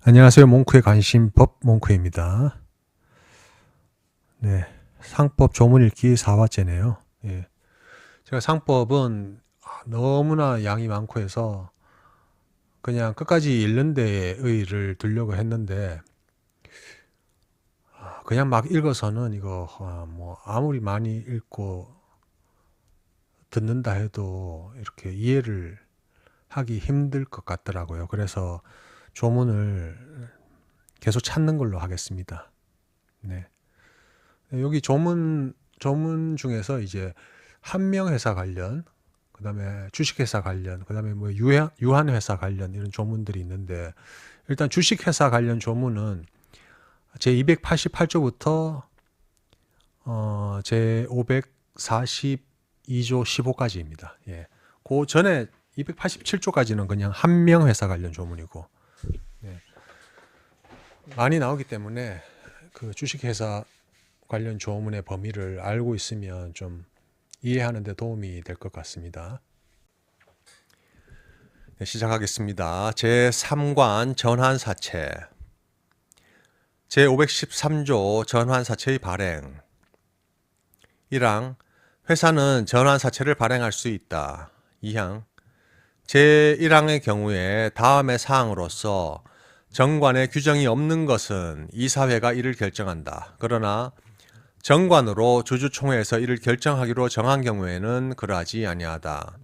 안녕하세요. 몽크의 관심 법 몽크입니다. 네, 상법 조문 읽기 4화째네요. 예. 제가 상법은 너무나 양이 많고 해서 그냥 끝까지 읽는 데에 의의를 두려고 했는데 그냥 막 읽어서는 이거 뭐 아무리 많이 읽고 듣는다 해도 이렇게 이해를 하기 힘들 것 같더라고요. 그래서 조문을 계속 찾는 걸로 하겠습니다. 네. 여기 조문 중에서 이제 한명회사 관련, 그 다음에 주식회사 관련, 그 다음에 뭐 유한회사 관련 이런 조문들이 있는데, 일단 주식회사 관련 조문은 제 288조부터 제 542조 15까지입니다. 예. 그 전에 287조까지는 그냥 한명회사 관련 조문이고, 네. 많이 나오기 때문에 그 주식회사 관련 조문의 범위를 알고 있으면 좀 이해하는 데 도움이 될 것 같습니다. 네, 시작하겠습니다. 제3관 전환사채 제513조 전환사채의 발행 1항 회사는 전환사채를 발행할 수 있다. 2항 제1항의 경우에 다음의 사항으로서 정관에 규정이 없는 것은 이사회가 이를 결정한다. 그러나 정관으로 주주총회에서 이를 결정하기로 정한 경우에는 그러하지 아니하다.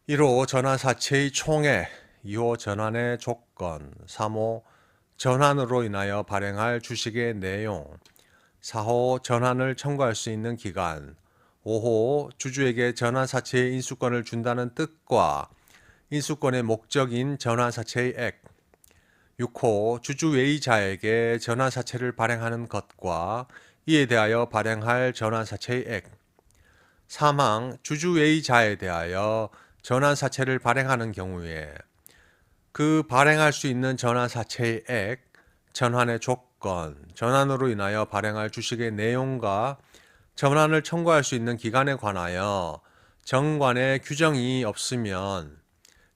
1호 전환사채의 총회, 2호 전환의 조건, 3호 전환으로 인하여 발행할 주식의 내용, 4호 전환을 청구할 수 있는 기간, 5호 주주에게 전환사채의 인수권을 준다는 뜻과 인수권의 목적인 전환사채의 액, 6호 주주외의자에게 전환사채를 발행하는 것과 이에 대하여 발행할 전환사채의 액, 3항 주주외의자에 대하여 전환사채를 발행하는 경우에 그 발행할 수 있는 전환사채의 액, 전환의 조건, 전환으로 인하여 발행할 주식의 내용과 전환을 청구할 수 있는 기간에 관하여 정관에 규정이 없으면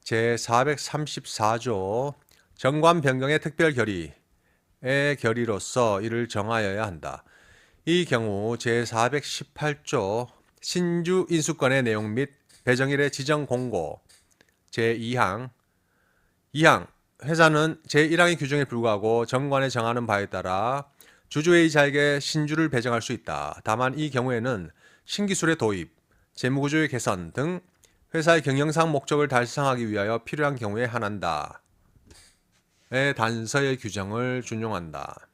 제434조 정관 변경의 특별 결의의 결의로서 이를 정하여야 한다. 이 경우 제418조 신주 인수권의 내용 및 배정일의 지정 공고 제2항 2항 회사는 제1항의 규정에 불구하고 정관에 정하는 바에 따라 주주회의자에게 신주를 배정할 수 있다. 다만 이 경우에는 신기술의 도입, 재무구조의 개선 등 회사의 경영상 목적을 달성하기 위하여 필요한 경우에 한한다. 의 단서의 규정을 준용한다.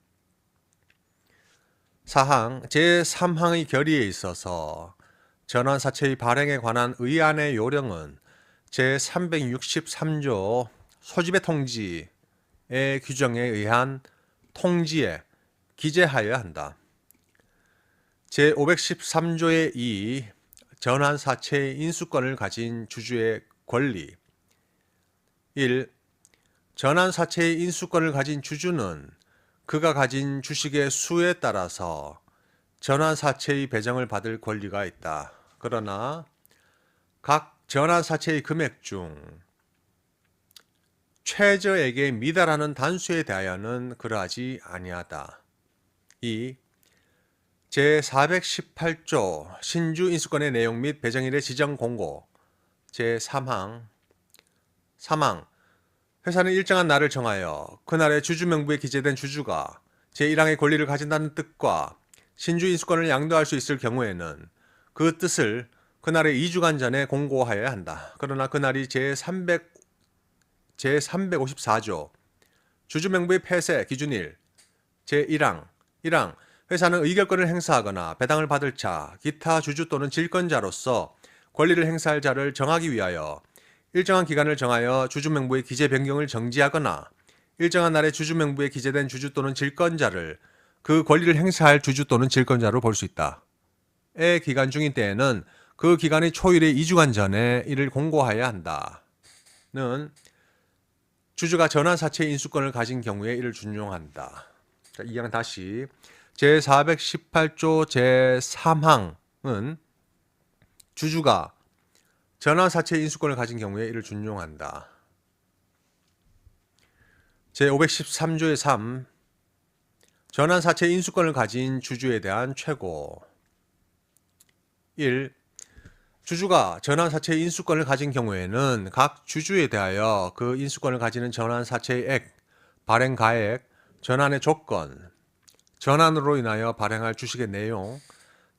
사항 제3항의 결의에 있어서 전환사채의 발행에 관한 의안의 요령은 제363조 소집의 통지의 규정에 의한 통지에 기재하여야 한다. 제513조의 2 전환사채의 인수권을 가진 주주의 권리 1. 전환사채의 인수권을 가진 주주는 그가 가진 주식의 수에 따라서 전환사채의 배정을 받을 권리가 있다. 그러나 각 전환사채의 금액 중 최저액에 미달하는 단수에 대하여는 그러하지 아니하다. 2. 제418조 신주 인수권의 내용 및 배정일의 지정 공고 제3항 3항 회사는 일정한 날을 정하여 그날의 주주 명부에 기재된 주주가 제1항의 권리를 가진다는 뜻과 신주 인수권을 양도할 수 있을 경우에는 그 뜻을 그날의 2주간 전에 공고하여야 한다. 그러나 그날이 제354조 주주 명부의 폐쇄 기준일 제1항 1항 회사는 의결권을 행사하거나 배당을 받을 자, 기타 주주 또는 질권자로서 권리를 행사할 자를 정하기 위하여 일정한 기간을 정하여 주주명부의 기재 변경을 정지하거나 일정한 날에 주주명부에 기재된 주주 또는 질권자를 그 권리를 행사할 주주 또는 질권자로 볼 수 있다. 의 기간 중인 때에는 그 기간의 초일의 2주간 전에 이를 공고하여야 한다. 는 주주가 전환사채 인수권을 가진 경우에 이를 준용한다. 자, 이 항 다시 제418조 제3항은 주주가 전환사채 인수권을 가진 경우에 이를 준용한다. 제513조의 3. 전환사채 인수권을 가진 주주에 대한 최고. 1. 주주가 전환사채 인수권을 가진 경우에는 각 주주에 대하여 그 인수권을 가지는 전환사채의 액, 발행가액, 전환의 조건, 전환으로 인하여 발행할 주식의 내용,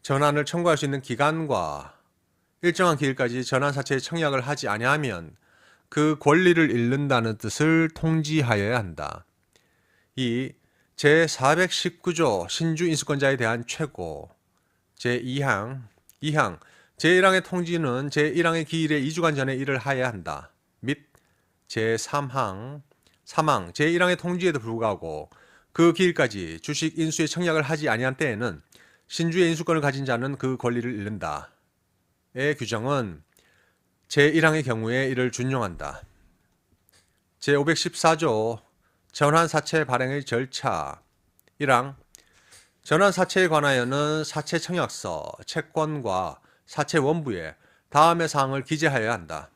전환을 청구할 수 있는 기간과 일정한 기일까지 전환사채의 청약을 하지 아니하면 그 권리를 잃는다는 뜻을 통지하여야 한다. 2. 제419조 신주인수권자에 대한 최고. 제2항. 2항. 제1항의 통지는 제1항의 기일에 2주간 전에 이를 하여야 한다. 및 제3항. 3항. 제1항의 통지에도 불구하고 그 기일까지 주식 인수의 청약을 하지 아니한 때에는 신주의 인수권을 가진 자는 그 권리를 잃는다. 의 규정은 제1항의 경우에 이를 준용한다. 제514조 전환사채 발행의 절차. 1항. 전환사채에 관하여는 사채 청약서, 채권과 사채 원부에 다음의 사항을 기재하여야 한다.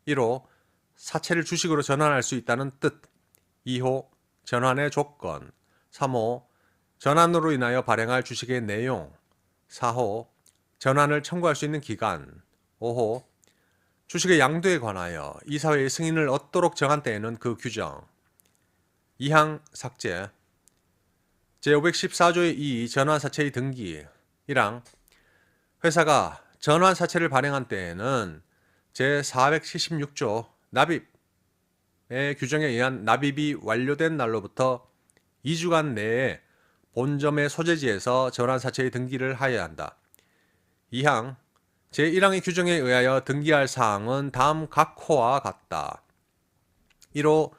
1호. 사채를 주식으로 전환할 수 있다는 뜻. 2호. 전환의 조건. 3호. 전환으로 인하여 발행할 주식의 내용. 4호. 전환을 청구할 수 있는 기간. 5호. 주식의 양도에 관하여 이사회의 승인을 얻도록 정한 때에는 그 규정. 2항 삭제. 제514조의 2 전환사채의 등기. 1항. 회사가 전환사채를 발행한 때에는 제476조 납입의 규정에 의한 납입이 완료된 날로부터 2주간 내에 본점의 소재지에서 전환사채의 등기를 하여야 한다. 2항. 제1항의 규정에 의하여 등기할 사항은 다음 각 호와 같다. 1호.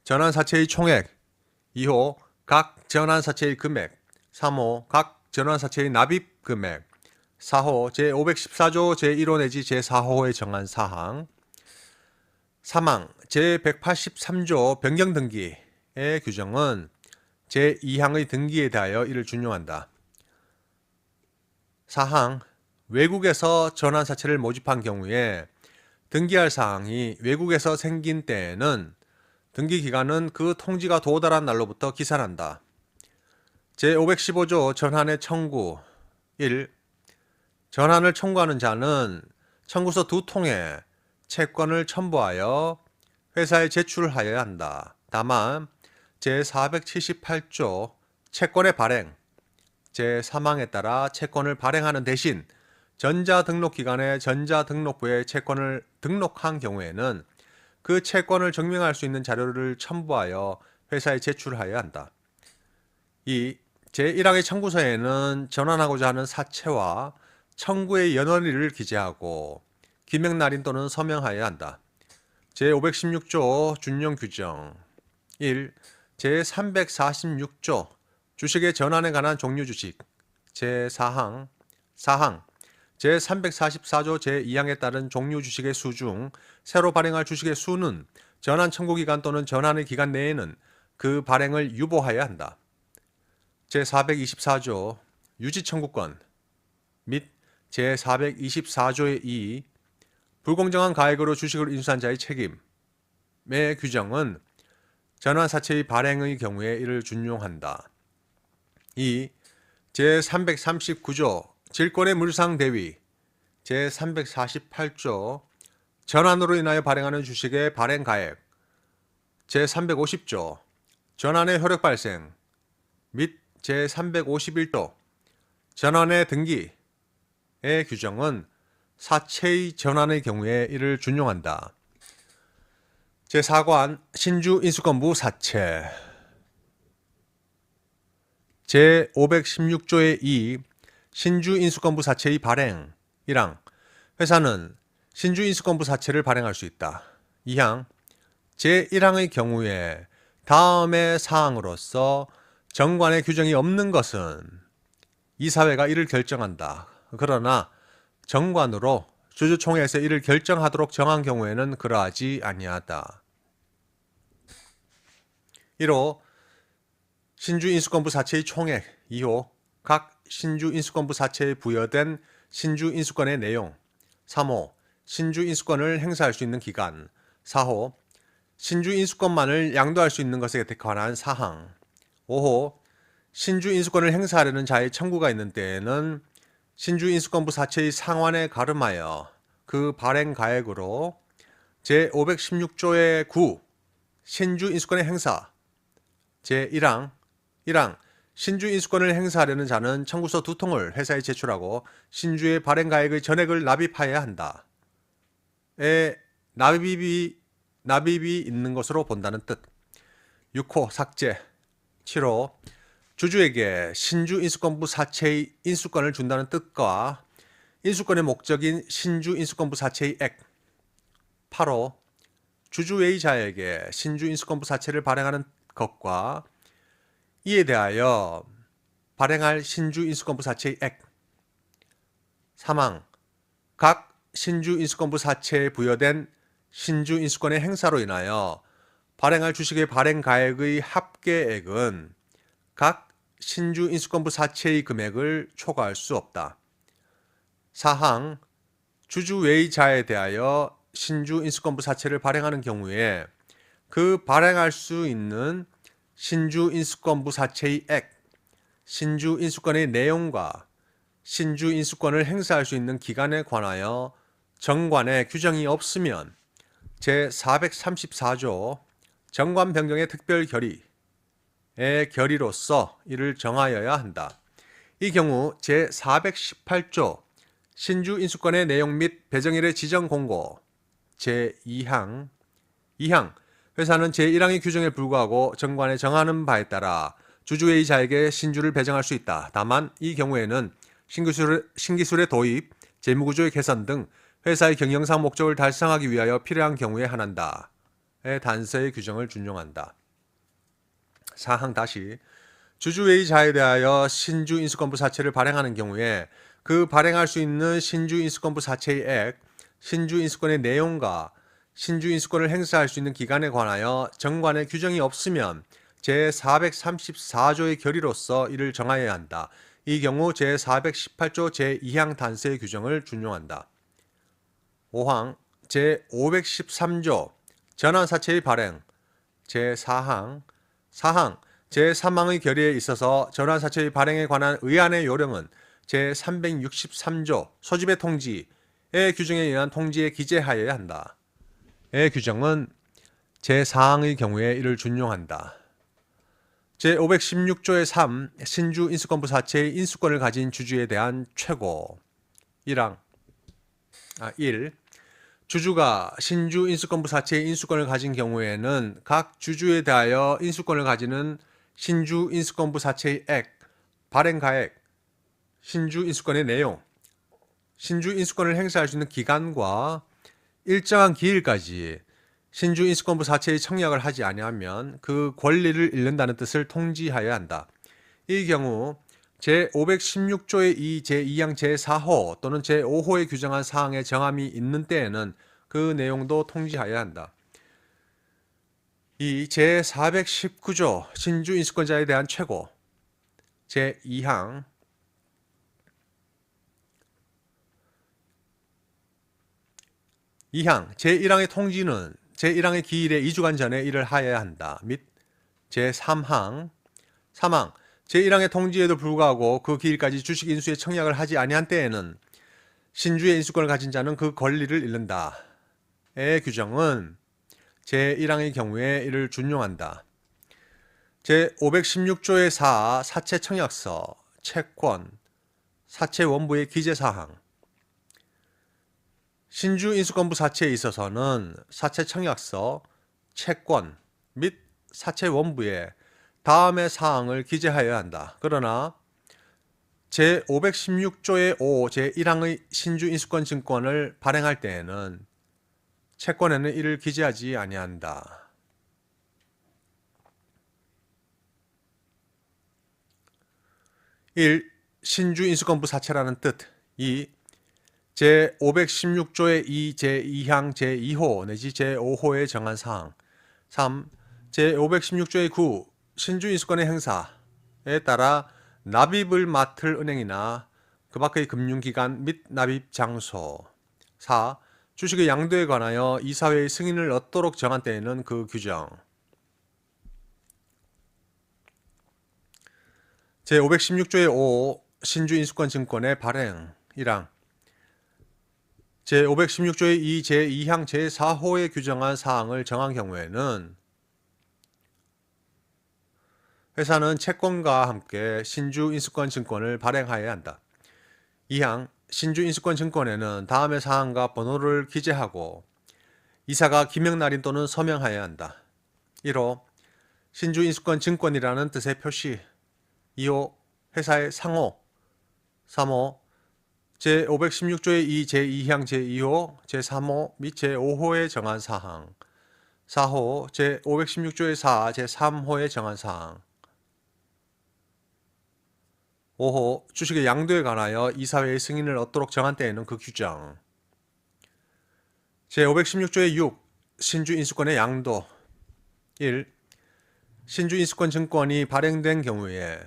전환사채의 총액. 2호. 각 전환사채의 금액. 3호. 각 전환사채의 납입 금액. 4호. 제514조 제1호 내지 제4호에 정한 사항. 3항. 제183조 변경등기의 규정은 제2항의 등기에 대하여 이를 준용한다. 4항. 외국에서 전환사채를 모집한 경우에 등기할 사항이 외국에서 생긴 때에는 등기기간은 그 통지가 도달한 날로부터 기산한다. 제515조 전환의 청구. 1. 전환을 청구하는 자는 청구서 2통에 채권을 첨부하여 회사에 제출하여야 한다. 다만 제478조 채권의 발행, 제3항에 따라 채권을 발행하는 대신 전자등록기관의 전자등록부에 채권을 등록한 경우에는 그 채권을 증명할 수 있는 자료를 첨부하여 회사에 제출하여야 한다. 2. 제1항의 청구서에는 전환하고자 하는 사채와 청구의 연원일을 기재하고 기명날인 또는 서명하여야 한다. 제516조 준용 규정. 1. 제346조 주식의 전환에 관한 종류 주식. 제4항. 4항. 제344조 제2항에 따른 종류 주식의 수 중 새로 발행할 주식의 수는 전환 청구 기간 또는 전환의 기간 내에는 그 발행을 유보하여야 한다. 제424조 유지 청구권 및 제424조의 2 불공정한 가액으로 주식을 인수한 자의 책임의 규정은 전환사채의 발행의 경우에 이를 준용한다. 2. 제339조 질권의 물상 대위. 제348조 전환으로 인하여 발행하는 주식의 발행 가액. 제350조 전환의 효력 발생 및 제351조 전환의 등기의 규정은 사채의 전환의 경우에 이를 준용한다. 제4관 신주인수권부 사채. 제516조의 2 신주인수권부 사채의 발행. 1항. 회사는 신주인수권부 사채를 발행할 수 있다. 2항. 제1항의 경우에 다음의 사항으로서 정관의 규정이 없는 것은 이사회가 이를 결정한다. 그러나 정관으로 주주총회에서 이를 결정하도록 정한 경우에는 그러하지 아니하다. 1호. 신주인수권부 사채의 총액. 2호. 각 신주인수권부 사채에 부여된 신주인수권의 내용. 3호. 신주인수권을 행사할 수 있는 기간. 4호. 신주 인수권만을 양도할 수 있는 것에 관한 사항. 5호 신주 인수권을 행사하려는 자의 청구가 있는 때에는 신주 인수권부 사체의 상환에 가름하여 그 발행 가액으로 제516조의 9 신주 인수권의 행사 제1항 1항 신주 인수권을 행사하려는 자는 청구서 2통을 회사에 제출하고 신주의 발행 가액의 전액을 납입하여야 한다. 에 납입이 있는 것으로 본다는 뜻. 6호 삭제 7호 주주에게 신주 인수권부 사체의 인수권을 준다는 뜻과 인수권의 목적인 신주 인수권부 사체의 액. 8호 주주외의자에게 신주 인수권부 사체를 발행하는 것과 이에 대하여 발행할 신주 인수권부 사체의 액. 3항 각 신주 인수권부 사체에 부여된 신주 인수권의 행사로 인하여 발행할 주식의 발행 가액의 합계액은 각 신주 인수권부 사체의 금액을 초과할 수 없다. 4항 주주외의자에 대하여 신주 인수권부 사체를 발행하는 경우에 그 발행할 수 있는 신주 인수권부 사체의 액, 신주 인수권의 내용과 신주 인수권을 행사할 수 있는 기간에 관하여 정관에 규정이 없으면 제434조 정관 변경의 특별 결의의 결의로서 이를 정하여야 한다. 이 경우 제418조 신주 인수권의 내용 및 배정일의 지정 공고 제2항 2항 회사는 제1항의 규정에 불구하고 정관에 정하는 바에 따라 주주외의자에게 신주를 배정할 수 있다. 다만 이 경우에는 신기술의 도입, 재무구조의 개선 등 회사의 경영상 목적을 달성하기 위하여 필요한 경우에 한한다의 단서의 규정을 준용한다. 사항 다시 주주외의자에 대하여 신주 인수권부 사체를 발행하는 경우에 그 발행할 수 있는 신주 인수권부 사체의 액, 신주 인수권의 내용과 신주 인수권을 행사할 수 있는 기간에 관하여 정관에 규정이 없으면 제434조의 결의로서 이를 정하여야 한다. 이 경우 제418조 제2항 단서의 규정을 준용한다. 5항 제513조 전환사체의 발행 제4항 4항 제3항의 결의에 있어서 전환사체의 발행에 관한 의안의 요령은 제363조 소집의 통지의 규정에 의한 통지에 기재하여야 한다. 의 규정은 제4항의 경우에 이를 준용한다. 제516조의 3 신주 인수권부 사체의 인수권을 가진 주주에 대한 최고 1. 주주가 신주 인수권부 사체의 인수권을 가진 경우에는 각 주주에 대하여 인수권을 가지는 신주 인수권부 사체의 액, 발행 가액, 신주 인수권의 내용, 신주 인수권을 행사할 수 있는 기간과 일정한 기일까지 신주 인수권부 사체의 청약을 하지 아니하면 그 권리를 잃는다는 뜻을 통지하여야 한다. 이 경우 제516조의 2 제2항 제4호 또는 제5호에 규정한 사항에 정함이 있는 때에는 그 내용도 통지하여야 한다. 이 제419조 신주 인수권자에 대한 최고 제2항 2항 제1항의 통지는 제1항의 기일에 2주간 전에 이를 하여야 한다. 및 제3항 3항 제1항의 통지에도 불구하고 그 기일까지 주식 인수에 청약을 하지 아니한 때에는 신주의 인수권을 가진 자는 그 권리를 잃는다. 의 규정은 제1항의 경우에 이를 준용한다. 제516조의 4 사채 청약서, 채권, 사채 원부의 기재사항 신주 인수권부 사채에 있어서는 사채 청약서, 채권 및 사채 원부에 다음의 사항을 기재하여야 한다. 그러나 제516조의 5 제1항의 신주 인수권 증권을 발행할 때에는 채권에는 이를 기재하지 아니한다. 1. 신주 인수권부 사채라는 뜻. 2. 제516조의 2 제2항 제2호 내지 제5호에 정한 사항. 3. 제516조의 9 신주 인수권의 행사에 따라 납입을 맡을 은행이나 그 밖의 금융기관 및 납입 장소. 4. 주식의 양도에 관하여 이사회의 승인을 얻도록 정한 때에는 그 규정. 제516조의 5 신주인수권 증권의 발행 1항 제516조의 2 제2항 제4호에 규정한 사항을 정한 경우에는 회사는 채권과 함께 신주인수권 증권을 발행하여야 한다. 2항 신주인수권 증권에는 다음의 사항과 번호를 기재하고 이사가 기명날인 또는 서명하여야 한다. 1호 신주인수권 증권이라는 뜻의 표시. 2호 회사의 상호. 3호 제516조의 2 제2항 제2호 제3호 및 제5호에 정한 사항. 4호 제516조의 4 제3호에 정한 사항. 5호 주식의 양도에 관하여 이사회의 승인을 얻도록 정한 때에는 그 규정. 제516조의 6 신주인수권의 양도. 1. 신주인수권 증권이 발행된 경우에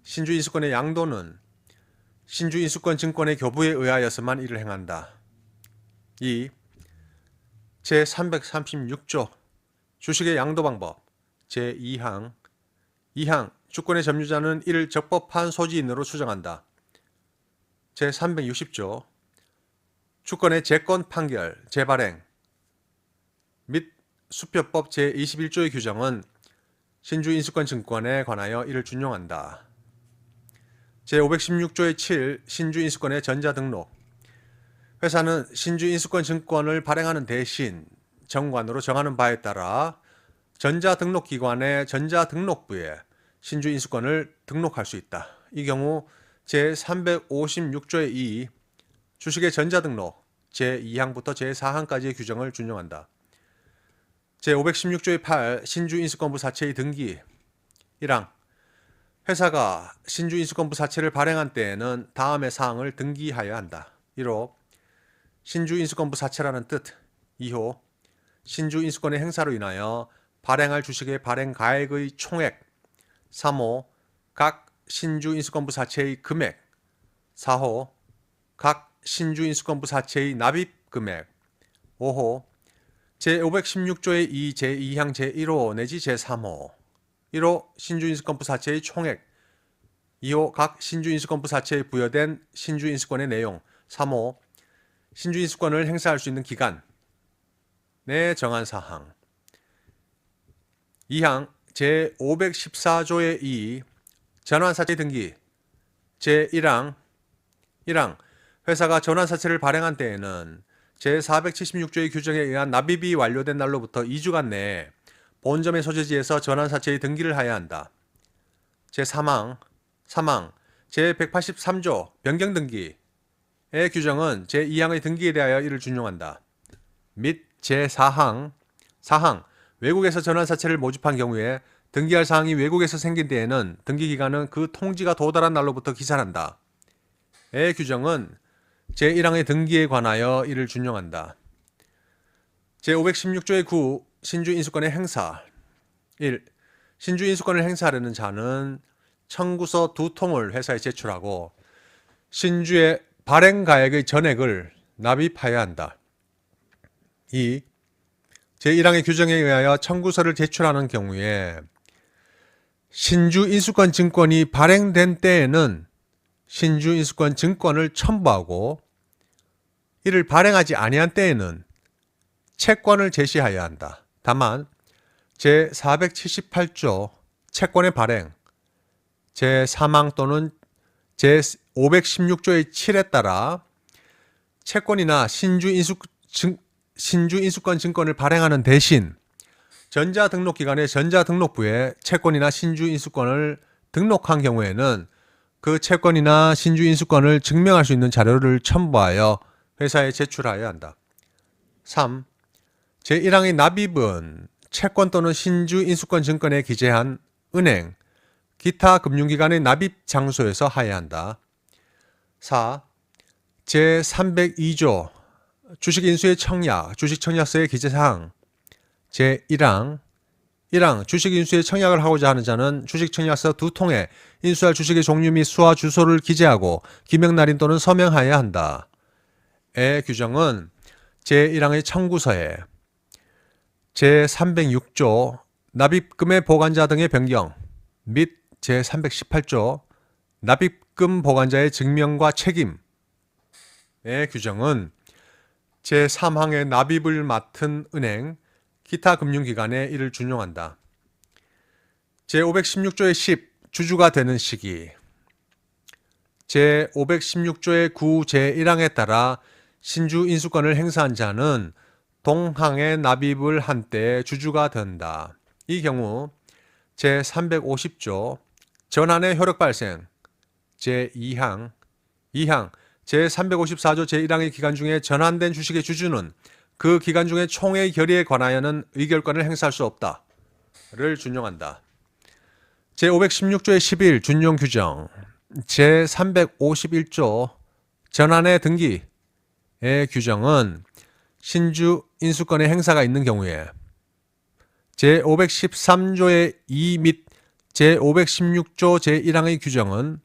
신주인수권의 양도는 신주인수권 증권의 교부에 의하여서만 이를 행한다. 2. 제336조 주식의 양도 방법 제2항 2항 주권의 점유자는 이를 적법한 소지인으로 추정한다. 제360조 주권의 재건 판결, 재발행 및 수표법 제21조의 규정은 신주인수권 증권에 관하여 이를 준용한다. 제516조의 7 신주인수권의 전자등록 회사는 신주인수권 증권을 발행하는 대신 정관으로 정하는 바에 따라 전자등록기관의 전자등록부에 신주인수권을 등록할 수 있다. 이 경우 제356조의 2 주식의 전자등록 제2항부터 제4항까지의 규정을 준용한다. 제516조의 8 신주인수권부 사채의 등기 1항 회사가 신주인수권부 사채를 발행한 때에는 다음의 사항을 등기하여야 한다. 1호 신주인수권부 사채라는 뜻. 2호 신주인수권의 행사로 인하여 발행할 주식의 발행 가액의 총액. 3호 각 신주인수권부 사채의 금액. 4호 각 신주인수권부 사채의 납입 금액. 5호 제516조의 2 제2항 제1호 내지 제3호. 1호 신주인수권부 사채의 총액. 2호 각 신주인수권부 사채에 부여된 신주인수권의 내용. 3호 신주인수권을 행사할 수 있는 기간 내 정한 사항. 2항 제514조의 2 전환사채 등기 제1항 1항 회사가 전환사채를 발행한 때에는 제476조의 규정에 의한 납입이 완료된 날로부터 2주간 내에 본점의 소재지에서 전환사채의 등기를 하여야 한다. 제3항 제183조 변경등기의 규정은 제2항의 등기에 대하여 이를 준용한다. 및 제4항 외국에서 전환사채를 모집한 경우에 등기할 사항이 외국에서 생긴 때에는 등기기간은 그 통지가 도달한 날로부터 기산한다. 의 규정은 제1항의 등기에 관하여 이를 준용한다. 제516조의 9 신주인수권의 행사 1. 신주인수권을 행사하려는 자는 청구서 2통을 회사에 제출하고 신주의 발행가액의 전액을 납입하여야 한다. 2. 제1항의 규정에 의하여 청구서를 제출하는 경우에 신주인수권 증권이 발행된 때에는 신주인수권 증권을 첨부하고 이를 발행하지 아니한 때에는 채권을 제시하여야 한다. 다만 제478조 채권의 발행 제3항 또는 제516조의 7에 따라 채권이나 신주인수권 증권을 발행하는 대신 전자등록기관의 전자등록부에 채권이나 신주인수권을 등록한 경우에는 그 채권이나 신주인수권을 증명할 수 있는 자료를 첨부하여 회사에 제출하여야 한다. 3. 제1항의 납입은 채권 또는 신주인수권 증권에 기재한 은행, 기타 금융기관의 납입 장소에서 하여야 한다. 4. 제302조 주식인수의 청약, 주식청약서의 기재사항 제1항 1항 주식인수의 청약을 하고자 하는 자는 주식청약서 2통에 인수할 주식의 종류 및 수와 주소를 기재하고 기명날인 또는 서명하여야 한다. 의 규정은 제1항의 청구서에 제306조 납입금의 보관자 등의 변경 및 제318조 납입금 보관자의 증명과 책임의 규정은 제3항의 납입을 맡은 은행, 기타 금융기관에 이를 준용한다. 제516조의 10. 주주가 되는 시기 제516조의 9 제1항에 따라 신주 인수권을 행사한 자는 동항의 납입을 한 때에 주주가 된다. 이 경우 제350조 전환의 효력 발생 제2항, 2항, 제354조 제1항의 기간 중에 전환된 주식의 주주는 그 기간 중에 총회 결의에 관하여는 의결권을 행사할 수 없다를 준용한다. 제516조의 11 준용 규정 제351조 전환의 등기의 규정은 신주 인수권의 행사가 있는 경우에 제513조의 2 및 제516조 제1항의 규정은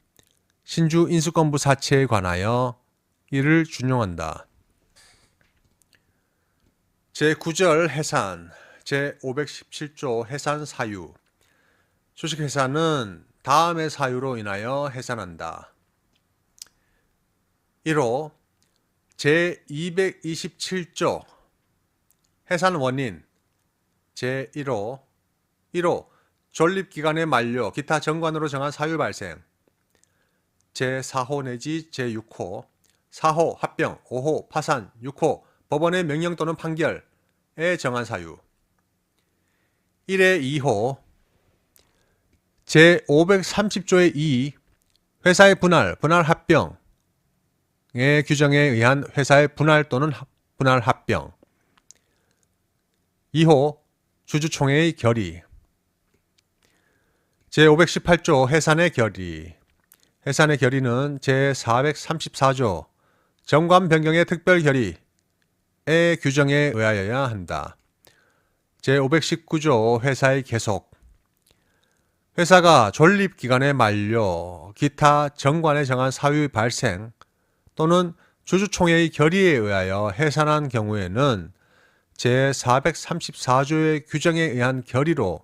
신주 인수권부 사채에 관하여 이를 준용한다. 제9절 해산 제517조 해산 사유 주식회사는 다음의 사유로 인하여 해산한다. 1호 제227조 해산 원인 제1호 1호 존립기간의 만료 기타 정관으로 정한 사유 발생 제4호 내지 제6호 4호 합병 5호 파산 6호 법원의 명령 또는 판결에 정한 사유 1의 2호 제530조의 2 회사의 분할 합병의 규정에 의한 회사의 분할 또는 분할 합병 2호 주주총회의 결의 제518조 해산의 결의 해산의 결의는 제434조 정관 변경의 특별 결의의 규정에 의하여야 한다. 제519조 회사의 계속 회사가 존립기간의 만료, 기타 정관에 정한 사유의 발생 또는 주주총회의 결의에 의하여 해산한 경우에는 제434조의 규정에 의한 결의로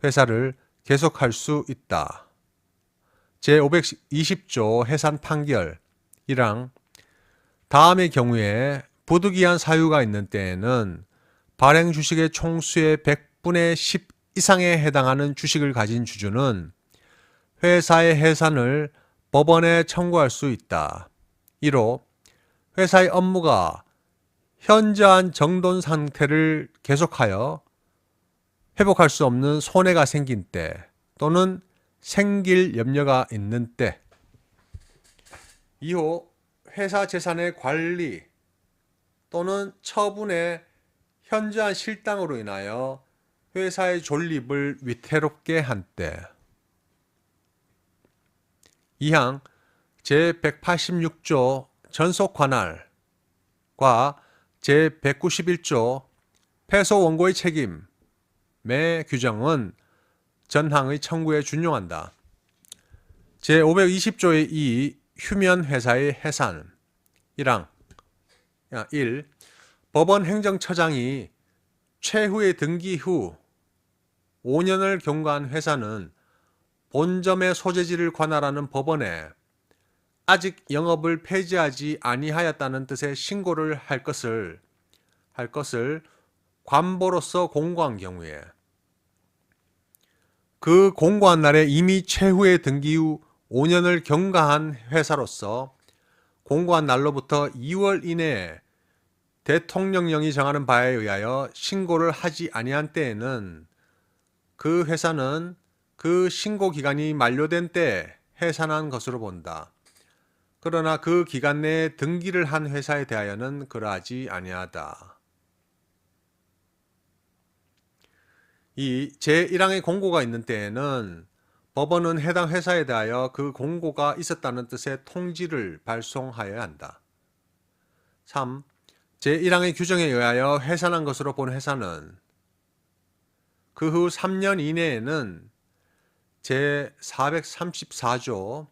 회사를 계속할 수 있다. 제520조 해산 판결 1항 다음의 경우에 부득이한 사유가 있는 때에는 발행 주식의 총수의 100분의 10 이상에 해당하는 주식을 가진 주주는 회사의 해산을 법원에 청구할 수 있다. 1호 회사의 업무가 현저한 정돈 상태를 계속하여 회복할 수 없는 손해가 생긴 때 또는 생길 염려가 있는 때 2호 회사 재산의 관리 또는 처분의 현저한 실당으로 인하여 회사의 존립을 위태롭게 한 때 2항 제186조 전속 관할과 제191조 패소 원고의 책임의 규정은 전항의 청구에 준용한다. 제520조의 2 휴면 회사의 해산 1항 1. 법원 행정처장이 최후의 등기 후 5년을 경과한 회사는 본점의 소재지를 관할하는 법원에 아직 영업을 폐지하지 아니하였다는 뜻의 신고를 할 것을 관보로서 공고한 경우에 그 공고한 날에 이미 최후의 등기 후 5년을 경과한 회사로서 공고한 날로부터 2월 이내에 대통령령이 정하는 바에 의하여 신고를 하지 아니한 때에는 그 회사는 그 신고 기간이 만료된 때에 해산한 것으로 본다. 그러나 그 기간 내에 등기를 한 회사에 대하여는 그러하지 아니하다. 이 제1항의 공고가 있는 때에는 법원은 해당 회사에 대하여 그 공고가 있었다는 뜻의 통지를 발송하여야 한다. 3. 제1항의 규정에 의하여 해산한 것으로 본 회사는 그 후 3년 이내에는 제434조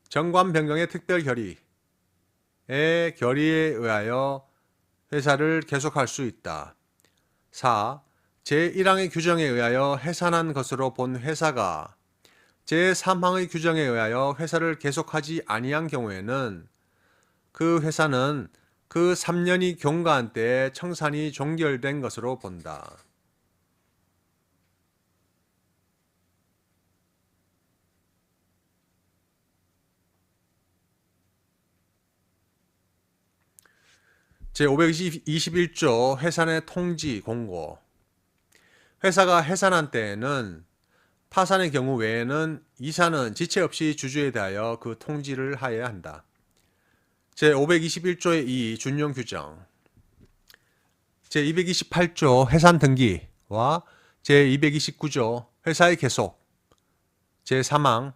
정관 변경의 특별 결의의 결의에 의하여 회사를 계속할 수 있다. 4. 제1항의 규정에 의하여 해산한 것으로 본 회사가 제3항의 규정에 의하여 회사를 계속하지 아니한 경우에는 그 회사는 그 3년이 경과한 때에 청산이 종결된 것으로 본다. 제521조 해산의 통지 공고. 회사가 해산한 때에는 파산의 경우 외에는 이사는 지체 없이 주주에 대하여 그 통지를 하여야 한다. 제521조의 2 준용 규정. 제228조 해산 등기와 제229조 회사의 계속. 제3항,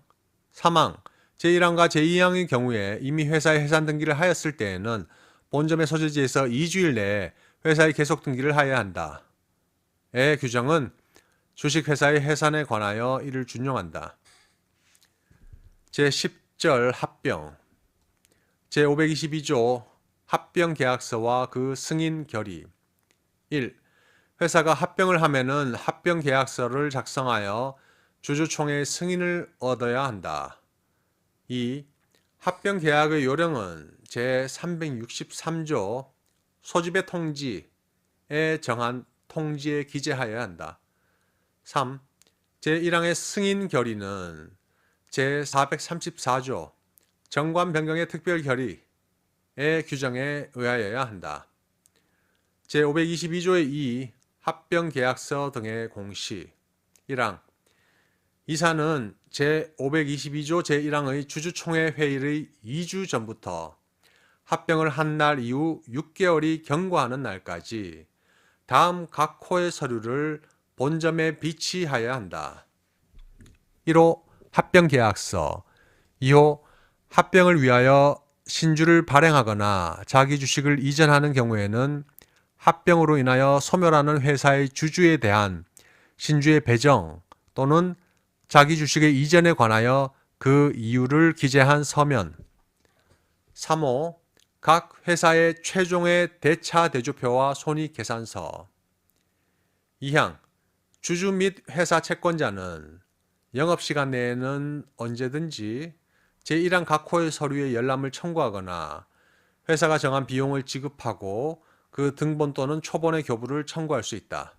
3항, 제1항과 제2항의 경우에 이미 회사의 해산 등기를 하였을 때에는 본점의 소재지에서 2주일 내에 회사의 계속 등기를 하여야 한다. 의 규정은 주식회사의 해산에 관하여 이를 준용한다. 제10절 합병. 제522조 합병계약서와 그 승인 결의. 1. 회사가 합병을 하면은 합병계약서를 작성하여 주주총회의 승인을 얻어야 한다. 2. 합병계약의 요령은 제363조 소집의 통지에 정한 통지에 기재하여야 한다. 3. 제1항의 승인 결의는 제434조 정관 변경의 특별 결의의 규정에 의하여야 한다. 제522조의 2 합병계약서 등의 공시. 1항. 이사는 제522조 제1항의 주주총회 회의의 2주 전부터 합병을 한 날 이후 6개월이 경과하는 날까지 다음 각 호의 서류를 본점에 비치하여야 한다. 1호 합병계약서. 2호 합병을 위하여 신주를 발행하거나 자기 주식을 이전하는 경우에는 합병으로 인하여 소멸하는 회사의 주주에 대한 신주의 배정 또는 자기 주식의 이전에 관하여 그 이유를 기재한 서면. 3호 각 회사의 최종의 대차 대조표와 손익계산서. 2항. 주주 및 회사 채권자는 영업시간 내에는 언제든지 제1항 각 호의 서류에 열람을 청구하거나 회사가 정한 비용을 지급하고 그 등본 또는 초본의 교부를 청구할 수 있다.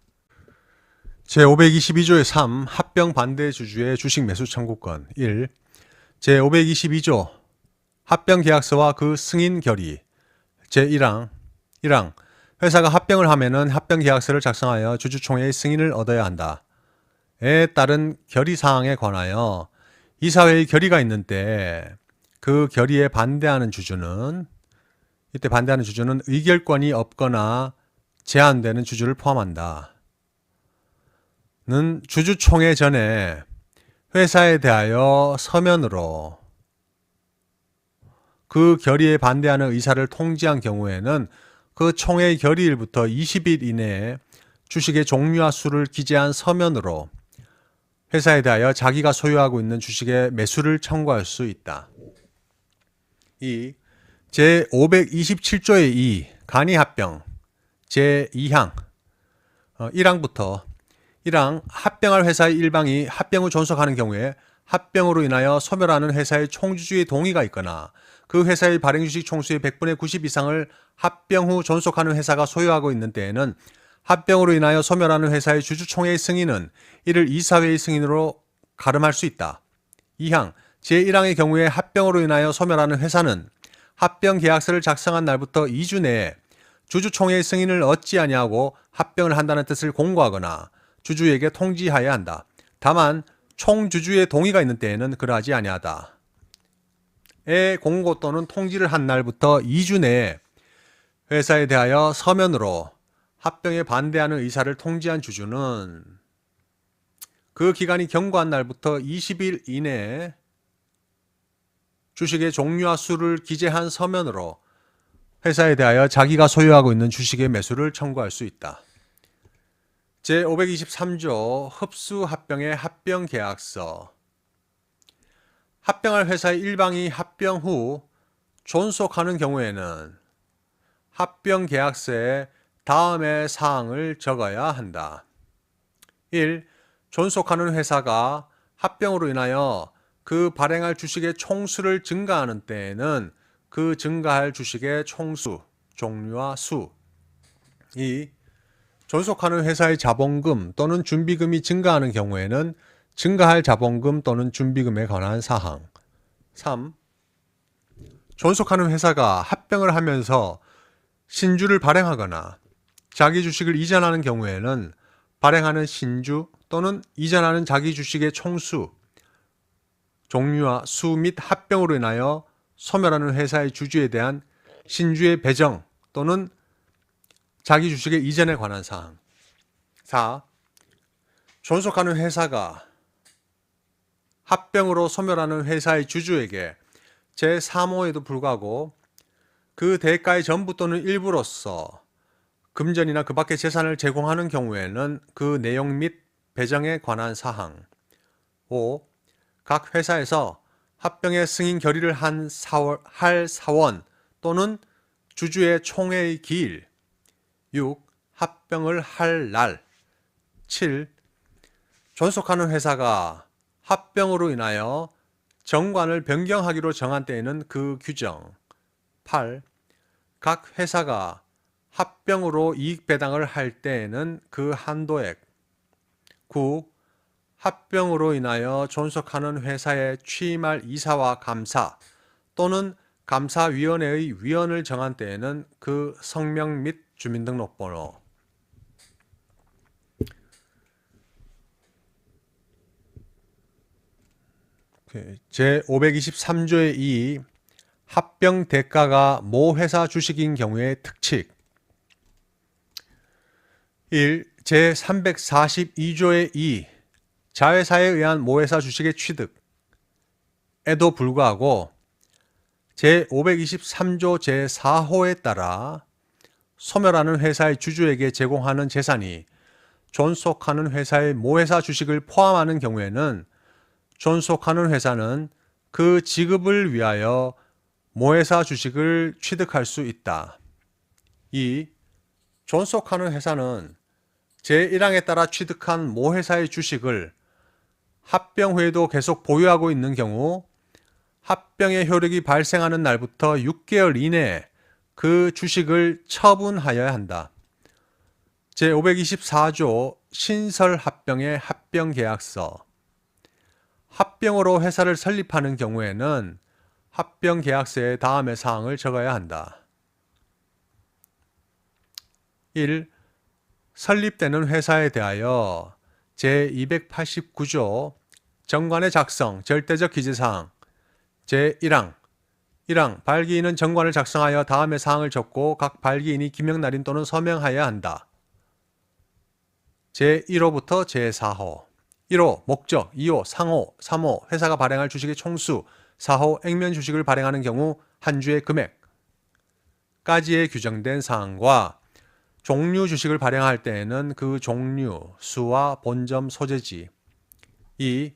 제522조의 3 합병 반대 주주의 주식 매수 청구권. 1. 제522조 합병 계약서와 그 승인 결의. 제1항. 1항. 회사가 합병을 하면은 합병 계약서를 작성하여 주주총회의 승인을 얻어야 한다. 에 따른 결의 사항에 관하여 이사회의 결의가 있는 때 그 결의에 반대하는 주주는 이때 반대하는 주주는 의결권이 없거나 제한되는 주주를 포함한다. 는 주주총회 전에 회사에 대하여 서면으로 그 결의에 반대하는 의사를 통지한 경우에는 그 총회 결의일부터 20일 이내에 주식의 종류와 수를 기재한 서면으로 회사에 대하여 자기가 소유하고 있는 주식의 매수를 청구할 수 있다. 2. 제527조의 2 간이합병 제2항 1항부터 1항 합병할 회사의 일방이 합병 후 존속하는 경우에 합병으로 인하여 소멸하는 회사의 총주주의 동의가 있거나 그 회사의 발행주식 총수의 100분의 90 이상을 합병 후 존속하는 회사가 소유하고 있는 때에는 합병으로 인하여 소멸하는 회사의 주주총회의 승인은 이를 이사회의 승인으로 가름할 수 있다. 2항 제1항의 경우에 합병으로 인하여 소멸하는 회사는 합병 계약서를 작성한 날부터 2주 내에 주주총회의 승인을 얻지 아니하고 합병을 한다는 뜻을 공고하거나 주주에게 통지하여야 한다. 다만 총주주의 동의가 있는 때에는 그러하지 아니하다. 의 공고 또는 통지를 한 날부터 2주 내에 회사에 대하여 서면으로 합병에 반대하는 의사를 통지한 주주는 그 기간이 경과한 날부터 20일 이내에 주식의 종류와 수를 기재한 서면으로 회사에 대하여 자기가 소유하고 있는 주식의 매수를 청구할 수 있다. 제523조 흡수합병의 합병계약서. 합병할 회사의 일방이 합병 후 존속하는 경우에는 합병 계약서에 다음의 사항을 적어야 한다. 1. 존속하는 회사가 합병으로 인하여 그 발행할 주식의 총수를 증가하는 때에는 그 증가할 주식의 총수, 종류와 수. 2. 존속하는 회사의 자본금 또는 준비금이 증가하는 경우에는 증가할 자본금 또는 준비금에 관한 사항. 3. 존속하는 회사가 합병을 하면서 신주를 발행하거나 자기 주식을 이전하는 경우에는 발행하는 신주 또는 이전하는 자기 주식의 총수, 종류와 수 및 합병으로 인하여 소멸하는 회사의 주주에 대한 신주의 배정 또는 자기 주식의 이전에 관한 사항. 4. 존속하는 회사가 합병으로 소멸하는 회사의 주주에게 제3호에도 불구하고 그 대가의 전부 또는 일부로서 금전이나 그 밖의 재산을 제공하는 경우에는 그 내용 및 배정에 관한 사항. 5. 각 회사에서 합병의 승인 결의를 할 사원 또는 주주의 총회의 기일. 6. 합병을 할 날. 7. 존속하는 회사가 합병으로 인하여 정관을 변경하기로 정한 때에는 그 규정. 8. 각 회사가 합병으로 이익 배당을 할 때에는 그 한도액. 9. 합병으로 인하여 존속하는 회사에 취임할 이사와 감사 또는 감사위원회의 위원을 정한 때에는 그 성명 및 주민등록번호. 제523조의 2. 합병 대가가 모 회사 주식인 경우의 특칙. 1. 제342조의 2. 자회사에 의한 모회사 주식의 취득에도 불구하고 제523조 제4호에 따라 소멸하는 회사의 주주에게 제공하는 재산이 존속하는 회사의 모회사 주식을 포함하는 경우에는 존속하는 회사는 그 지급을 위하여 모회사 주식을 취득할 수 있다. 2. 존속하는 회사는 제1항에 따라 취득한 모회사의 주식을 합병 후에도 계속 보유하고 있는 경우 합병의 효력이 발생하는 날부터 6개월 이내에 그 주식을 처분하여야 한다. 제524조 신설합병의 합병계약서. 합병으로 회사를 설립하는 경우에는 합병계약서에 다음의 사항을 적어야 한다. 1. 설립되는 회사에 대하여 제289조 정관의 작성, 절대적 기재사항. 제1항 1항 발기인은 정관을 작성하여 다음의 사항을 적고 각 발기인이 기명날인 또는 서명하여야 한다. 제1호부터 제4호. 1호 목적, 2호 상호, 3호 회사가 발행할 주식의 총수, 4호 액면 주식을 발행하는 경우 한 주의 금액까지의 규정된 사항과 종류 주식을 발행할 때에는 그 종류, 수와 본점 소재지. 2.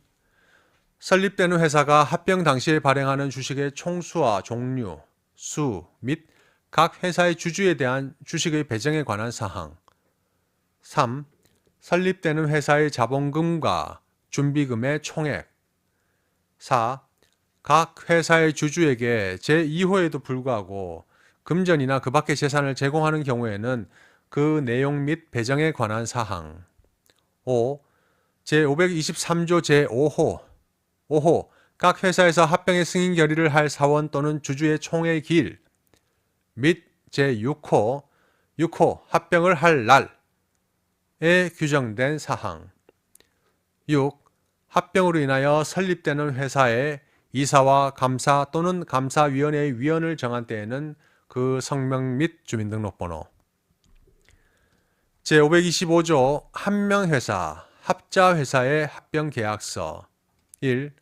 설립되는 회사가 합병 당시에 발행하는 주식의 총수와 종류, 수 및 각 회사의 주주에 대한 주식의 배정에 관한 사항. 3. 설립되는 회사의 자본금과 준비금의 총액. 4. 각 회사의 주주에게 제2호에도 불구하고 금전이나 그 밖의 재산을 제공하는 경우에는 그 내용 및 배정에 관한 사항. 5. 제523조 제5호. 5호. 각 회사에서 합병의 승인 결의를 할 사원 또는 주주의 총회 기일 및 제6호. 6호. 합병을 할 날에 규정된 사항. 6. 합병으로 인하여 설립되는 회사의 이사와 감사 또는 감사위원회의 위원을 정한 때에는 그 성명 및 주민등록번호. 제525조 한명회사, 합자회사의 합병계약서. 1.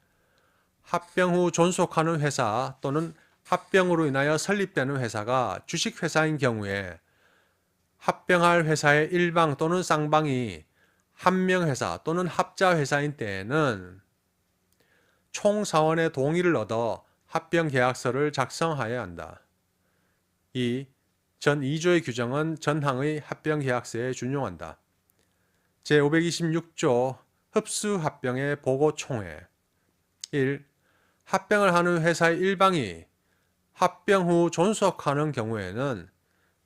합병 후 존속하는 회사 또는 합병으로 인하여 설립되는 회사가 주식회사인 경우에 합병할 회사의 일방 또는 쌍방이 한명회사 또는 합자회사인 때에는 총사원의 동의를 얻어 합병계약서를 작성하여야 한다. 2. 전 2조의 규정은 전항의 합병계약서에 준용한다. 제526조 흡수합병의 보고총회 1. 합병을 하는 회사의 일방이 합병 후 존속하는 경우에는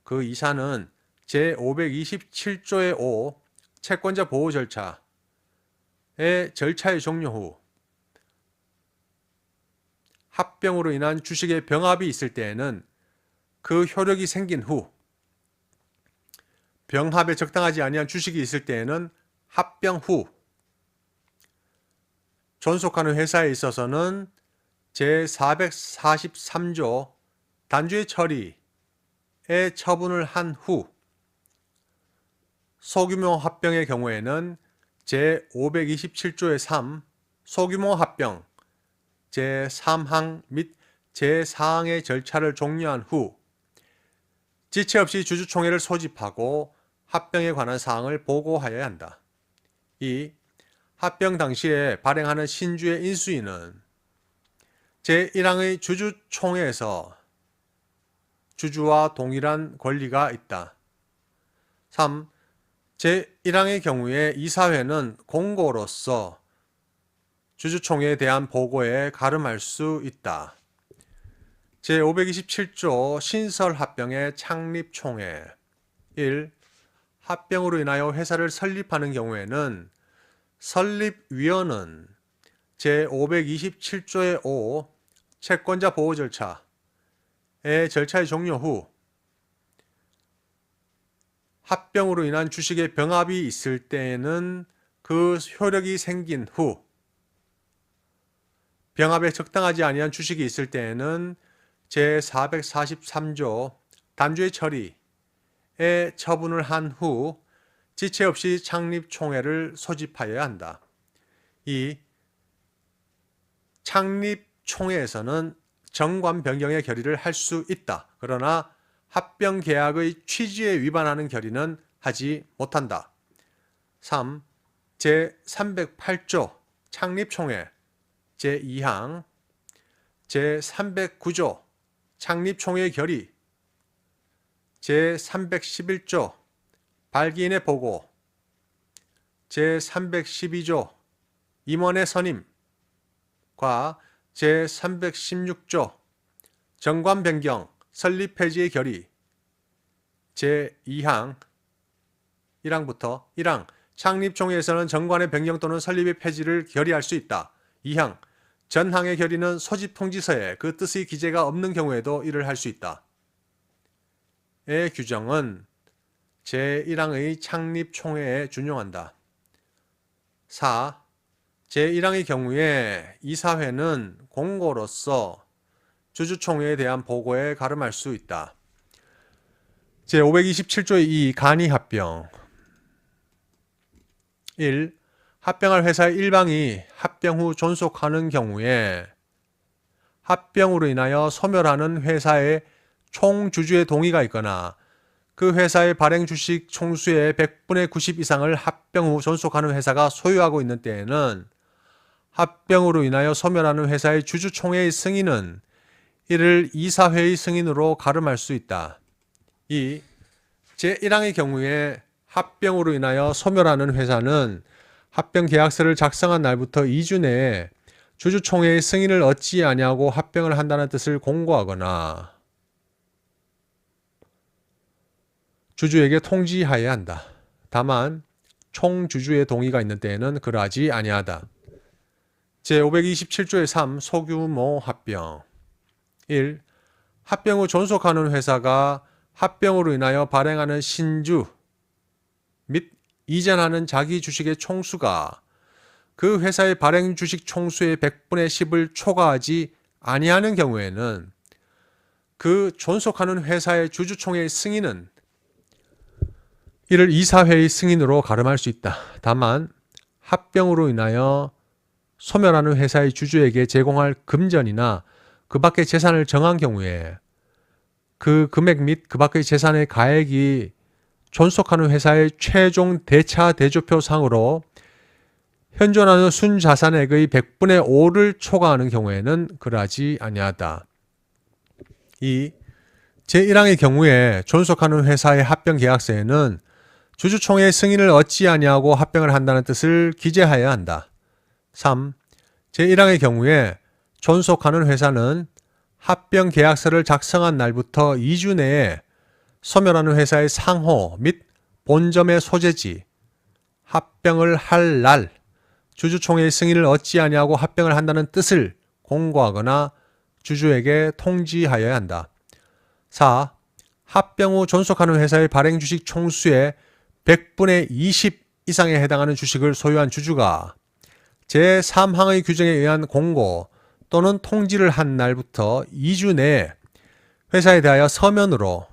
그 이사는 제527조의 5 채권자 보호 절차의 절차의 종료 후 합병으로 인한 주식의 병합이 있을 때에는 그 효력이 생긴 후 병합에 적당하지 아니한 주식이 있을 때에는 합병 후 존속하는 회사에 있어서는 제443조 단죄 처리의 처분을 한 후 소규모 합병의 경우에는 제527조의 3 소규모 합병 제3항 및 제4항의 절차를 종료한 후 지체 없이 주주총회를 소집하고 합병에 관한 사항을 보고하여야 한다. 2. 합병 당시에 발행하는 신주의 인수인은 제1항의 주주총회에서 주주와 동일한 권리가 있다. 3. 제1항의 경우에 이사회는 공고로서 주주총회에 대한 보고에 가름할 수 있다. 제527조 신설합병의 창립총회 1. 합병으로 인하여 회사를 설립하는 경우에는 설립위원은 제527조의 5 채권자 보호 절차의 절차의 종료 후 합병으로 인한 주식의 병합이 있을 때에는 그 효력이 생긴 후 병합에 적당하지 아니한 주식이 있을 때에는 제443조 단죄 처리의 처분을 한 후 지체 없이 창립총회를 소집하여야 한다. 2. 창립총회에서는 정관 변경의 결의를 할 수 있다. 그러나 합병계약의 취지에 위반하는 결의는 하지 못한다. 3. 제308조 창립총회 제2항 제309조 창립총회 결의 제311조 발기인의 보고 제312조 임원의 선임과 제316조 정관 변경 설립 폐지의 결의 제2항 1항부터 1항 창립총회에서는 정관의 변경 또는 설립의 폐지를 결의할 수 있다. 2항 전항의 결의는 소집 통지서에 그 뜻의 기재가 없는 경우에도 이를 할 수 있다. 의 규정은 제1항의 창립총회에 준용한다. 4. 제1항의 경우에 이사회는 공고로서 주주총회에 대한 보고에 가름할 수 있다. 제527조의 2 간이합병 1. 합병할 회사의 일방이 합병 후 존속하는 경우에 합병으로 인하여 소멸하는 회사의 총주주의 동의가 있거나 그 회사의 발행 주식 총수의 100분의 90 이상을 합병 후 존속하는 회사가 소유하고 있는 때에는 합병으로 인하여 소멸하는 회사의 주주총회의 승인은 이를 이사회의 승인으로 가름할 수 있다. 2. 제1항의 경우에 합병으로 인하여 소멸하는 회사는 합병계약서를 작성한 날부터 2주 내에 주주총회의 승인을 얻지 아니하고 합병을 한다는 뜻을 공고하거나 주주에게 통지하여야 한다. 다만 총주주의 동의가 있는 때에는 그러하지 아니하다. 제527조의 3 소규모 합병 1. 합병 후 존속하는 회사가 합병으로 인하여 발행하는 신주 및 이전하는 자기 주식의 총수가 그 회사의 발행 주식 총수의 100분의 10을 초과하지 아니하는 경우에는 그 존속하는 회사의 주주총회의 승인은 이를 이사회의 승인으로 가름할 수 있다. 다만 합병으로 인하여 소멸하는 회사의 주주에게 제공할 금전이나 그 밖의 재산을 정한 경우에 그 금액 및 그 밖의 재산의 가액이 존속하는 회사의 최종 대차 대조표 상으로 현존하는 순자산액의 100분의 5를 초과하는 경우에는 그러하지 아니하다. 2. 제1항의 경우에 존속하는 회사의 합병 계약서에는 주주총회의 승인을 얻지 아니하고 합병을 한다는 뜻을 기재하여야 한다. 3. 제1항의 경우에 존속하는 회사는 합병 계약서를 작성한 날부터 2주 내에 소멸하는 회사의 상호 및 본점의 소재지, 합병을 할 날, 주주총회의 승인을 얻지 아니하고 합병을 한다는 뜻을 공고하거나 주주에게 통지하여야 한다. 4. 합병 후 존속하는 회사의 발행 주식 총수의 100분의 20 이상에 해당하는 주식을 소유한 주주가 제3항의 규정에 의한 공고 또는 통지를 한 날부터 2주 내에 회사에 대하여 서면으로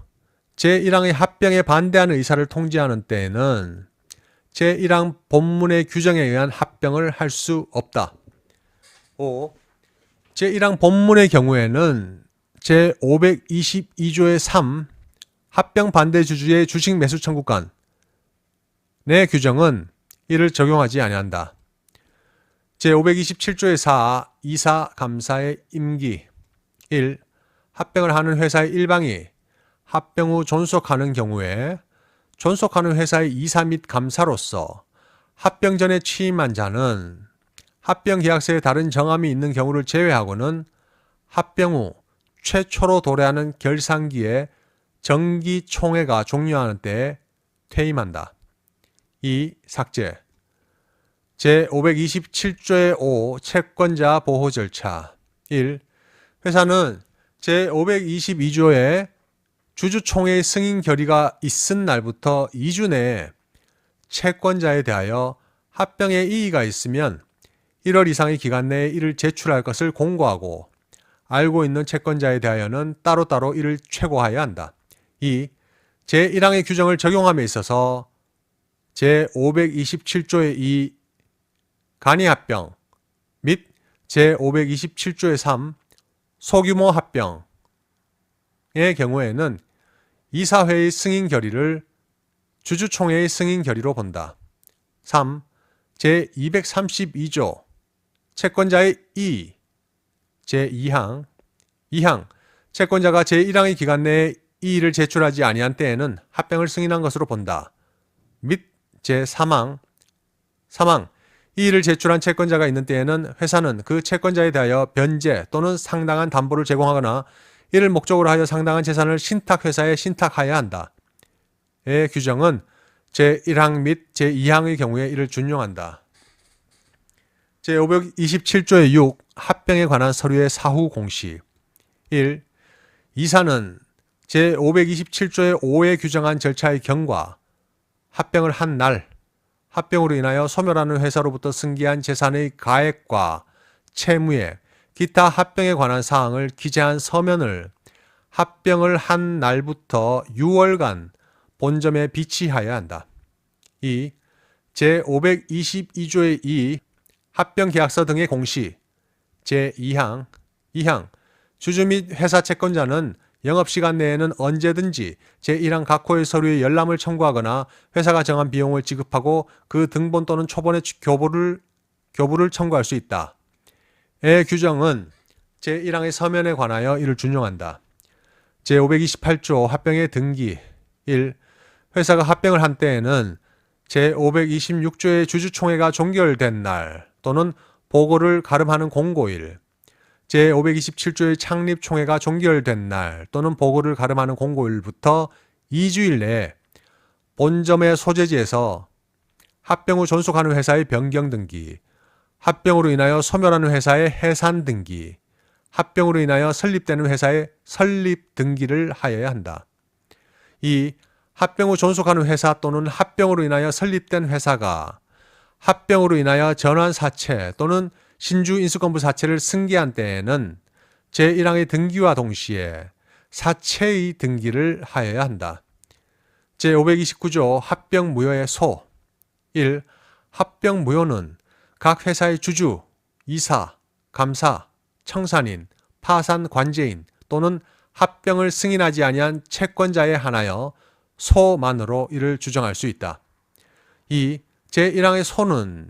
제1항의 합병에 반대하는 의사를 통지하는 때에는 제1항 본문의 규정에 의한 합병을 할 수 없다. 5. 제1항 본문의 경우에는 제522조의 3 합병 반대 주주의 주식 매수 청구권 내 규정은 이를 적용하지 아니한다. 제527조의 4 이사 감사의 임기 1. 합병을 하는 회사의 일방이 합병 후 존속하는 경우에 존속하는 회사의 이사 및 감사로서 합병 전에 취임한 자는 합병 계약서에 다른 정함이 있는 경우를 제외하고는 합병 후 최초로 도래하는 결산기에 정기총회가 종료하는 때에 퇴임한다. 2. 삭제 제527조의 5 채권자 보호 절차 1. 회사는 제522조의 주주총회의 승인 결의가 있은 날부터 2주 내에 채권자에 대하여 합병의 이의가 있으면 1월 이상의 기간 내에 이를 제출할 것을 공고하고 알고 있는 채권자에 대하여는 따로따로 이를 최고하여야 한다. 2. 제1항의 규정을 적용함에 있어서 제527조의 2 간이합병 및 제527조의 3 소규모 합병의 경우에는 이사회의 승인 결의를 주주총회의 승인 결의로 본다. 3. 제232조 채권자의 이의 제2항 2항 채권자가 제1항의 기간 내에 이의를 제출하지 아니한 때에는 합병을 승인한 것으로 본다. 및 제3항 3항 이의를 제출한 채권자가 있는 때에는 회사는 그 채권자에 대하여 변제 또는 상당한 담보를 제공하거나 이를 목적으로 하여 상당한 재산을 신탁회사에 신탁하여야 한다. 의 규정은 제1항 및 제2항의 경우에 이를 준용한다. 제527조의 6 합병에 관한 서류의 사후 공시 1. 이사는 제527조의 5에 규정한 절차의 경과 합병을 한 날 합병으로 인하여 소멸하는 회사로부터 승계한 재산의 가액과 채무액, 기타 합병에 관한 사항을 기재한 서면을 합병을 한 날부터 6월간 본점에 비치하여야 한다. 2. 제522조의 2 합병계약서 등의 공시 제2항 2항 주주 및 회사 채권자는 영업시간 내에는 언제든지 제1항 각 호의 서류에 열람을 청구하거나 회사가 정한 비용을 지급하고 그 등본 또는 초본의 교부를 청구할 수 있다. 의 규정은 제1항의 서면에 관하여 이를 준용한다. 제528조 합병의 등기 1. 회사가 합병을 한 때에는 제526조의 주주총회가 종결된 날 또는 보고를 가름하는 공고일 제527조의 창립총회가 종결된 날 또는 보고를 가름하는 공고일부터 2주일 내에 본점의 소재지에서 합병 후 존속하는 회사의 변경 등기, 합병으로 인하여 소멸하는 회사의 해산 등기, 합병으로 인하여 설립되는 회사의 설립 등기를 하여야 한다. 2. 합병 후 존속하는 회사 또는 합병으로 인하여 설립된 회사가 합병으로 인하여 전환사채 또는 신주 인수권부 사채를 승계한 때에는 제1항의 등기와 동시에 사채의 등기를 하여야 한다. 제529조 합병무효의 소 1. 합병무효는 각 회사의 주주, 이사, 감사, 청산인, 파산 관제인 또는 합병을 승인하지 아니한 채권자에 한하여 소만으로 이를 주정할 수 있다. 2. 제1항의 소는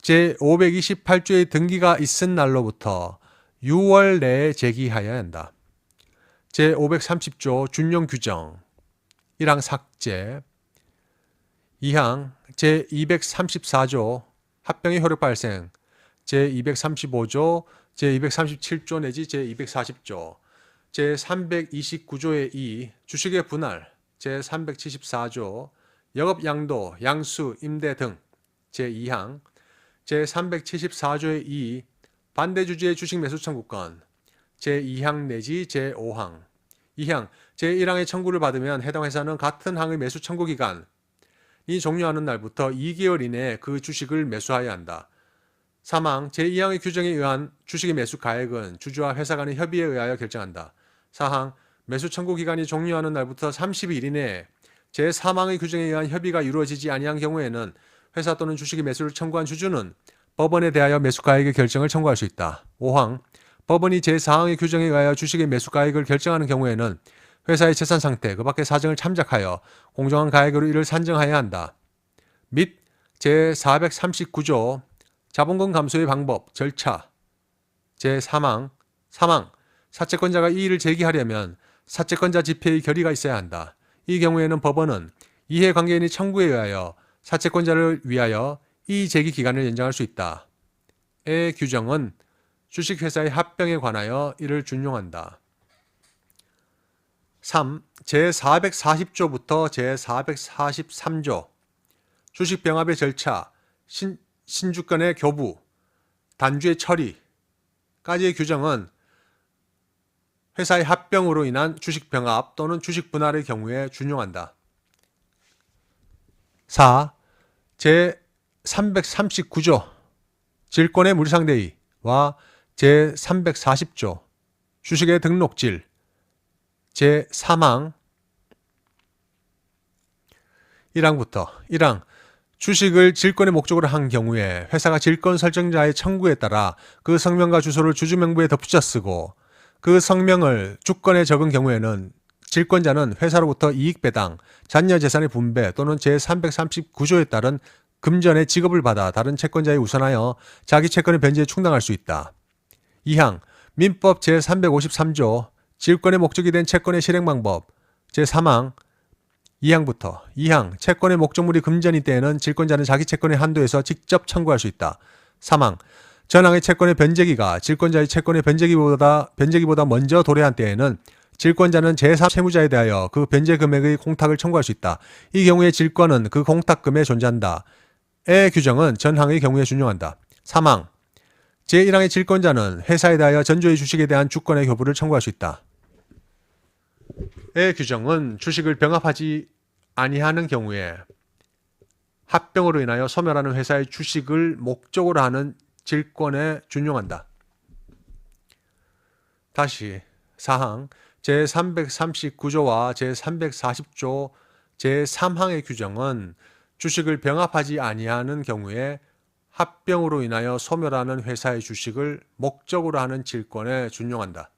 제528조의 등기가 있은 날로부터 6월 내에 제기하여야 한다. 제530조 준용 규정 1항 삭제 2항 제234조 합병의 효력 발생 제235조 제237조 내지 제240조 제329조의 2 주식의 분할 제374조 영업 양도, 양수, 임대 등 제2항 제374조의 2 반대주주의 주식 매수 청구권 제2항 내지 제5항 2항 제1항의 청구를 받으면 해당 회사는 같은 항의 매수 청구 기간이 종료하는 날부터 2개월 이내에 그 주식을 매수하여야 한다. 3항 제2항의 규정에 의한 주식의 매수 가액은 주주와 회사 간의 협의에 의하여 결정한다. 4항 매수 청구 기간이 종료하는 날부터 30일 이내에 제3항의 규정에 의한 협의가 이루어지지 아니한 경우에는 회사 또는 주식의 매수를 청구한 주주는 법원에 대하여 매수 가액의 결정을 청구할 수 있다. 5항 법원이 제4항의 규정에 의하여 주식의 매수 가액을 결정하는 경우에는 회사의 재산 상태, 그 밖의 사정을 참작하여 공정한 가액으로 이를 산정하여야 한다. 및 제439조 자본금 감소의 방법, 절차 제3항 사채권자가 이의를 제기하려면 사채권자 집회의 결의가 있어야 한다. 이 경우에는 법원은 이해관계인의 청구에 의하여 사채권자를 위하여 이의 제기 기간을 연장할 수 있다. 의 규정은 주식회사의 합병에 관하여 이를 준용한다. 3. 제440조부터 제443조 주식병합의 절차, 신주권의 교부, 단주의 처리까지의 규정은 회사의 합병으로 인한 주식병합 또는 주식분할의 경우에 준용한다. 4. 제339조 질권의 물상대의와 제340조 주식의 등록질 제3항 1항부터 1항 주식을 질권의 목적으로 한 경우에 회사가 질권 설정자의 청구에 따라 그 성명과 주소를 주주 명부에 덧붙여 쓰고 그 성명을 주권에 적은 경우에는 질권자는 회사로부터 이익 배당, 잔여 재산의 분배 또는 제339조에 따른 금전의 지급을 받아 다른 채권자에 우선하여 자기 채권의 변제에 충당할 수 있다. 2항 민법 제353조 질권의 목적이 된 채권의 실행 방법 제3항 2항부터 2항 채권의 목적물이 금전일 때에는 질권자는 자기 채권의 한도에서 직접 청구할 수 있다. 3항 전항의 채권의 변제기가 질권자의 채권의 변제기보다 먼저 도래한 때에는 질권자는 제3 채무자에 대하여 그 변제 금액의 공탁을 청구할 수 있다. 이 경우에 질권은 그 공탁금에 존재한다. 의 규정은 전항의 경우에 준용한다. 3항 제1항의 질권자는 회사에 대하여 전조의 주식에 대한 주권의 교부를 청구할 수 있다. 의 규정은 주식을 병합하지 아니하는 경우에 합병으로 인하여 소멸하는 회사의 주식을 목적으로 하는 질권에 준용한다. 다시 4항 제339조와 제340조 제3항의 규정은 주식을 병합하지 아니하는 경우에 합병으로 인하여 소멸하는 회사의 주식을 목적으로 하는 질권에 준용한다.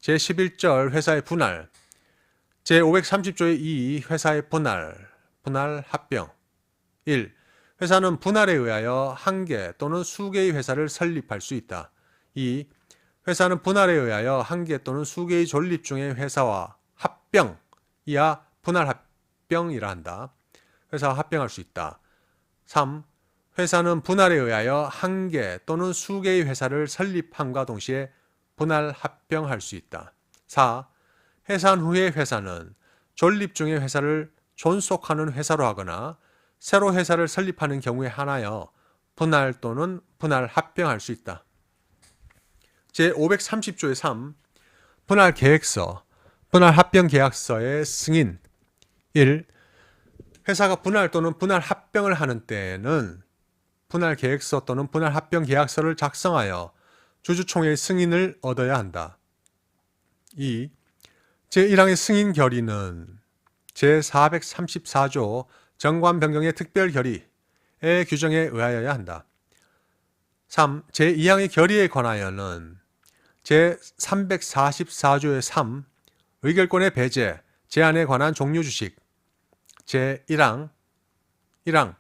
제11절 회사의 분할 제530조의 2 회사의 분할 합병 1. 회사는 분할에 의하여 한 개 또는 수개의 회사를 설립할 수 있다. 2. 회사는 분할에 의하여 한 개 또는 수개의 존립 중의 회사와 합병이야 분할 합병이라 한다. 회사와 합병할 수 있다. 3. 회사는 분할에 의하여 한 개 또는 수개의 회사를 설립함과 동시에 분할 합병할 수 있다. 4. 해산 후에 회사는 존립 중의 회사를 존속하는 회사로 하거나 새로 회사를 설립하는 경우에 한하여 분할 또는 분할 합병할 수 있다. 제530조의 3. 분할 계획서, 분할 합병 계약서의 승인 1. 회사가 분할 또는 분할 합병을 하는 때에는 분할 계획서 또는 분할 합병 계약서를 작성하여 주주총회의 승인을 얻어야 한다. 2. 제1항의 승인 결의는 제434조 정관 변경의 특별 결의의 규정에 의하여야 한다. 3. 제2항의 결의에 관하여는 제344조의 3 의결권의 배제, 제한에 관한 종류 주식 제1항 1항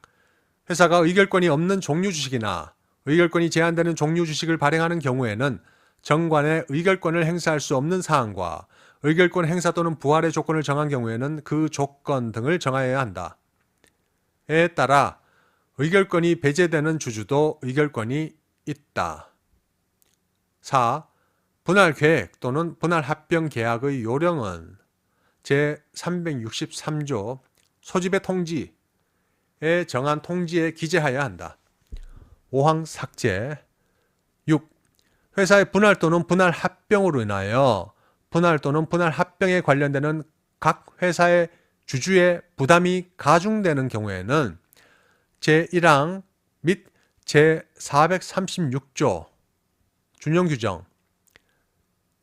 회사가 의결권이 없는 종류 주식이나 의결권이 제한되는 종류 주식을 발행하는 경우에는 정관에 의결권을 행사할 수 없는 사항과 의결권 행사 또는 부활의 조건을 정한 경우에는 그 조건 등을 정하여야 한다. 에 따라 의결권이 배제되는 주주도 의결권이 있다. 4. 분할 계획 또는 분할 합병 계약의 요령은 제363조 소집의 통지에 정한 통지에 기재하여야 한다. 5항 삭제. 6. 회사의 분할 또는 분할 합병으로 인하여 분할 또는 분할 합병에 관련되는 각 회사의 주주의 부담이 가중되는 경우에는 제1항 및 제436조 준용규정,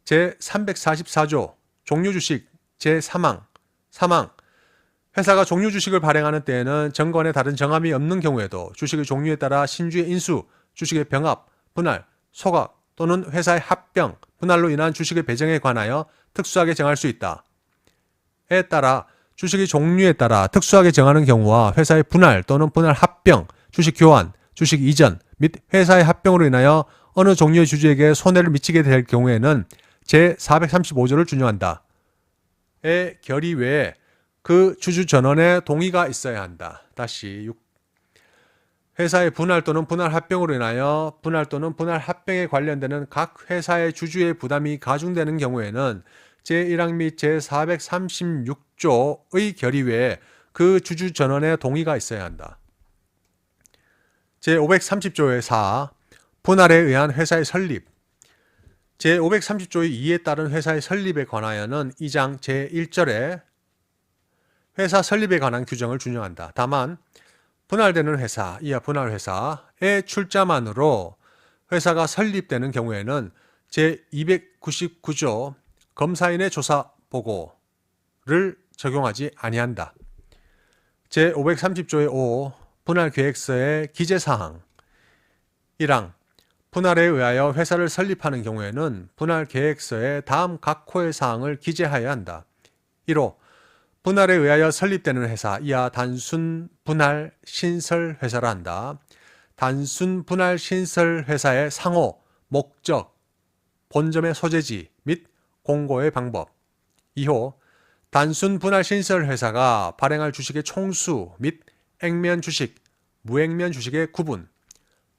제344조 종류주식 제3항, 3항 회사가 종류주식을 발행하는 때에는 정관에 다른 정함이 없는 경우에도 주식의 종류에 따라 신주의 인수, 주식의 병합, 분할, 소각 또는 회사의 합병, 분할로 인한 주식의 배정에 관하여 특수하게 정할 수 있다. 에 따라 주식의 종류에 따라 특수하게 정하는 경우와 회사의 분할 또는 분할 합병, 주식 교환, 주식 이전 및 회사의 합병으로 인하여 어느 종류의 주주에게 손해를 미치게 될 경우에는 제435조를 준용한다. 의 결의 외에 그 주주 전원의 동의가 있어야 한다. 다시 6. 회사의 분할 또는 분할 합병으로 인하여 분할 또는 분할 합병에 관련되는 각 회사의 주주의 부담이 가중되는 경우에는 제1항 및 제436조의 결의 외에 그 주주 전원의 동의가 있어야 한다. 제530조의 4. 분할에 의한 회사의 설립. 제530조의 2에 따른 회사의 설립에 관하여는 2장 제1절에 회사 설립에 관한 규정을 준용한다. 다만 분할되는 회사, 이하 분할회사의 출자만으로 회사가 설립되는 경우에는 제299조 검사인의 조사 보고를 적용하지 아니한다. 제530조의 5. 분할계획서의 기재사항. 1항 분할에 의하여 회사를 설립하는 경우에는 분할계획서에 다음 각 호의 사항을 기재하여야 한다. 1호 분할에 의하여 설립되는 회사, 이하 단순 분할 신설 회사라 한다. 단순 분할 신설 회사의 상호, 목적, 본점의 소재지 및 공고의 방법. 2호 단순 분할 신설 회사가 발행할 주식의 총수 및 액면 주식, 무액면 주식의 구분.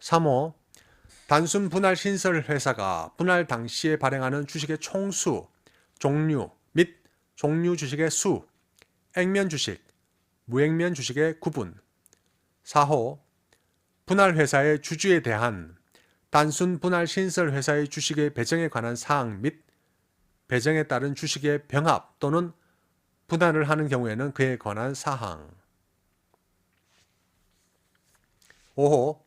3호 단순 분할 신설 회사가 분할 당시에 발행하는 주식의 총수, 종류 및 종류 주식의 수, 액면 주식, 무액면 주식의 구분. 4호 분할 회사의 주주에 대한 단순 분할 신설 회사의 주식의 배정에 관한 사항 및 배정에 따른 주식의 병합 또는 분할을 하는 경우에는 그에 관한 사항. 5호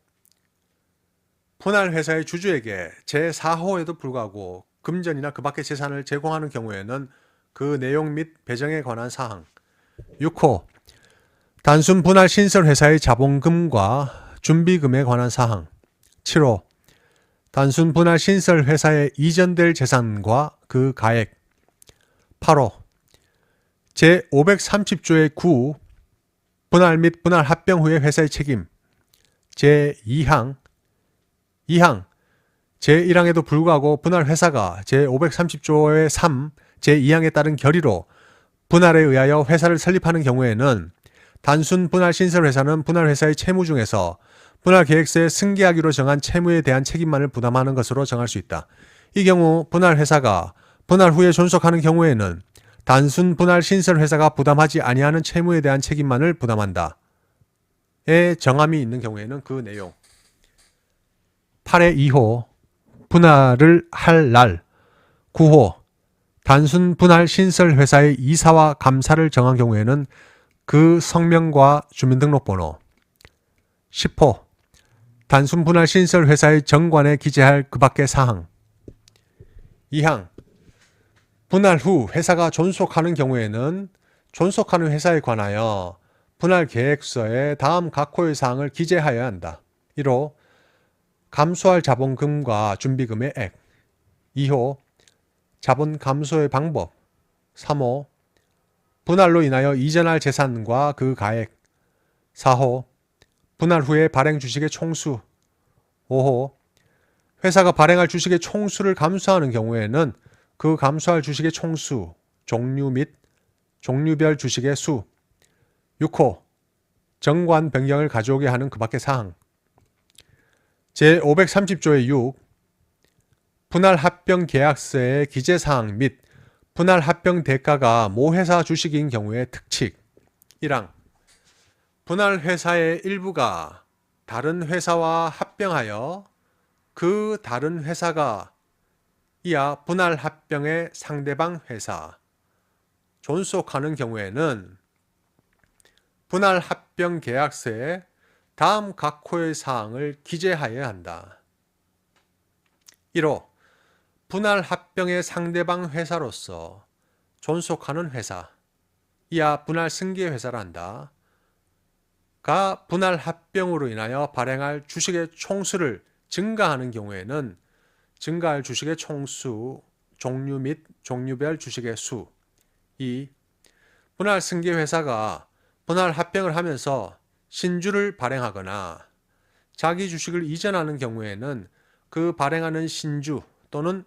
분할 회사의 주주에게 제4호에도 불구하고 금전이나 그 밖의 재산을 제공하는 경우에는 그 내용 및 배정에 관한 사항. 6호 단순 분할 신설 회사의 자본금과 준비금에 관한 사항. 7호 단순 분할 신설 회사에 이전될 재산과 그 가액. 8호 제530조의 9. 분할 및 분할 합병 후의 회사의 책임. 제2항. 2항 제1항에도 불구하고 분할 회사가 제530조의 3, 제2항에 따른 결의로 분할에 의하여 회사를 설립하는 경우에는 단순 분할 신설 회사는 분할 회사의 채무 중에서 분할 계획서에 승계하기로 정한 채무에 대한 책임만을 부담하는 것으로 정할 수 있다. 이 경우 분할 회사가 분할 후에 존속하는 경우에는 단순 분할 신설 회사가 부담하지 아니하는 채무에 대한 책임만을 부담한다. 의 정함이 있는 경우에는 그 내용. 8의 2호 분할을 할 날. 9호 단순 분할 신설 회사의 이사와 감사를 정한 경우에는 그 성명과 주민등록번호. 10호 단순 분할 신설 회사의 정관에 기재할 그 밖의 사항. 2항 분할 후 회사가 존속하는 경우에는 존속하는 회사에 관하여 분할 계획서에 다음 각 호의 사항을 기재하여야 한다. 1호 감소할 자본금과 준비금의 액. 2호 자본 감소의 방법. 3호 분할로 인하여 이전할 재산과 그 가액. 4호 분할 후에 발행 주식의 총수. 5호 회사가 발행할 주식의 총수를 감소하는 경우에는 그 감소할 주식의 총수, 종류 및 종류별 주식의 수. 6호 정관 변경을 가져오게 하는 그 밖의 사항. 제530조의 6. 분할 합병 계약서의 기재사항 및 분할 합병 대가가 모 회사 주식인 경우의 특칙. 1항 분할 회사의 일부가 다른 회사와 합병하여 그 다른 회사가 이하 분할 합병의 상대방 회사 존속하는 경우에는 분할 합병 계약서에 다음 각 호의 사항을 기재하여야 한다. 1호 분할 합병의 상대방 회사로서 존속하는 회사 이하 분할 승계 회사를 한다. 가 분할 합병으로 인하여 발행할 주식의 총수를 증가하는 경우에는 증가할 주식의 총수, 종류 및 종류별 주식의 수. 2. 분할 승계 회사가 분할 합병을 하면서 신주를 발행하거나 자기 주식을 이전하는 경우에는 그 발행하는 신주 또는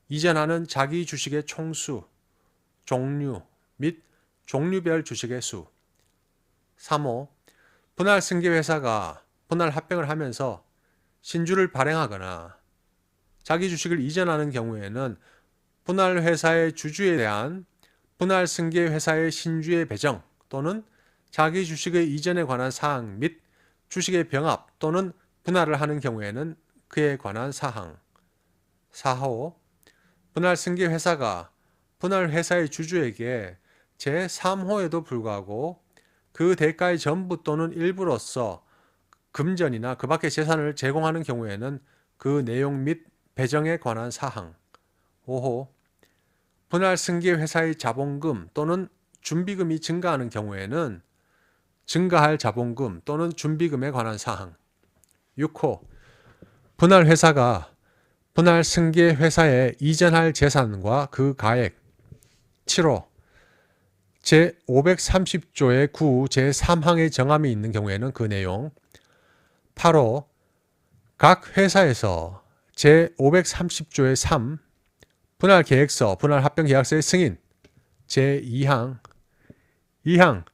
이전하는 자기 주식의 총수, 종류 및 종류별 주식의 수. 3호 분할 승계 회사가 분할 합병을 하면서 신주를 발행하거나 자기 주식을 이전하는 경우에는 분할 회사의 주주에 대한 분할 승계 회사의 신주의 배정 또는 자기 주식의 이전에 관한 사항 및 주식의 병합 또는 분할을 하는 경우에는 그에 관한 사항. 4호 분할 승계 회사가 분할 회사의 주주에게 제3호에도 불구하고 그 대가의 전부 또는 일부로서 금전이나 그 밖의 재산을 제공하는 경우에는 그 내용 및 배정에 관한 사항. 5호 분할 승계 회사의 자본금 또는 준비금이 증가하는 경우에는 증가할 자본금 또는 준비금에 관한 사항. 6호 분할 회사가 분할 승계 회사에 이전할 재산과 그 가액. 7호 제530조의 9 제3항의 정함이 있는 경우에는 그 내용. 8호 각 회사에서 제530조의 3 분할 계획서, 분할 합병 계약서의 승인. 제2항 2항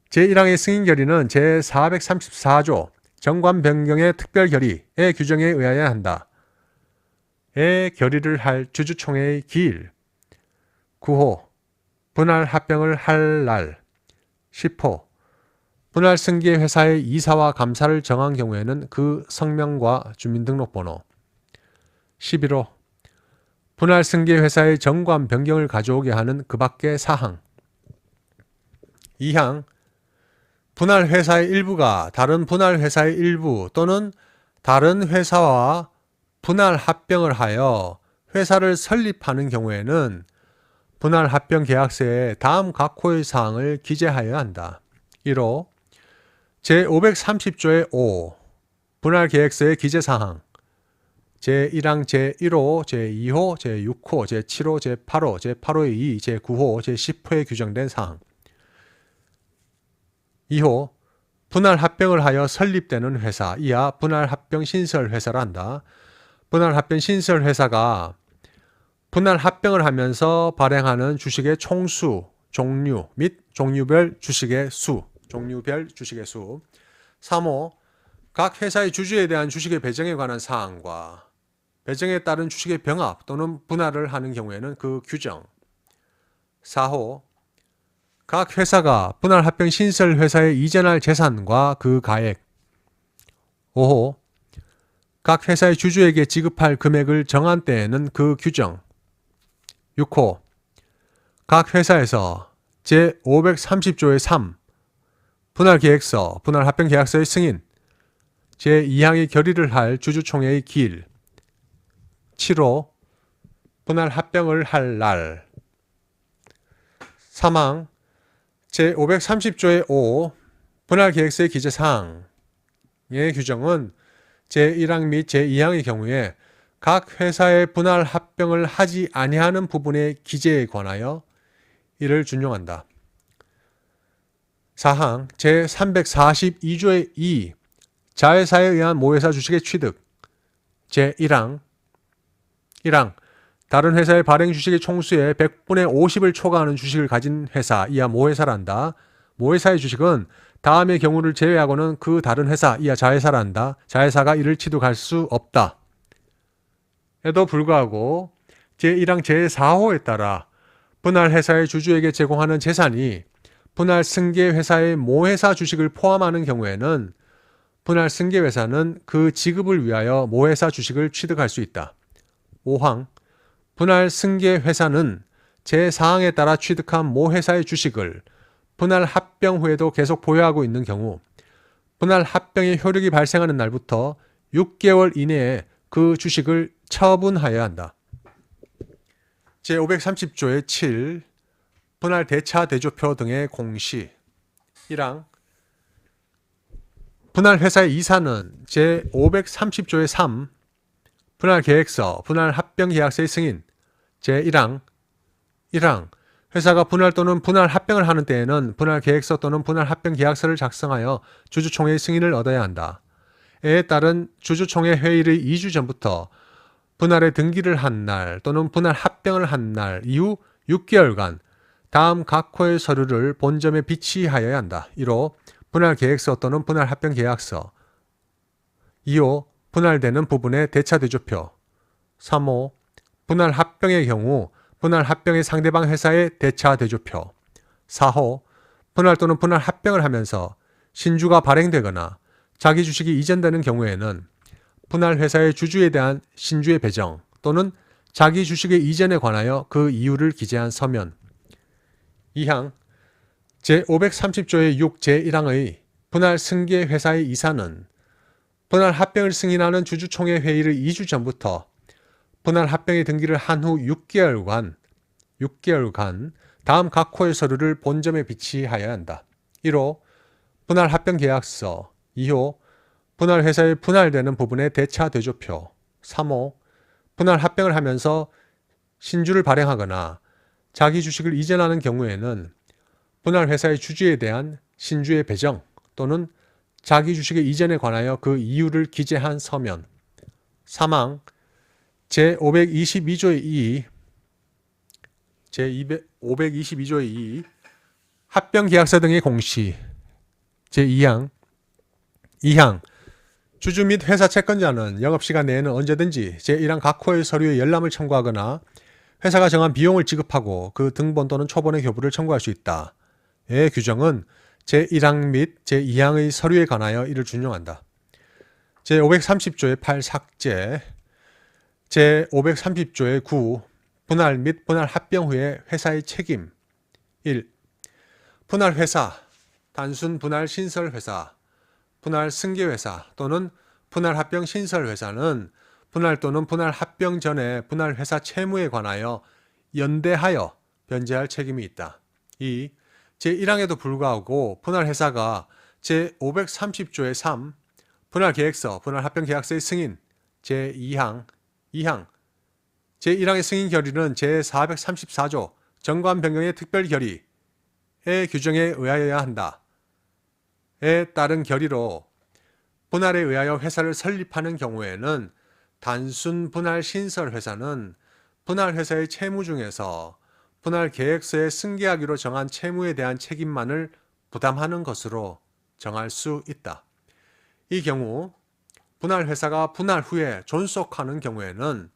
제1항의 승인 결의는 제434조 정관 변경의 특별 결의의 규정에 의하여야 한다. 의 결의를 할 주주총회의 기일. 9호 분할 합병을 할 날. 10호 분할 승계 회사의 이사와 감사를 정한 경우에는 그 성명과 주민등록번호. 11호 분할 승계 회사의 정관 변경을 가져오게 하는 그 밖의 사항. 2항 분할 회사의 일부가 다른 분할 회사의 일부 또는 다른 회사와 분할 합병을 하여 회사를 설립하는 경우에는 분할 합병 계약서에 다음 각 호의 사항을 기재하여야 한다. 1호 제530조의 5 분할 계획서의 기재사항. 제1항 제1호, 제2호, 제6호, 제7호, 제8호, 제8호의 2, 제9호, 제10호에 규정된 사항. 2호 분할 합병을 하여 설립되는 회사 이하 분할 합병 신설 회사를 한다. 분할 합병 신설 회사가 분할 합병을 하면서 발행하는 주식의 총수, 종류 및 종류별 주식의 수. 3호 각 회사의 주주에 대한 주식의 배정에 관한 사항과 배정에 따른 주식의 병합 또는 분할을 하는 경우에는 그 규정. 4호 각 회사가 분할 합병 신설 회사에 이전할 재산과 그 가액. 5호 각 회사의 주주에게 지급할 금액을 정한 때에는 그 규정. 6호 각 회사에서 제530조의 3 분할 계획서, 분할 합병 계약서의 승인. 제2항의 결의를 할 주주총회의 기일. 7호 분할 합병을 할 날. 3항 제530조의 5 분할 계획서의 기재사항의 규정은 제1항 및 제2항의 경우에 각 회사의 분할 합병을 하지 아니하는 부분의 기재에 관하여 이를 준용한다. 4항 제342조의 2 자회사에 의한 모회사 주식의 취득. 제1항 1항 다른 회사의 발행 주식의 총수의 100분의 50을 초과하는 주식을 가진 회사, 이하 모회사란다. 모회사의 주식은 다음의 경우를 제외하고는 그 다른 회사, 이하 자회사란다. 자회사가 이를 취득할 수 없다. 에도 불구하고 제1항 제4호에 따라 분할 회사의 주주에게 제공하는 재산이 분할 승계 회사의 모회사 주식을 포함하는 경우에는 분할 승계 회사는 그 지급을 위하여 모회사 주식을 취득할 수 있다. 5항 분할 승계 회사는 제4항에 따라 취득한 모회사의 주식을 분할 합병 후에도 계속 보유하고 있는 경우 분할 합병의 효력이 발생하는 날부터 6개월 이내에 그 주식을 처분하여야 한다. 제530조의 7 분할 대차 대조표 등의 공시 1항 분할 회사의 이사는 제530조의 3 분할 계획서, 분할 합병 계약서의 승인 제1항 1항 회사가 분할 또는 분할 합병을 하는 때에는 분할 계획서 또는 분할 합병 계약서를 작성하여 주주총회의 승인을 얻어야 한다. 이에 따른 주주총회 회의의 2주 전부터 분할에 등기를 한 날 또는 분할 합병을 한 날 이후 6개월간 다음 각 호의 서류를 본점에 비치하여야 한다. 1호 분할 계획서 또는 분할 합병 계약서 2호 분할되는 부분의 대차 대조표 3호 분할 합병의 경우 분할 합병의 상대방 회사의 대차 대조표 4호 분할 또는 분할 합병을 하면서 신주가 발행되거나 자기 주식이 이전되는 경우에는 분할 회사의 주주에 대한 신주의 배정 또는 자기 주식의 이전에 관하여 그 이유를 기재한 서면 2항 제530조의 6 제1항의 분할 승계 회사의 이사는 분할 합병을 승인하는 주주총회 회의를 2주 전부터 분할 합병의 등기를 한 후 6개월간 다음 각 호의 서류를 본점에 비치하여야 한다. 1호 분할 합병 계약서 2호 분할 회사의 분할되는 부분의 대차 대조표 3호 분할 합병을 하면서 신주를 발행하거나 자기 주식을 이전하는 경우에는 분할 회사의 주주에 대한 신주의 배정 또는 자기 주식의 이전에 관하여 그 이유를 기재한 서면 3항 제522조의 2 제522조의 2 합병 계약서 등의 공시 제2항 2항 주주 및 회사 채권자는 영업시간 내에는 언제든지 제1항 각 호의 서류에 열람을 청구하거나 회사가 정한 비용을 지급하고 그 등본 또는 초본의 교부를 청구할 수 있다. 의 규정은 제1항 및 제2항의 서류에 관하여 이를 준용한다. 제530조의 8 삭제 제530조의 9 분할 및 분할 합병 후에 회사의 책임 1. 분할 회사, 단순 분할 신설 회사, 분할 승계 회사 또는 분할 합병 신설 회사는 분할 또는 분할 합병 전에 분할 회사 채무에 관하여 연대하여 변제할 책임이 있다. 2. 제1항에도 불구하고 분할 회사가 제530조의 3 분할 계획서, 분할 합병 계약서의 승인 제2항 2항 제1항의 승인 결의는 제434조 정관 변경의 특별 결의의 규정에 의하여야 한다. 에 따른 결의로 분할에 의하여 회사를 설립하는 경우에는 단순 분할 신설 회사는 분할 회사의 채무 중에서 분할 계획서에 승계하기로 정한 채무에 대한 책임만을 부담하는 것으로 정할 수 있다. 이 경우 분할 회사가 분할 후에 존속하는 경우에는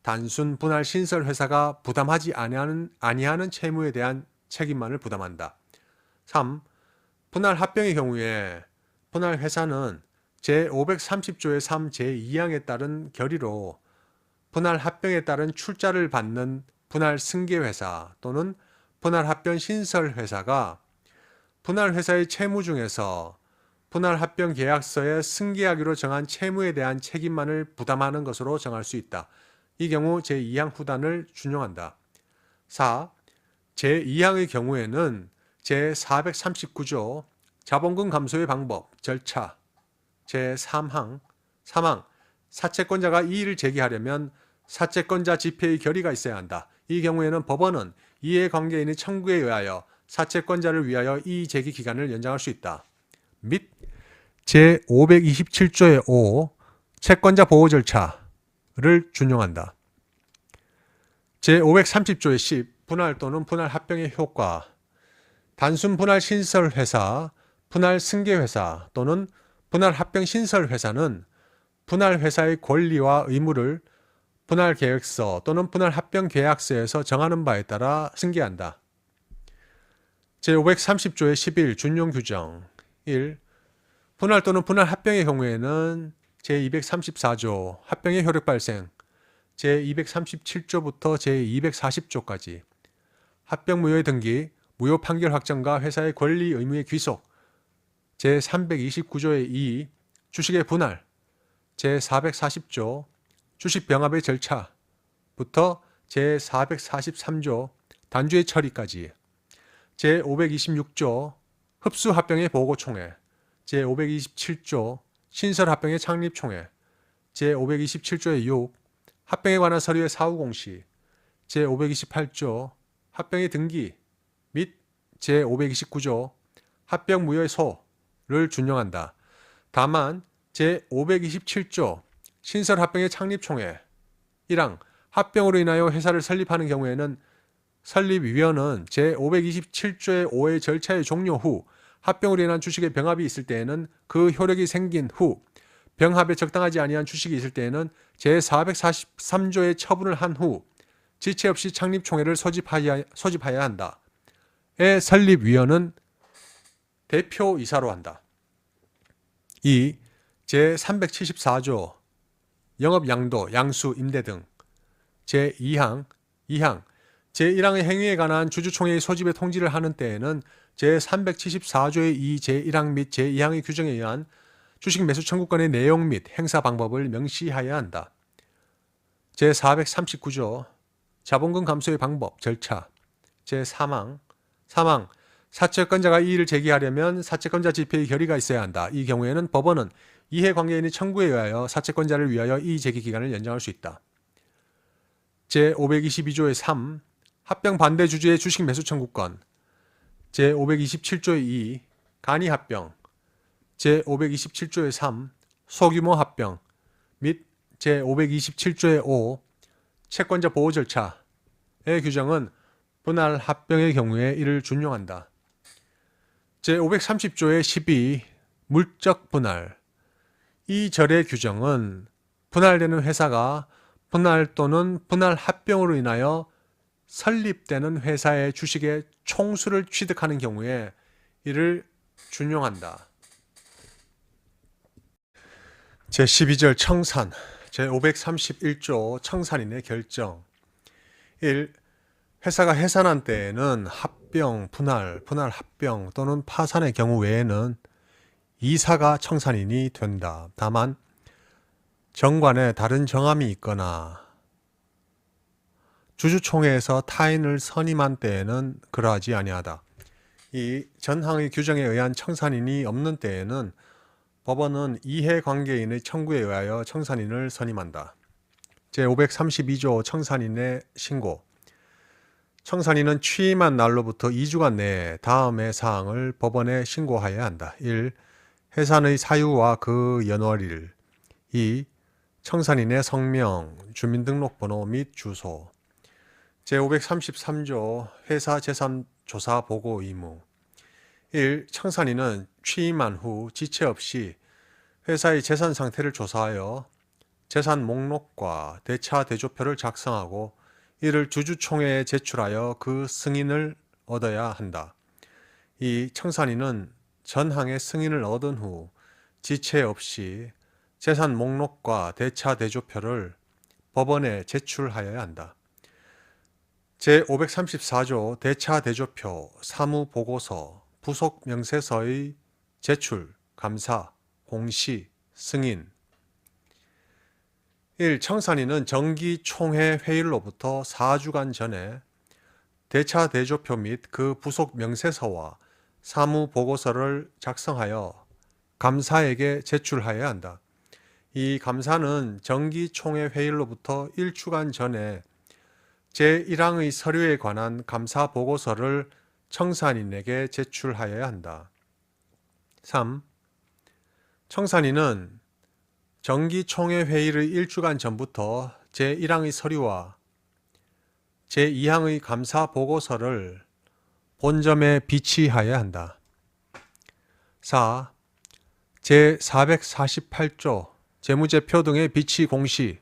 단순 분할 신설 회사가 부담하지 아니하는 채무에 대한 책임만을 부담한다. 3. 분할 합병의 경우에 분할 회사는 제530조의 3 제2항에 따른 결의로 분할 합병에 따른 출자를 받는 분할 승계회사 또는 분할 합병 신설회사가 분할 회사의 채무 중에서 분할 합병 계약서에 승계하기로 정한 채무에 대한 책임만을 부담하는 것으로 정할 수 있다. 이 경우 제2항 후단을 준용한다. 4. 제2항의 경우에는 제439조 자본금 감소의 방법, 절차 제3항 3항 사채권자가 이의를 제기하려면 사채권자 집회의 결의가 있어야 한다. 이 경우에는 법원은 이해관계인의 청구에 의하여 사채권자를 위하여 이의 제기 기간을 연장할 수 있다. 및 제527조의 5 채권자 보호 절차를 준용한다. 제530조의 10. 분할 또는 분할 합병의 효과. 단순 분할 신설 회사, 분할 승계 회사 또는 분할 합병 신설 회사는 분할 회사의 권리와 의무를 분할 계획서 또는 분할 합병 계약서에서 정하는 바에 따라 승계한다. 제530조의 11. 준용 규정. 1. 분할 또는 분할 합병의 경우에는 제234조 합병의 효력 발생, 제237조부터 제240조까지 합병 무효의 등기, 무효 판결 확정과 회사의 권리 의무의 귀속, 제329조의 2. 주식의 분할, 제440조 주식 병합의 절차부터 제443조 단주의 처리까지, 제526조 흡수합병의 보고총회, 제527조 신설합병의 창립총회, 제527조의 6. 합병에 관한 서류의 사후공시, 제528조 합병의 등기 및 제529조 합병 무효의 소를 준용한다. 다만 제527조 신설합병의 창립총회 1항 합병으로 인하여 회사를 설립하는 경우에는 설립위원은 제527조의 5의 절차의 종료 후 합병으로 인한 주식의 병합이 있을 때에는 그 효력이 생긴 후 병합에 적당하지 아니한 주식이 있을 때에는 제443조의 처분을 한 후 지체 없이 창립총회를 소집하여야 한다. 의 설립위원은 대표이사로 한다. 2. 제374조 영업양도, 양수, 임대 등 제2항, 2항 제1항의 행위에 관한 주주총회의 소집에 통지를 하는 때에는 제374조의 2 제1항 및 제2항의 규정에 의한 주식 매수 청구권의 내용 및 행사 방법을 명시하여야 한다. 제439조 자본금 감소의 방법, 절차 제3항, 3항 사채권자가 이의를 제기하려면 사채권자 집회의 결의가 있어야 한다. 이 경우에는 법원은 이해관계인의 청구에 의하여 사채권자를 위하여 이의 제기 기간을 연장할 수 있다. 제522조의 3. 합병 반대 주주의 주식 매수 청구권, 제527조의 2. 간이 합병, 제527조의 3. 소규모 합병 및 제527조의 5. 채권자 보호 절차의 규정은 분할 합병의 경우에 이를 준용한다. 제530조의 12. 물적 분할. 이 절의 규정은 분할되는 회사가 분할 또는 분할 합병으로 인하여 설립되는 회사의 주식의 총수를 취득하는 경우에 이를 준용한다. 제12절 청산. 제531조 청산인의 결정. 1. 회사가 해산한 때에는 합병, 분할, 분할 합병 또는 파산의 경우 외에는 이사가 청산인이 된다. 다만 정관에 다른 정함이 있거나 주주총회에서 타인을 선임한 때에는 그러하지 아니하다. 이 전항의 규정에 의한 청산인이 없는 때에는 법원은 이해관계인의 청구에 의하여 청산인을 선임한다. 제532조 청산인의 신고. 청산인은 취임한 날로부터 2주간 내에 다음의 사항을 법원에 신고하여야 한다. 1. 해산의 사유와 그 연월일. 2. 청산인의 성명, 주민등록번호 및 주소. 제533조 회사 재산 조사 보고 의무. 1. 청산인은 취임한 후 지체 없이 회사의 재산 상태를 조사하여 재산 목록과 대차 대조표를 작성하고 이를 주주총회에 제출하여 그 승인을 얻어야 한다. 이 청산인은 전항의 승인을 얻은 후 지체 없이 재산 목록과 대차 대조표를 법원에 제출하여야 한다. 제534조 대차 대조표, 사무보고서, 부속 명세서의 제출, 감사, 공시, 승인. 1. 청산인은 정기총회 회의로부터 4주간 전에 대차 대조표 및 그 부속 명세서와 사무보고서를 작성하여 감사에게 제출하여야 한다. 이 감사는 정기총회 회의로부터 1주간 전에 제1항의 서류에 관한 감사 보고서를 청산인에게 제출하여야 한다. 3. 청산인은 정기총회 회의의 1주간 전부터 제1항의 서류와 제2항의 감사 보고서를 본점에 비치하여야 한다. 4. 제448조 재무제표 등의 비치 공시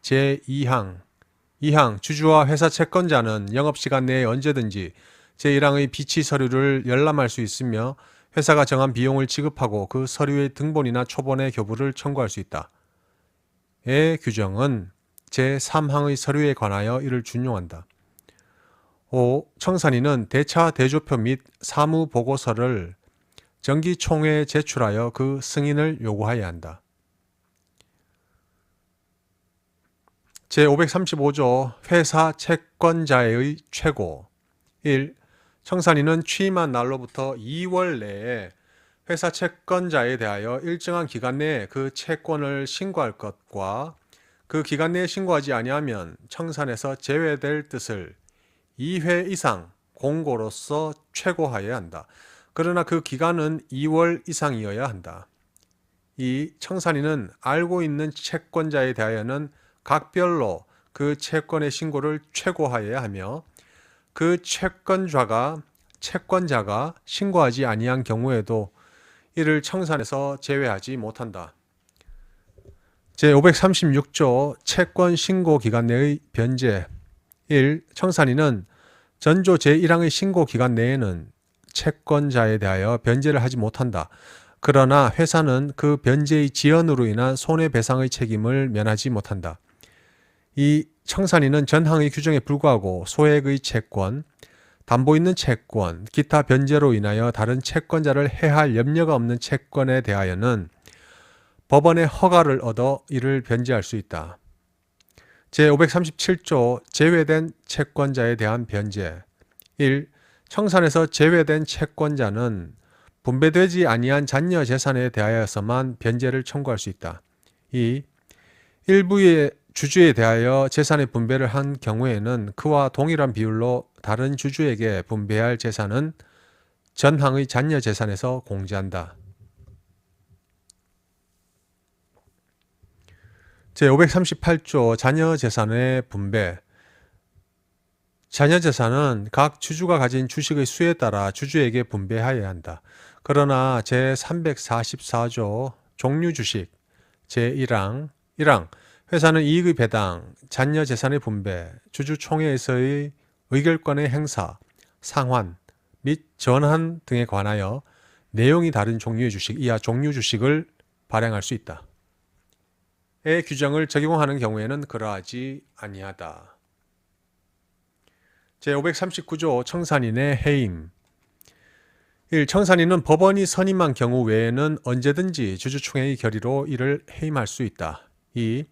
제2항 2항 주주와 회사 채권자는 영업시간 내에 언제든지 제1항의 비치 서류를 열람할 수 있으며 회사가 정한 비용을 지급하고 그 서류의 등본이나 초본의 교부를 청구할 수 있다. 의 규정은 제3항의 서류에 관하여 이를 준용한다. 5. 청산인은 대차 대조표 및 사무보고서를 정기총회에 제출하여 그 승인을 요구하여야 한다. 제535조 회사 채권자의 최고 1. 청산인은 취임한 날로부터 2월 내에 회사 채권자에 대하여 일정한 기간 내에 그 채권을 신고할 것과 그 기간 내에 신고하지 아니하면 청산에서 제외될 뜻을 2회 이상 공고로서 최고하여야 한다. 그러나 그 기간은 2월 이상이어야 한다. 2. 청산인은 알고 있는 채권자에 대하여는 각별로 그 채권의 신고를 최고하여야 하며 그 채권자가 신고하지 아니한 경우에도 이를 청산에서 제외하지 못한다. 제536조 채권 신고 기간 내의 변제 1. 청산인은 전조 제1항의 신고 기간 내에는 채권자에 대하여 변제를 하지 못한다. 그러나 회사는 그 변제의 지연으로 인한 손해배상의 책임을 면하지 못한다. 2. 청산인은 전항의 규정에 불구하고 소액의 채권, 담보 있는 채권, 기타 변제로 인하여 다른 채권자를 해할 염려가 없는 채권에 대하여는 법원의 허가를 얻어 이를 변제할 수 있다. 제537조 제외된 채권자에 대한 변제 1. 청산에서 제외된 채권자는 분배되지 아니한 잔여 재산에 대하여서만 변제를 청구할 수 있다. 2. 일부의 주주에 대하여 재산의 분배를 한 경우에는 그와 동일한 비율로 다른 주주에게 분배할 재산은 전항의 잔여 재산에서 공제한다. 제538조 자녀 재산의 분배 자녀 재산은 각 주주가 가진 주식의 수에 따라 주주에게 분배하여야 한다. 그러나 제344조 종류주식 제1항 1항 회사는 이익의 배당, 잔여 재산의 분배, 주주총회에서의 의결권의 행사, 상환 및 전환 등에 관하여 내용이 다른 종류의 주식, 이하 종류주식을 발행할 수 있다. 의 규정을 적용하는 경우에는 그러하지 아니하다. 제539조 청산인의 해임 1. 청산인은 법원이 선임한 경우 외에는 언제든지 주주총회의 결의로 이를 해임할 수 있다. 2.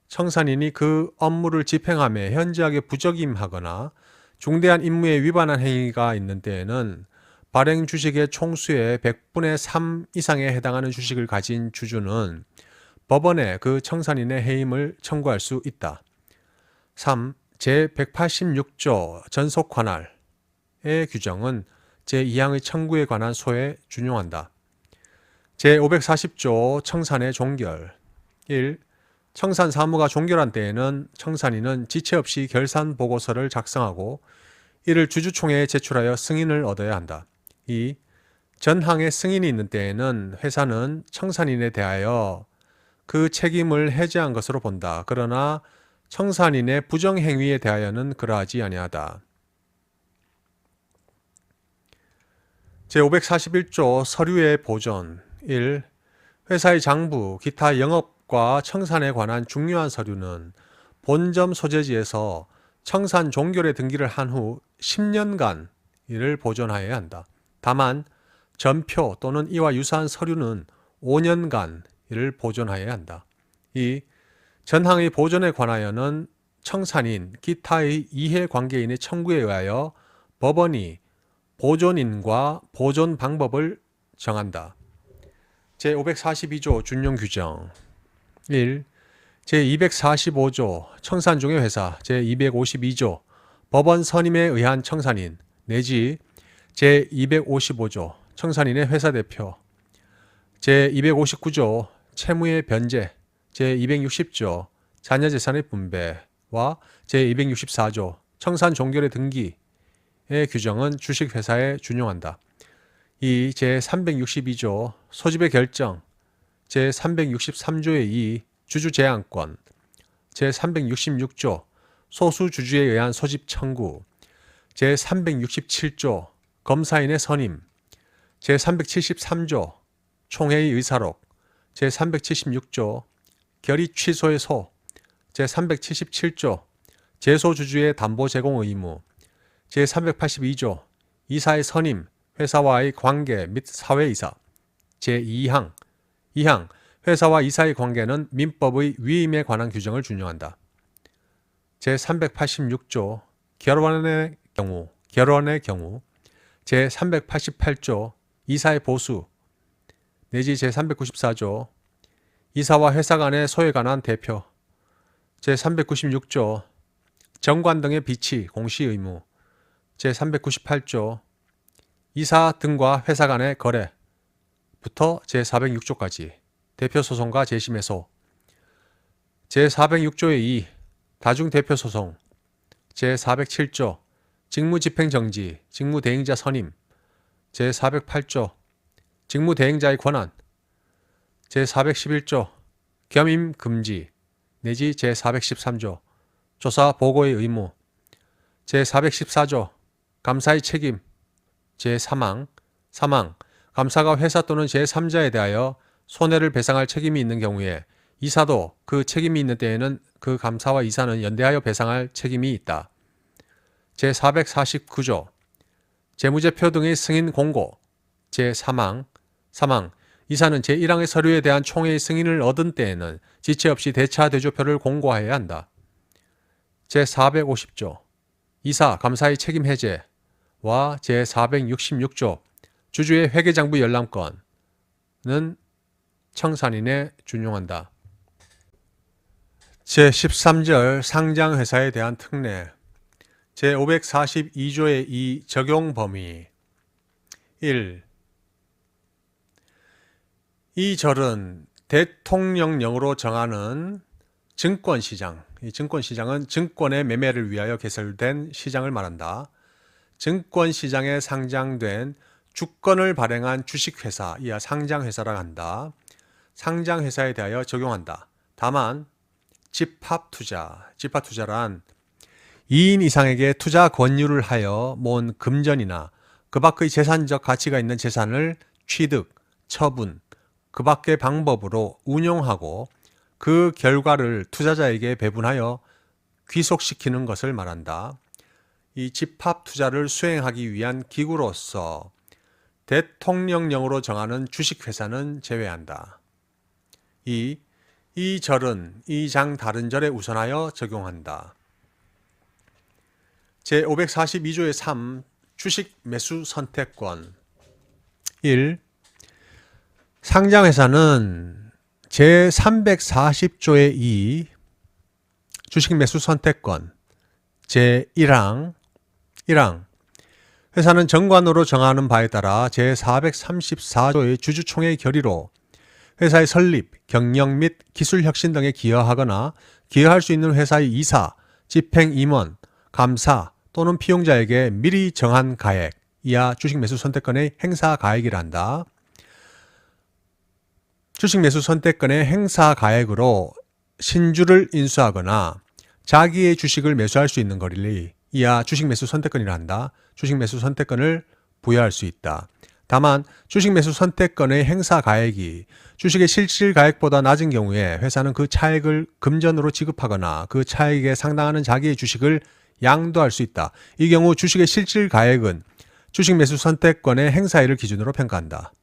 청산인이 그 업무를 집행함에 현저하게 부적임하거나 중대한 임무에 위반한 행위가 있는 때에는 발행 주식의 총수의 100분의 3 이상에 해당하는 주식을 가진 주주는 법원에 그 청산인의 해임을 청구할 수 있다. 3. 제186조 전속 관할의 규정은 제2항의 청구에 관한 소에 준용한다. 제540조 청산의 종결 1. 청산 사무가 종결한 때에는 청산인은 지체 없이 결산 보고서를 작성하고 이를 주주총회에 제출하여 승인을 얻어야 한다. 2. 전항의 승인이 있는 때에는 회사는 청산인에 대하여 그 책임을 해제한 것으로 본다. 그러나 청산인의 부정행위에 대하여는 그러하지 아니하다. 제541조 서류의 보존 1. 회사의 장부, 기타 영업과 청산에 관한 중요한 서류는 본점 소재지에서 청산 종결에 등기를 한 후 10년간 이를 보존하여야 한다. 다만 전표 또는 이와 유사한 서류는 5년간 이를 보존하여야 한다. 2. 전항의 보존에 관하여는 청산인, 기타의 이해관계인의 청구에 의하여 법원이 보존인과 보존 방법을 정한다. 제542조 준용 규정 1. 제245조 청산 중의 회사 제252조 법원 선임에 의한 청산인 내지 제255조 청산인의 회사 대표 제259조 채무의 변제 제260조 자녀재산의 분배와 제264조 청산 종결의 등기의 규정은 주식회사에 준용한다. 이 제362조 소집의 결정, 제363조의 2 주주제한권, 제366조 소수주주에 의한 소집 청구, 제367조 검사인의 선임, 제373조 총회의 의사록, 제376조 결의 취소의 소, 제377조 제소주주의 담보 제공 의무, 제382조 이사의 선임, 회사와의 관계 및 사회이사, 제2항, 2항 회사와 이사의 관계는 민법의 위임에 관한 규정을 준용한다. 제386조 결원의 경우, 제388조 이사의 보수, 내지 제394조 이사와 회사 간의 소에 관한 대표, 제396조 정관 등의 비치, 공시 의무, 제398조 이사 등과 회사 간의 거래부터 제406조까지 대표소송과 재심해소, 제406조의 2 다중대표소송, 제407조 직무집행정지, 직무대행자 선임, 제408조 직무대행자의 권한, 제411조 겸임금지 내지 제413조 조사보고의 의무, 제414조 감사의 책임, 제3항, 감사가 회사 또는 제3자에 대하여 손해를 배상할 책임이 있는 경우에 이사도 그 책임이 있는 때에는 그 감사와 이사는 연대하여 배상할 책임이 있다. 제449조 재무제표 등의 승인 공고, 제3항, 이사는 제1항의 서류에 대한 총회의 승인을 얻은 때에는 지체 없이 대차 대조표를 공고하여야 한다. 제450조 이사, 감사의 책임 해제와 제466조 주주의 회계장부 열람권은 청산인에 준용한다. 제13절 상장회사에 대한 특례, 제542조의 2 적용 범위 1. 이 절은 대통령령으로 정하는 증권시장, 이 증권시장은 증권의 매매를 위하여 개설된 시장을 말한다. 증권시장에 상장된 주권을 발행한 주식회사, 이하 상장회사라 한다. 상장회사에 대하여 적용한다. 다만 집합투자란 2인 이상에게 투자 권유를 하여 모은 금전이나 그 밖의 재산적 가치가 있는 재산을 취득, 처분, 그 밖의 방법으로 운용하고 그 결과를 투자자에게 배분하여 귀속시키는 것을 말한다. 이 집합투자를 수행하기 위한 기구로서 대통령령으로 정하는 주식회사는 제외한다. 이 절은 이 장 다른 절에 우선하여 적용한다. 제542조의 3 주식 매수 선택권 1. 상장회사는 제340조의 2 주식 매수 선택권 제1항 회사는 정관으로 정하는 바에 따라 제434조의 주주총회 결의로 회사의 설립, 경영 및 기술 혁신 등에 기여하거나 기여할 수 있는 회사의 이사, 집행임원, 감사 또는 피용자에게 미리 정한 가액, 이하 주식 매수 선택권의 행사 가액이라 한다. 주식 매수 선택권의 행사 가액으로 신주를 인수하거나 자기의 주식을 매수할 수 있는 거리, 이하 주식 매수 선택권이라 한다. 주식 매수 선택권을 부여할 수 있다. 다만 주식 매수 선택권의 행사 가액이 주식의 실질 가액보다 낮은 경우에 회사는 그 차액을 금전으로 지급하거나 그 차액에 상당하는 자기의 주식을 양도할 수 있다. 이 경우 주식의 실질 가액은 주식 매수 선택권의 행사일을 기준으로 평가한다.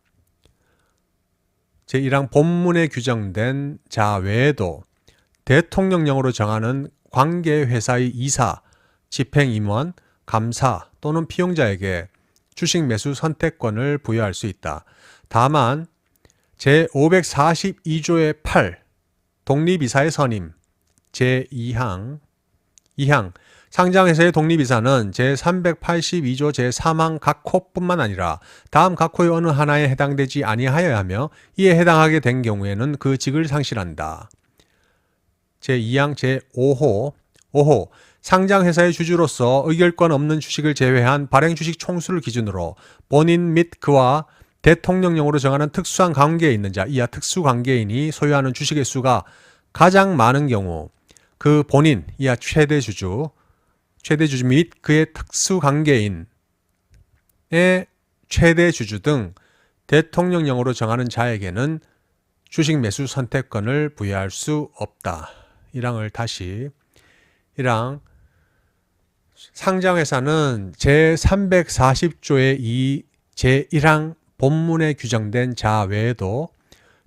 제1항 본문에 규정된 자 외에도 대통령령으로 정하는 관계회사의 이사, 집행임원, 감사 또는 피용자에게 주식 매수 선택권을 부여할 수 있다. 다만 제542조의 8 독립이사의 선임 제2항 상장회사의 독립이사는 제382조 제3항 각 호뿐만 아니라 다음 각 호의 어느 하나에 해당되지 아니하여야 하며 이에 해당하게 된 경우에는 그 직을 상실한다. 제2항 제5호 상장회사의 주주로서 의결권 없는 주식을 제외한 발행 주식 총수를 기준으로 본인 및 그와 대통령령으로 정하는 특수한 관계에 있는 자, 이하 특수관계인이 소유하는 주식의 수가 가장 많은 경우 그 본인, 이하 최대 주주 및 그의 특수관계인의 최대 주주 등 대통령령으로 정하는 자에게는 주식 매수 선택권을 부여할 수 없다. 1항을 다시 1항 상장회사는 제340조의 2 제1항 본문에 규정된 자 외에도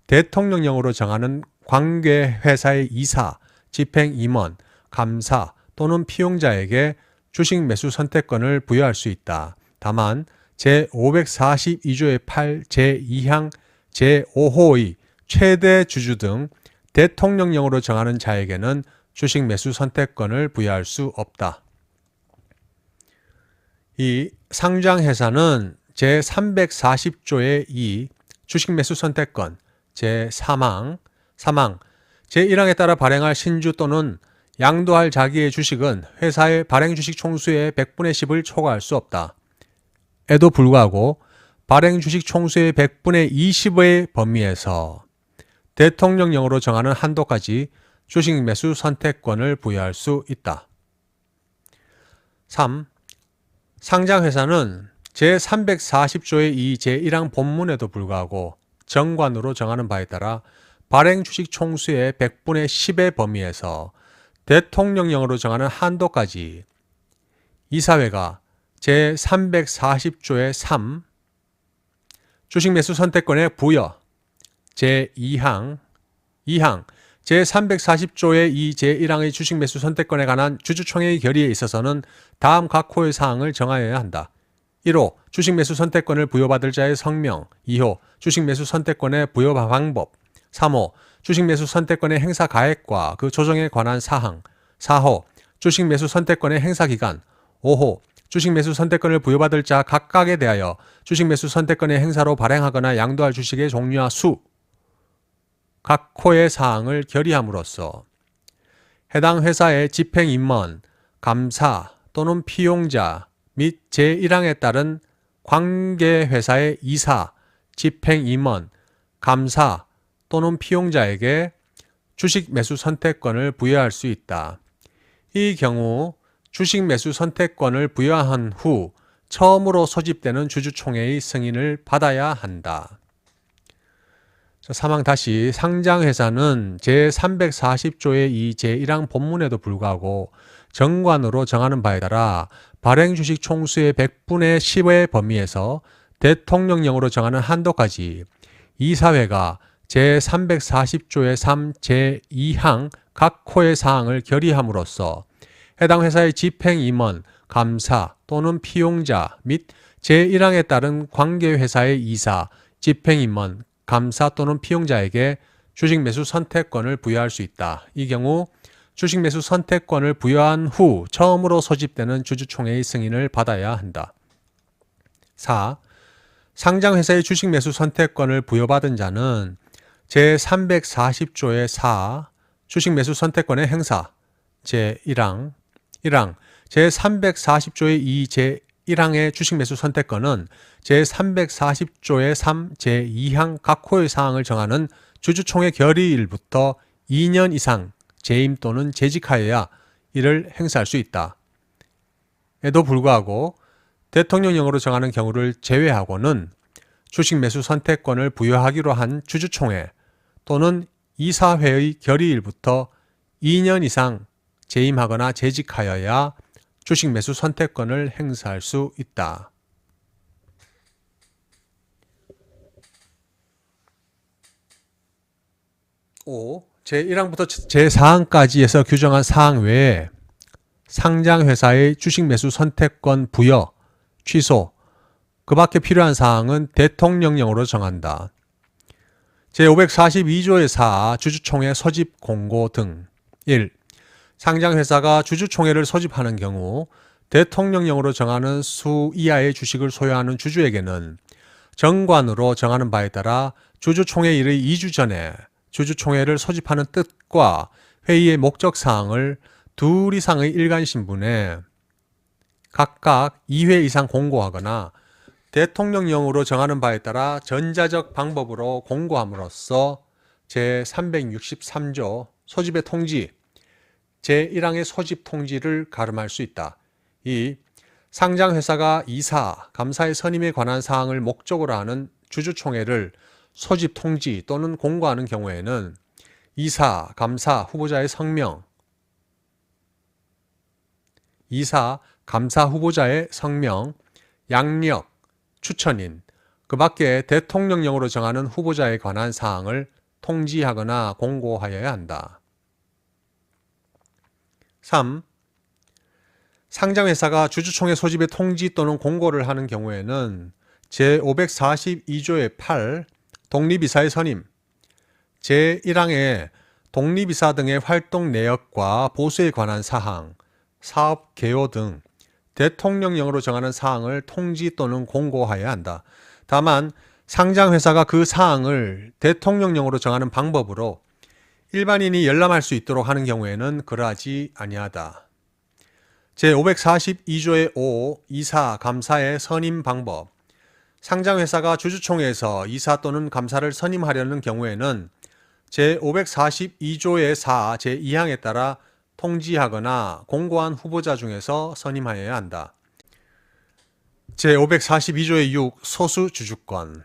대통령령으로 정하는 관계회사의 이사, 집행임원, 감사 또는 피용자에게 주식 매수 선택권을 부여할 수 있다. 다만 제542조의 8 제2항 제5호의 최대 주주 등 대통령령으로 정하는 자에게는 주식 매수 선택권을 부여할 수 없다. 이 상장회사는 제340조의 2 주식 매수 선택권 제3항 제1항에 따라 발행할 신주 또는 양도할 자기의 주식은 회사의 발행 주식 총수의 100분의 10을 초과할 수 없다. 에도 불구하고 발행 주식 총수의 100분의 20의 범위에서 대통령령으로 정하는 한도까지 주식 매수 선택권을 부여할 수 있다. 3. 상장회사는 제340조의 2 제1항 본문에도 불구하고 정관으로 정하는 바에 따라 발행 주식 총수의 100분의 10의 범위에서 대통령령으로 정하는 한도까지 이사회가 제340조의 3 주식 매수 선택권의 부여 제2항 제340조의 2 제1항의 주식 매수 선택권에 관한 주주총회의 결의에 있어서는 다음 각 호의 사항을 정하여야 한다. 1호 주식 매수 선택권을 부여받을 자의 성명 2호 주식 매수 선택권의 부여 방법 3호 주식 매수 선택권의 행사 가액과 그 조정에 관한 사항 4호 주식 매수 선택권의 행사 기간 5호 주식 매수 선택권을 부여받을 자 각각에 대하여 주식 매수 선택권의 행사로 발행하거나 양도할 주식의 종류와 수 각 호의 사항을 결의함으로써 해당 회사의 집행임원, 감사 또는 피용자 및 제1항에 따른 관계회사의 이사, 집행임원, 감사 또는 피용자에게 주식 매수 선택권을 부여할 수 있다. 이 경우 주식 매수 선택권을 부여한 후 처음으로 소집되는 주주총회의 승인을 받아야 한다. 3항 다시 상장회사는 제340조의 2 제1항 본문에도 불구하고 정관으로 정하는 바에 따라 발행 주식 총수의 100분의 10의 범위에서 대통령령으로 정하는 한도까지 이사회가 제340조의 3 제2항 각 호의 사항을 결의함으로써 해당 회사의 집행임원, 감사 또는 피용자 및 제1항에 따른 관계회사의 이사, 집행임원, 감사 또는 피용자에게 주식 매수 선택권을 부여할 수 있다. 이 경우 주식 매수 선택권을 부여한 후 처음으로 소집되는 주주총회의 승인을 받아야 한다. 4. 상장회사의 주식 매수 선택권을 부여받은 자는 제340조의 4 주식 매수 선택권의 행사 제1항 제340조의 2 제1항의 주식 매수 선택권은 제340조의 3 제2항 각 호의 사항을 정하는 주주총회 결의일부터 2년 이상 재임 또는 재직하여야 이를 행사할 수 있다. 에도 불구하고 대통령령으로 정하는 경우를 제외하고는 주식 매수 선택권을 부여하기로 한 주주총회 또는 이사회의 결의일부터 2년 이상 재임하거나 재직하여야 주식 매수 선택권을 행사할 수 있다. 5. 제1항부터 제4항까지에서 규정한 사항 외에 상장회사의 주식 매수 선택권 부여, 취소, 그 밖에 필요한 사항은 대통령령으로 정한다. 제542조의 4 주주총회 소집 공고 등 1. 상장회사가 주주총회를 소집하는 경우 대통령령으로 정하는 수 이하의 주식을 소유하는 주주에게는 정관으로 정하는 바에 따라 주주총회일의 2주 전에 주주총회를 소집하는 뜻과 회의의 목적사항을 2 이상의 일간 신분에 각각 2회 이상 공고하거나 대통령령으로 정하는 바에 따라 전자적 방법으로 공고함으로써 제363조 소집의 통지, 제1항의 소집 통지를 가름할 수 있다. 이 상장회사가 이사, 감사의 선임에 관한 사항을 목적으로 하는 주주총회를 소집 통지 또는 공고하는 경우에는 이사, 감사, 후보자의 성명, 이사, 감사 후보자의 성명, 양력, 추천인, 그 밖에 대통령령으로 정하는 후보자에 관한 사항을 통지하거나 공고하여야 한다. 3. 상장회사가 주주총회 소집의 통지 또는 공고를 하는 경우에는 제542조의 8 독립이사의 선임, 제1항의 독립이사 등의 활동 내역과 보수에 관한 사항, 사업 개요 등 대통령령으로 정하는 사항을 통지 또는 공고하여야 한다. 다만 상장회사가 그 사항을 대통령령으로 정하는 방법으로 일반인이 열람할 수 있도록 하는 경우에는 그러하지 아니하다. 제542조의 5 이사, 감사의 선임 방법, 상장회사가 주주총회에서 이사 또는 감사를 선임하려는 경우에는 제542조의 4 제2항에 따라 통지하거나 공고한 후보자 중에서 선임하여야 한다. 제542조의 6 소수 주주권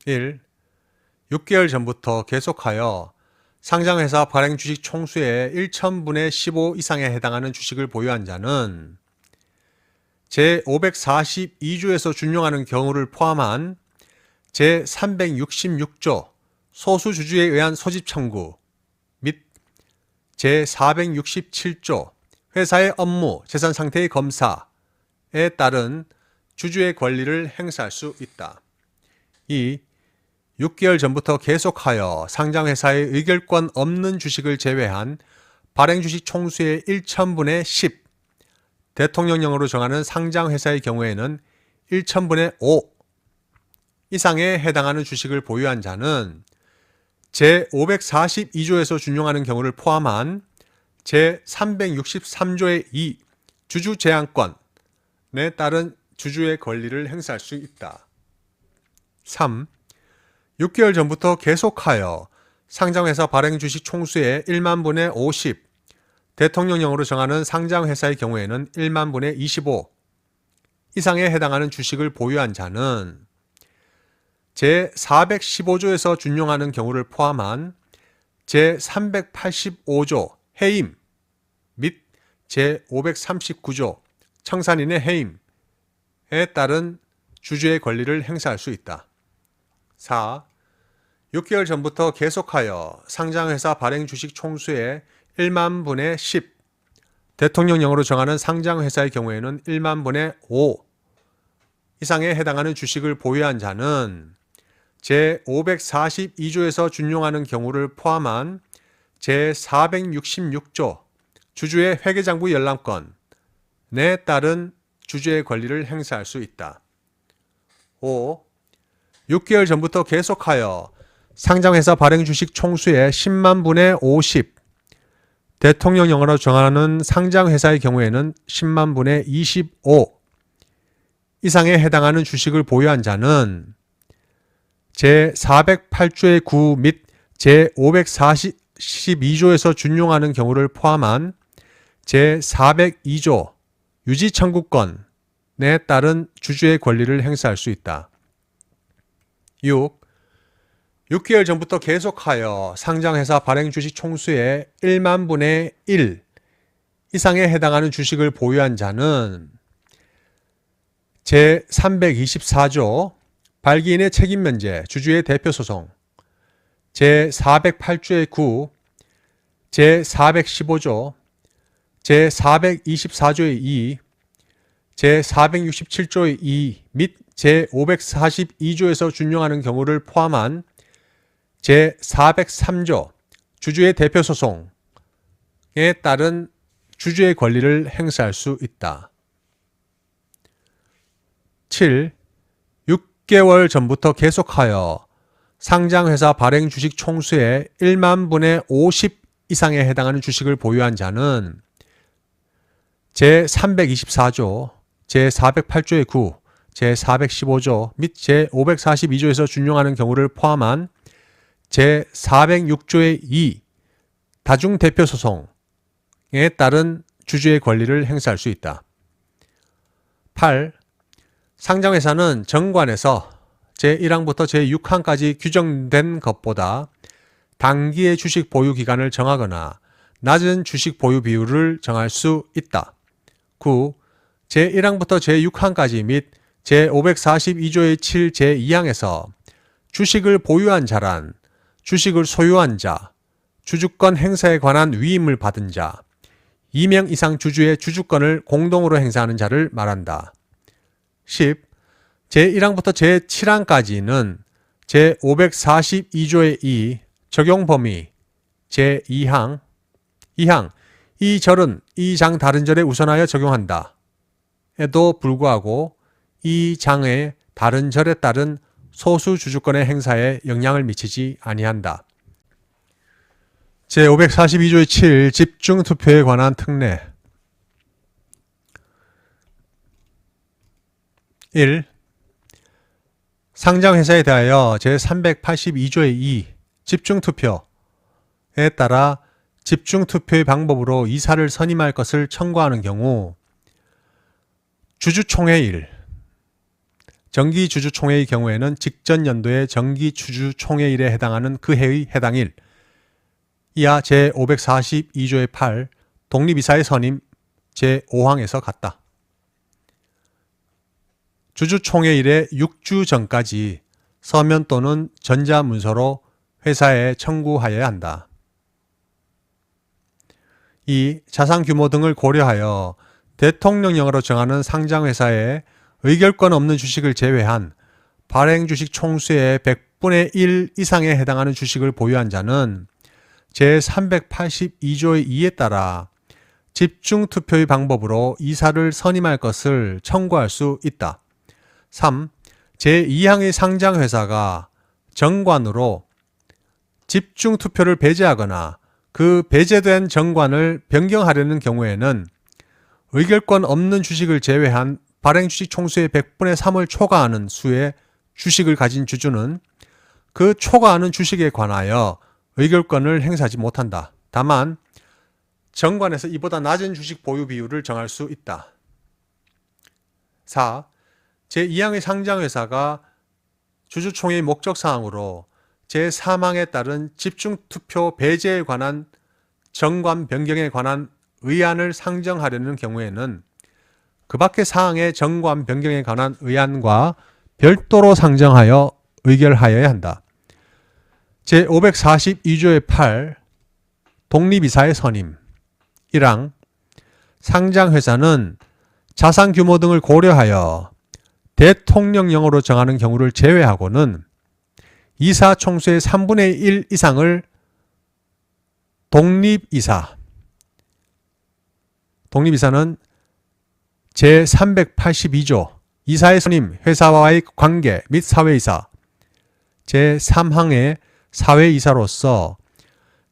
1. 6개월 전부터 계속하여 상장회사 발행 주식 총수의 1,000분의 15 이상에 해당하는 주식을 보유한 자는 제542조에서 준용하는 경우를 포함한 제366조 소수주주에 의한 소집 청구 및 제467조 회사의 업무, 재산 상태의 검사에 따른 주주의 권리를 행사할 수 있다. 2. 6개월 전부터 계속하여 상장회사의 의결권 없는 주식을 제외한 발행주식 총수의 1,000분의 10, 대통령령으로 정하는 상장회사의 경우에는 1,000분의 5 이상에 해당하는 주식을 보유한 자는 제542조에서 준용하는 경우를 포함한 제363조의 2 주주제한권에 따른 주주의 권리를 행사할 수 있다. 3. 6개월 전부터 계속하여 상장회사 발행주식 총수의 1만 분의 50, 대통령령으로 정하는 상장회사의 경우에는 1만 분의 25 이상에 해당하는 주식을 보유한 자는 제415조에서 준용하는 경우를 포함한 제385조 해임 및 제539조 청산인의 해임에 따른 주주의 권리를 행사할 수 있다. 4. 6개월 전부터 계속하여 상장회사 발행주식 총수의 1만 분의 10, 대통령령으로 정하는 상장회사의 경우에는 1만 분의 5 이상에 해당하는 주식을 보유한 자는 제542조에서 준용하는 경우를 포함한 제466조 주주의 회계장부 열람권에 따른 주주의 권리를 행사할 수 있다. 5. 6개월 전부터 계속하여 상장회사 발행주식 총수의 10만 분의 50, 대통령령으로 정하는 상장회사의 경우에는 10만 분의 25 이상에 해당하는 주식을 보유한 자는 제408조의 9 및 제542조에서 준용하는 경우를 포함한 제402조 유지청구권에 따른 주주의 권리를 행사할 수 있다. 6. 6개월 전부터 계속하여 상장회사 발행주식 총수의 1만 분의 1 이상에 해당하는 주식을 보유한 자는 제324조 발기인의 책임면제 주주의 대표소송, 제408조의 9, 제415조, 제424조의 2, 제467조의 2 및 제542조에서 준용하는 경우를 포함한 제403조 주주의 대표소송에 따른 주주의 권리를 행사할 수 있다. 7. 6개월 전부터 계속하여 상장회사 발행주식 총수의 1만 분의 50 이상에 해당하는 주식을 보유한 자는 제324조, 제408조의 9, 제415조 및 제542조에서 준용하는 경우를 포함한 제406조의 2 다중대표소송에 따른 주주의 권리를 행사할 수 있다. 8. 상장회사는 정관에서 제1항부터 제6항까지 규정된 것보다 단기의 주식 보유 기간을 정하거나 낮은 주식 보유 비율을 정할 수 있다. 9. 제1항부터 제6항까지 및 제542조의 7 제2항에서 주식을 보유한 자란 주식을 소유한 자, 주주권 행사에 관한 위임을 받은 자, 2명 이상 주주의 주주권을 공동으로 행사하는 자를 말한다. 10. 제1항부터 제7항까지는 제542조의 2 적용 범위 제2항 2항 이 절은 이 장 다른 절에 우선하여 적용한다. 에도 불구하고 이 장의 다른 절에 따른 소수 주주권의 행사에 영향을 미치지 아니한다. 제542조의 7 집중투표에 관한 특례 1. 상장회사에 대하여 제382조의 2 집중투표에 따라 집중투표의 방법으로 이사를 선임할 것을 청구하는 경우 주주총회일 정기주주총회의 경우에는 직전 연도의 정기주주총회일에 해당하는 그 해의 해당일 이하 제542조의 8 독립이사의 선임 제5항에서 같다. 주주총회일의 6주 전까지 서면 또는 전자문서로 회사에 청구하여야 한다. 2. 자산규모 등을 고려하여 대통령령으로 정하는 상장회사에 의결권 없는 주식을 제외한 발행주식 총수의 100분의 1 이상에 해당하는 주식을 보유한 자는 제382조의 2에 따라 집중투표의 방법으로 이사를 선임할 것을 청구할 수 있다. 3. 제2항의 상장회사가 정관으로 집중투표를 배제하거나 그 배제된 정관을 변경하려는 경우에는 의결권 없는 주식을 제외한 발행주식 총수의 100분의 3을 초과하는 수의 주식을 가진 주주는 그 초과하는 주식에 관하여 의결권을 행사하지 못한다. 다만 정관에서 이보다 낮은 주식 보유 비율을 정할 수 있다. 4. 제2항의 상장회사가 주주총회의 목적사항으로 제3항에 따른 집중투표 배제에 관한 정관 변경에 관한 의안을 상정하려는 경우에는 그 밖의 사항의 정관 변경에 관한 의안과 별도로 상정하여 의결하여야 한다. 제542조의 8 독립이사의 선임 1항 상장회사는 자산규모 등을 고려하여 대통령령으로 정하는 경우를 제외하고는 이사 총수의 3분의 1 이상을 독립이사는 제382조 이사의 선임, 회사와의 관계 및 사회이사 제3항의 사회이사로서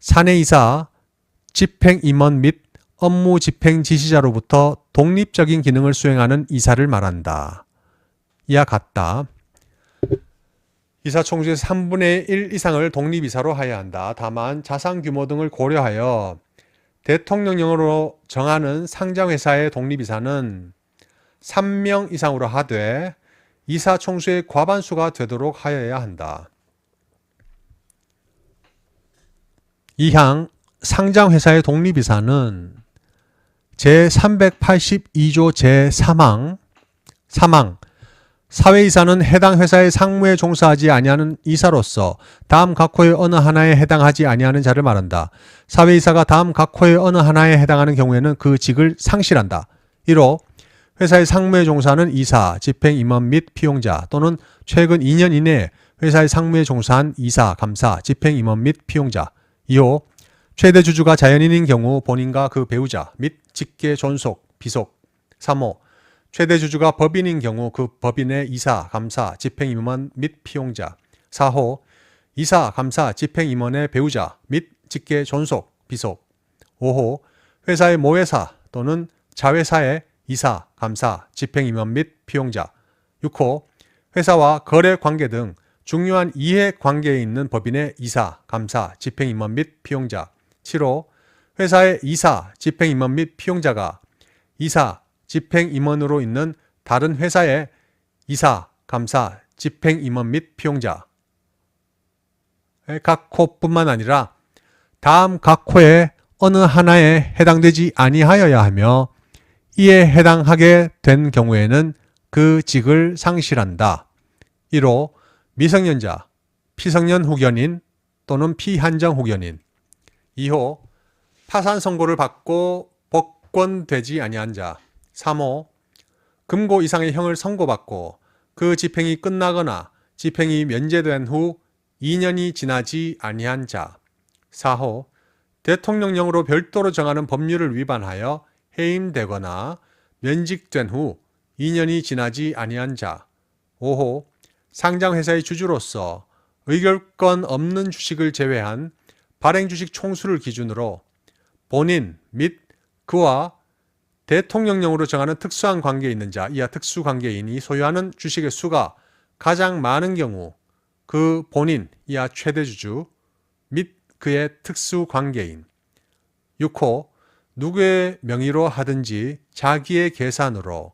사내이사, 집행임원 및 업무 집행 지시자로부터 독립적인 기능을 수행하는 이사를 말한다. 이와 같다. 이사 총수의 3분의 1 이상을 독립이사로 하여야 한다. 다만 자산 규모 등을 고려하여 대통령령으로 정하는 상장회사의 독립이사는 3명 이상으로 하되 이사 총수의 과반수가 되도록 하여야 한다. 2항 상장회사의 독립이사는 제382조 제3항 사회이사는 해당 회사의 상무에 종사하지 아니하는 이사로서 다음 각호의 어느 하나에 해당하지 아니하는 자를 말한다. 사회이사가 다음 각호의 어느 하나에 해당하는 경우에는 그 직을 상실한다. 1호 회사의 상무에 종사하는 이사, 집행임원 및 피용자 또는 최근 2년 이내에 회사의 상무에 종사한 이사, 감사, 집행임원 및 피용자. 2호 최대 주주가 자연인인 경우 본인과 그 배우자 및 직계 존속, 비속. 3호 최대 주주가 법인인 경우 그 법인의 이사, 감사, 집행임원 및 피용자. 4호 이사, 감사, 집행임원의 배우자 및 직계 존속, 비속. 5호 회사의 모회사 또는 자회사의 이사, 감사, 집행임원 및 피용자. 6호 회사와 거래 관계 등 중요한 이해 관계에 있는 법인의 이사, 감사, 집행임원 및 피용자. 7호 회사의 이사, 집행임원 및 피용자가 이사, 집행임원으로 있는 다른 회사의 이사, 감사, 집행임원 및 피용자. 각 호뿐만 아니라 다음 각 호의 어느 하나에 해당되지 아니하여야 하며 이에 해당하게 된 경우에는 그 직을 상실한다. 1호 미성년자, 피성년 후견인 또는 피한정 후견인. 2호 파산 선고를 받고 복권되지 아니한 자. 3호 금고 이상의 형을 선고받고 그 집행이 끝나거나 집행이 면제된 후 2년이 지나지 아니한 자. 4호 대통령령으로 별도로 정하는 법률을 위반하여 해임되거나 면직된 후 2년이 지나지 아니한 자. 5호 상장회사의 주주로서 의결권 없는 주식을 제외한 발행주식 총수를 기준으로 본인 및 그와 대통령령으로 정하는 특수한 관계에 있는 자, 이하 특수관계인이 소유하는 주식의 수가 가장 많은 경우 그 본인, 이하 최대주주 및 그의 특수관계인. 6호 누구의 명의로 하든지 자기의 계산으로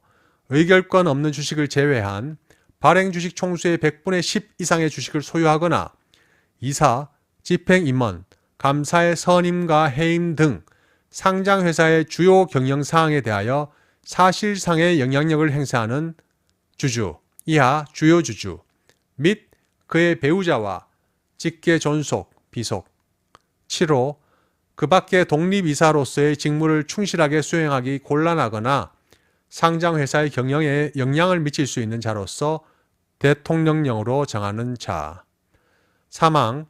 의결권 없는 주식을 제외한 발행주식 총수의 100분의 10 이상의 주식을 소유하거나 이사, 집행임원, 감사의 선임과 해임 등 상장회사의 주요 경영사항에 대하여 사실상의 영향력을 행사하는 주주, 이하 주요 주주 및 그의 배우자와 직계 존속, 비속. 7호 그 밖의 독립이사로서의 직무를 충실하게 수행하기 곤란하거나 상장회사의 경영에 영향을 미칠 수 있는 자로서 대통령령으로 정하는 자. 사망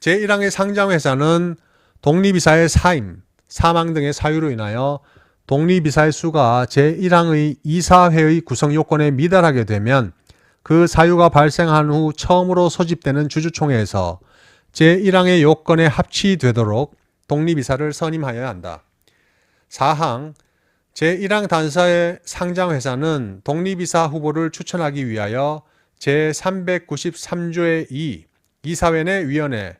제1항의 상장회사는 독립이사의 사임, 사망 등의 사유로 인하여 독립이사의 수가 제1항의 이사회의 구성 요건에 미달하게 되면 그 사유가 발생한 후 처음으로 소집되는 주주총회에서 제1항의 요건에 합치되도록 독립이사를 선임하여야 한다. 4항 제1항 단서의 상장회사는 독립이사 후보를 추천하기 위하여 제393조의 2 이사회 내 위원회의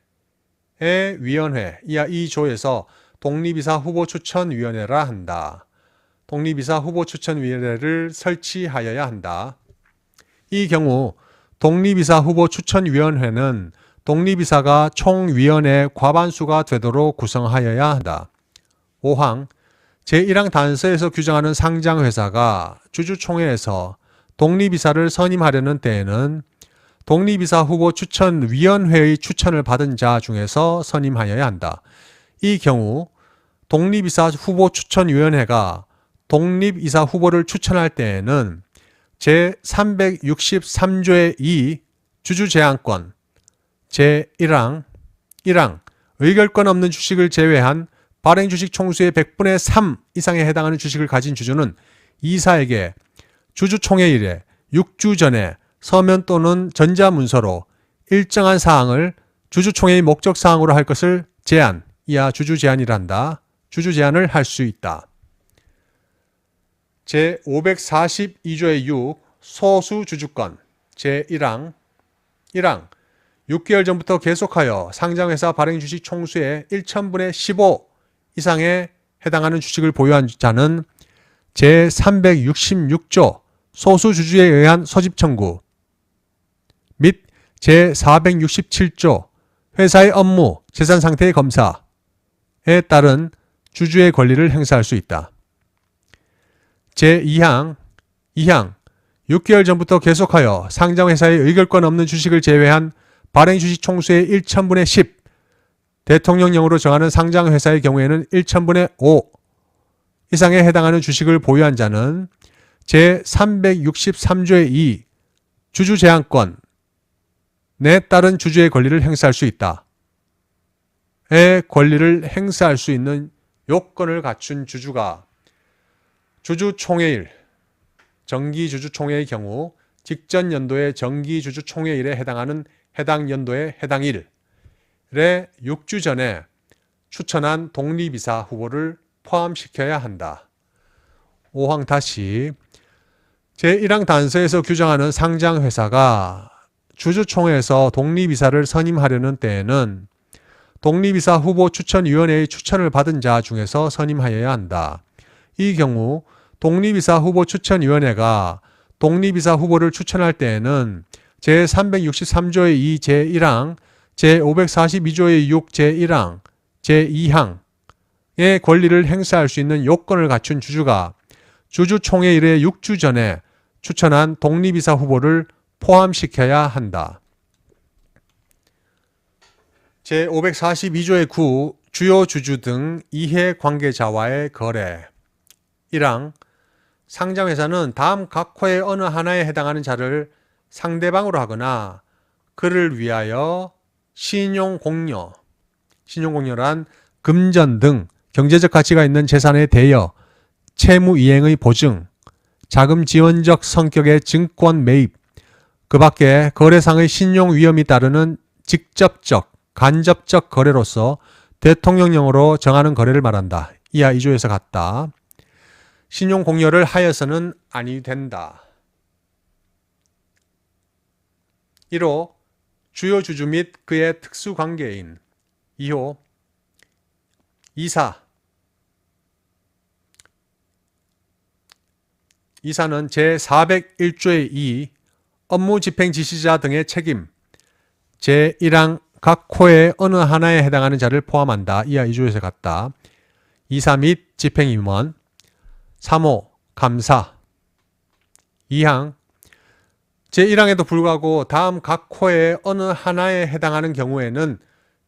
위원회 이하 2조에서 독립이사 후보 추천위원회라 한다. 독립이사 후보 추천위원회를 설치하여야 한다. 이 경우 독립이사 후보 추천위원회는 독립이사가 총위원회 과반수가 되도록 구성하여야 한다. 5항 제1항 단서에서 규정하는 상장회사가 주주총회에서 독립이사를 선임하려는 때에는 독립이사 후보 추천위원회의 추천을 받은 자 중에서 선임하여야 한다. 이 경우 독립이사 후보 추천위원회가 독립이사 후보를 추천할 때에는 제363조의 2 주주제한권, 제1항, 1항 의결권 없는 주식을 제외한 발행주식 총수의 100분의 3 이상에 해당하는 주식을 가진 주주는 이사에게 주주총회일에 6주 전에 서면 또는 전자문서로 일정한 사항을 주주총회의 목적사항으로 할 것을 제한, 이하 주주제한이라 한다. 주주제한을 할 수 있다. 제542조의 6 소수주주권 제1항 1항 6개월 전부터 계속하여 상장회사 발행주식 총수의 1000분의 15 이상에 해당하는 주식을 보유한 자는 제366조 소수주주에 의한 소집 청구 및 제467조 회사의 업무, 재산 상태의 검사에 따른 주주의 권리를 행사할 수 있다. 제2항 2항 6개월 전부터 계속하여 상장회사의 의결권 없는 주식을 제외한 발행주식 총수의 1000분의 10 대통령령으로 정하는 상장회사의 경우에는 1000분의 5 이상에 해당하는 주식을 보유한 자는 제363조의 2 주주제한권에 따른 주주의 권리를 행사할 수 있다. 의 권리를 행사할 수 있는 요건을 갖춘 주주가 주주총회일, 정기주주총회의 경우 직전 연도의 정기주주총회일에 해당하는 해당 연도의 해당 일에 6주 전에 추천한 독립이사 후보를 포함시켜야 한다. 5항 다시 제1항 단서에서 규정하는 상장회사가 주주총회에서 독립이사를 선임하려는 때에는 독립이사 후보 추천위원회의 추천을 받은 자 중에서 선임하여야 한다. 이 경우 독립이사 후보 추천위원회가 독립이사 후보를 추천할 때에는 제363조의 2 제1항, 제542조의 6 제1항, 제2항의 권리를 행사할 수 있는 요건을 갖춘 주주가 주주총회 일의 6주 전에 추천한 독립이사 후보를 포함시켜야 한다. 제542조의 9 주요 주주 등 이해관계자와의 거래 1항 상장회사는 다음 각호의 어느 하나에 해당하는 자를 상대방으로 하거나 그를 위하여 신용공여란 금전 등 경제적 가치가 있는 재산의 대여, 채무 이행의 보증, 자금 지원적 성격의 증권 매입, 그 밖에 거래상의 신용 위험이 따르는 직접적, 간접적 거래로서 대통령령으로 정하는 거래를 말한다. 이하 2조에서 같다. 신용 공여를 하여서는 아니 된다. 1호 주요 주주 및 그의 특수관계인 2호 이사는 제401조의 2 업무 집행 지시자 등의 책임 제1항 각 호의 어느 하나에 해당하는 자를 포함한다. 이하 2조에서 같다. 이사 및 집행임원 3호 감사 2항 제1항에도 불구하고 다음 각 호의 어느 하나에 해당하는 경우에는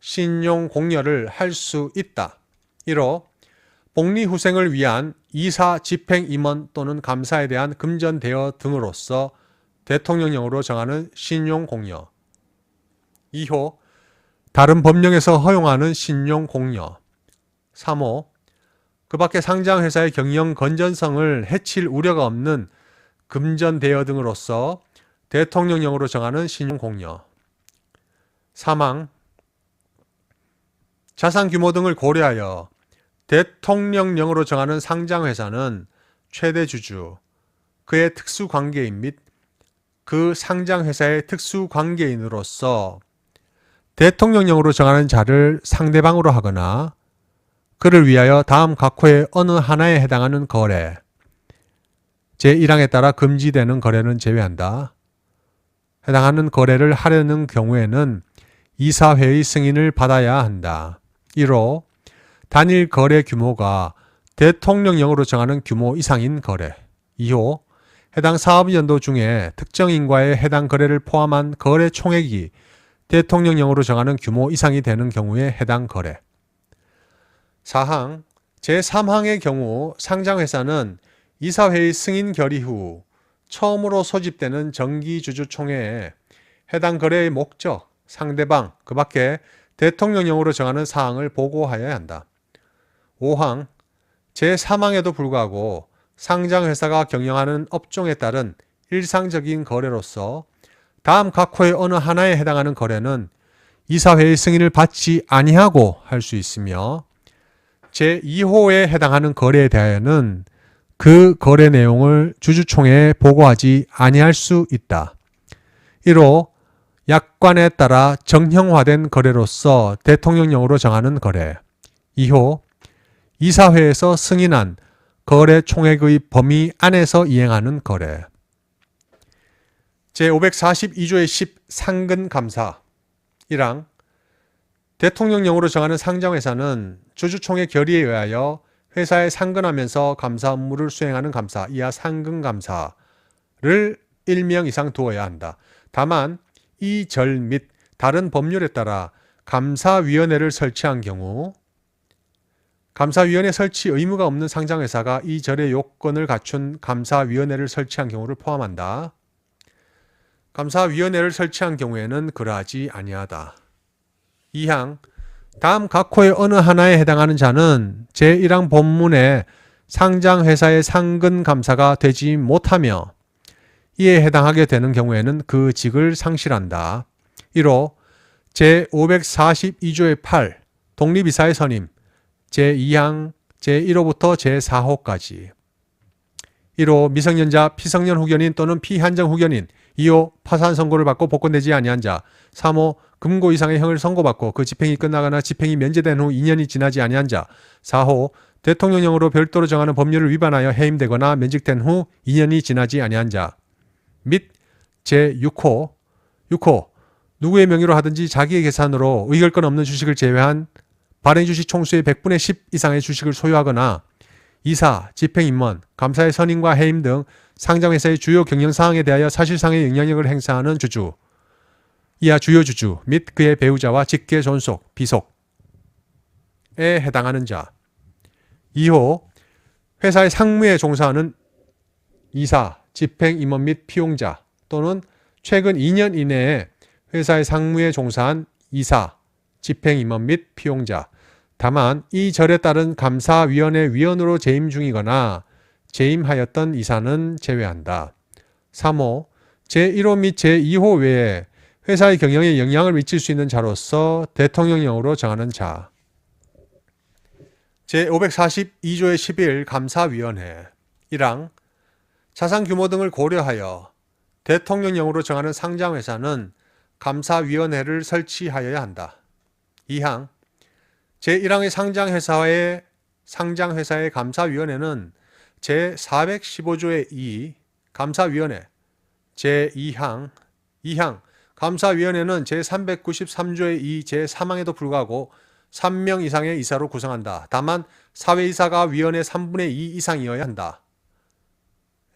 신용 공여를 할 수 있다. 1호 복리후생을 위한 이사 집행임원 또는 감사에 대한 금전 대여 등으로서 대통령령으로 정하는 신용 공여 2호 다른 법령에서 허용하는 신용 공여 3호 그 밖에 상장회사의 경영 건전성을 해칠 우려가 없는 금전 대여 등으로서 대통령령으로 정하는 신용 공여 3항 자산 규모 등을 고려하여 대통령령으로 정하는 상장회사는 최대 주주, 그의 특수관계인 및 그 상장회사의 특수관계인으로서 대통령령으로 정하는 자를 상대방으로 하거나 그를 위하여 다음 각 호의 어느 하나에 해당하는 거래 제1항에 따라 금지되는 거래는 제외한다. 해당하는 거래를 하려는 경우에는 이사회의 승인을 받아야 한다. 1호 단일 거래 규모가 대통령령으로 정하는 규모 이상인 거래 2호 해당 사업연도 중에 특정인과의 해당 거래를 포함한 거래 총액이 대통령령으로 정하는 규모 이상이 되는 경우에 해당 거래 4항 제3항의 경우 상장회사는 이사회의 승인 결의 후 처음으로 소집되는 정기주주총회에 해당 거래의 목적, 상대방, 그 밖에 대통령령으로 정하는 사항을 보고하여야 한다. 5항 제3항에도 불구하고 상장회사가 경영하는 업종에 따른 일상적인 거래로서 다음 각 호의 어느 하나에 해당하는 거래는 이사회의 승인을 받지 아니하고 할 수 있으며 제2호에 해당하는 거래에 대하여는 그 거래 내용을 주주총회에 보고하지 아니할 수 있다. 1호 약관에 따라 정형화된 거래로서 대통령령으로 정하는 거래 2호 이사회에서 승인한 거래 총액의 범위 안에서 이행하는 거래 제542조의 10 상근감사 1항 대통령령으로 정하는 상장회사는 주주총회 결의에 의하여 회사에 상근하면서 감사 업무를 수행하는 감사 이하 상근감사를 1명 이상 두어야 한다. 다만 이 절 및 다른 법률에 따라 감사위원회를 설치한 경우 감사위원회 설치 의무가 없는 상장회사가 이 절의 요건을 갖춘 감사위원회를 설치한 경우를 포함한다. 감사위원회를 설치한 경우에는 그러하지 아니하다. 2항 다음 각 호의 어느 하나에 해당하는 자는 제1항 본문의 상장회사의 상근감사가 되지 못하며 이에 해당하게 되는 경우에는 그 직을 상실한다. 1호 제542조의 8 독립이사의 선임 제2항 제1호부터 제4호까지. 1호 미성년자 피성년 후견인 또는 피한정 후견인. 2호 파산 선고를 받고 복권되지 아니한 자. 3호 금고 이상의 형을 선고받고 그 집행이 끝나거나 집행이 면제된 후 2년이 지나지 아니한 자. 4호 대통령령으로 별도로 정하는 법률을 위반하여 해임되거나 면직된 후 2년이 지나지 아니한 자. 및 제6호 6호 누구의 명의로 하든지 자기의 계산으로 의결권 없는 주식을 제외한 발행주식 총수의 100분의 10 이상의 주식을 소유하거나 이사, 집행임원, 감사의 선임과 해임 등 상장회사의 주요 경영사항에 대하여 사실상의 영향력을 행사하는 주주, 이하 주요 주주 및 그의 배우자와 직계 존속, 비속에 해당하는 자. 2호 회사의 상무에 종사하는 이사, 집행임원 및 피용자 또는 최근 2년 이내에 회사의 상무에 종사한 이사, 집행임원 및 피용자. 다만 이 절에 따른 감사위원회 위원으로 재임 중이거나 재임하였던 이사는 제외한다. 3호 제1호 및 제2호 외에 회사의 경영에 영향을 미칠 수 있는 자로서 대통령령으로 정하는 자. 제542조의 11 감사위원회 1항 자산 규모 등을 고려하여 대통령령으로 정하는 상장회사는 감사위원회를 설치하여야 한다. 2항 제1항의 상장회사의 감사위원회는 제415조의 2 감사위원회 제2항 2항 감사위원회는 제393조의 2 제3항에도 불구하고 3명 이상의 이사로 구성한다. 다만 사회이사가 위원회 3분의 2 이상이어야 한다.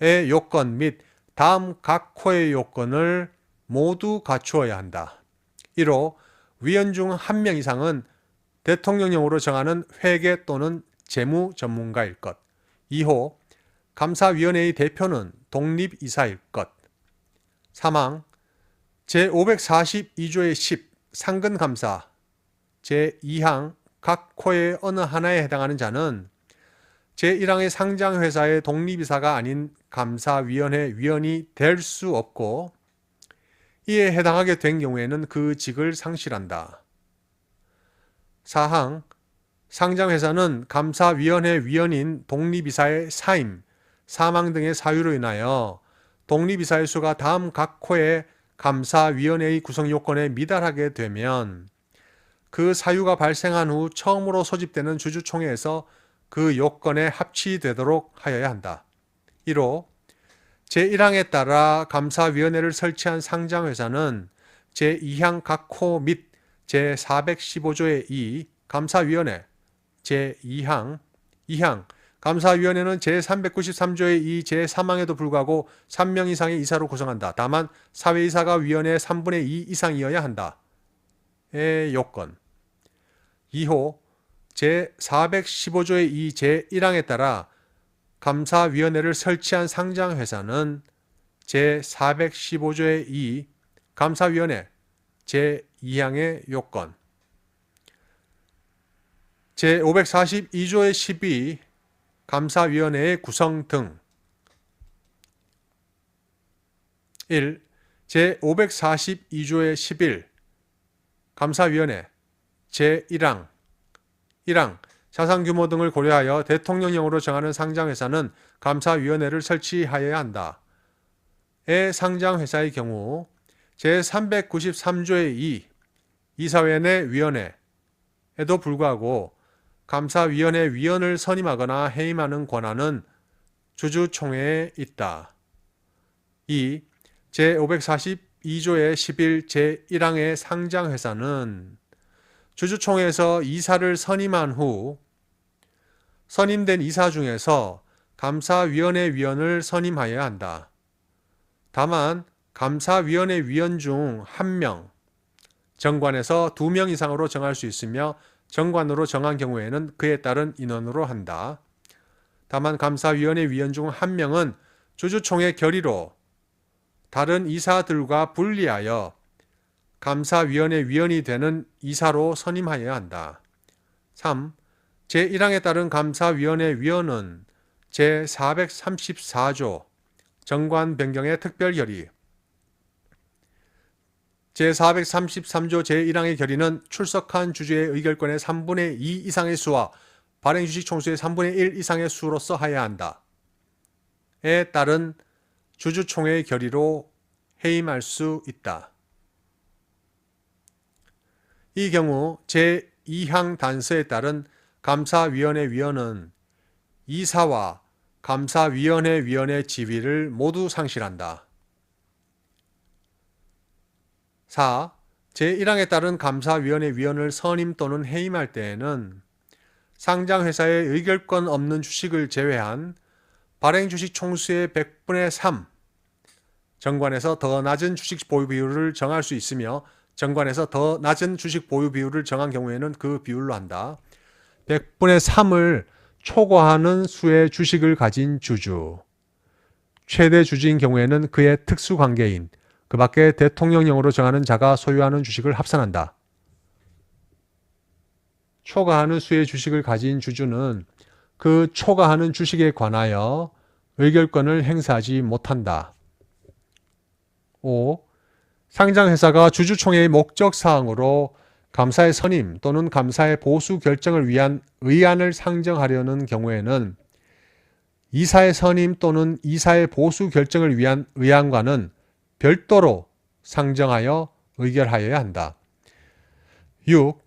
의 요건 및 다음 각 호의 요건을 모두 갖추어야 한다. 1호 위원 중 1명 이상은 대통령령으로 정하는 회계 또는 재무 전문가일 것. 2호 감사위원회의 대표는 독립이사일 것. 3항 제542조의 10 상근감사 제2항 각 호의 어느 하나에 해당하는 자는 제1항의 상장회사의 독립이사가 아닌 감사위원회 위원이 될 수 없고 이에 해당하게 된 경우에는 그 직을 상실한다. 4항 상장회사는 감사위원회 위원인 독립이사의 사임, 사망 등의 사유로 인하여 독립이사의 수가 다음 각 호의 감사위원회의 구성 요건에 미달하게 되면 그 사유가 발생한 후 처음으로 소집되는 주주총회에서 그 요건에 합치되도록 하여야 한다. 1호 제1항에 따라 감사위원회를 설치한 상장회사는 제2항 각 호 및 제415조의 2 감사위원회 제2항 2항 감사위원회는 제393조의 2 제3항에도 불구하고 3명 이상의 이사로 구성한다. 다만 사회이사가 위원회 3분의 2 이상이어야 한다. 의 요건 2호 제415조의 2 제1항에 따라 감사위원회를 설치한 상장회사는 제415조의 2 감사위원회 제2항의 요건 제542조의 12 감사위원회의 구성 등 1. 제542조의 11 감사위원회 제1항 1항 자산규모 등을 고려하여 대통령령으로 정하는 상장회사는 감사위원회를 설치하여야 한다. 의 상장회사의 경우 제393조의 2 이사회 내 위원회에도 불구하고 감사위원회 위원을 선임하거나 해임하는 권한은 주주총회에 있다. 2. 제542조의 11 제1항의 상장회사는 주주총회에서 이사를 선임한 후 선임된 이사 중에서 감사위원회 위원을 선임하여야 한다. 다만 감사위원회 위원 중 1명, 정관에서 2명 이상으로 정할 수 있으며 정관으로 정한 경우에는 그에 따른 인원으로 한다. 다만 감사위원회 위원 중 1명은 주주총회 결의로 다른 이사들과 분리하여 감사위원회 위원이 되는 이사로 선임하여야 한다. 3. 제1항에 따른 감사위원회 위원은 제434조 정관 변경의 특별결의 제433조 제1항의 결의는 출석한 주주의 의결권의 3분의 2 이상의 수와 발행 주식 총수의 3분의 1 이상의 수로서 하여야 한다. 에 따른 주주총회의 결의로 해임할 수 있다. 이 경우 제2항 단서에 따른 감사위원회 위원은 이사와 감사위원회 위원의 지위를 모두 상실한다. 4. 제1항에 따른 감사위원회 위원을 선임 또는 해임할 때에는 상장회사의 의결권 없는 주식을 제외한 발행주식 총수의 100분의 3 정관에서 더 낮은 주식 보유 비율을 정할 수 있으며 정관에서 더 낮은 주식 보유 비율을 정한 경우에는 그 비율로 한다. 100분의 3을 초과하는 수의 주식을 가진 주주, 최대 주주인 경우에는 그의 특수관계인, 그 밖에 대통령령으로 정하는 자가 소유하는 주식을 합산한다. 초과하는 수의 주식을 가진 주주는 그 초과하는 주식에 관하여 의결권을 행사하지 못한다. 5. 상장회사가 주주총회의 목적사항으로 감사의 선임 또는 감사의 보수 결정을 위한 의안을 상정하려는 경우에는 이사의 선임 또는 이사의 보수 결정을 위한 의안과는 별도로 상정하여 의결하여야 한다. 6.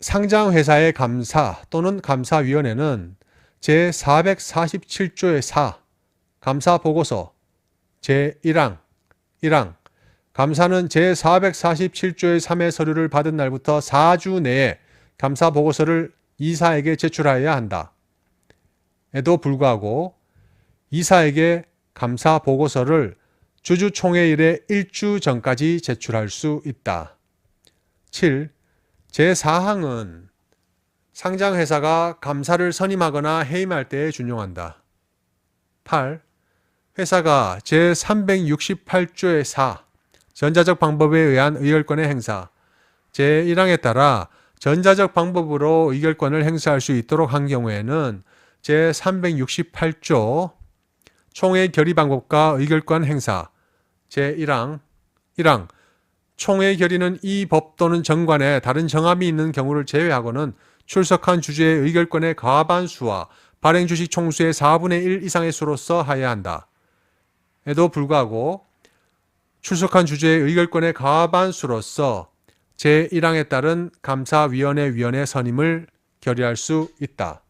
상장회사의 감사 또는 감사위원회는 제447조의 4 감사보고서 제1항 1항 감사는 제447조의 3의 서류를 받은 날부터 4주 내에 감사보고서를 이사에게 제출하여야 한다. 에도 불구하고 이사에게 감사보고서를 주주총회일의 1주 전까지 제출할 수 있다. 7. 제4항은 상장회사가 감사를 선임하거나 해임할 때에 준용한다. 8. 회사가 제368조의 4 전자적 방법에 의한 의결권의 행사 제1항에 따라 전자적 방법으로 의결권을 행사할 수 있도록 한 경우에는 제368조 총회 결의 방법과 의결권 행사 제1항 1항 총회 결의는 이 법 또는 정관에 다른 정함이 있는 경우를 제외하고는 출석한 주주의 의결권의 과반수와 발행 주식 총수의 4분의 1 이상의 수로서 하여야 한다. 에도 불구하고 출석한 주주의 의결권의 과반수로서 제1항에 따른 감사위원회 위원의 선임을 결의할 수 있다.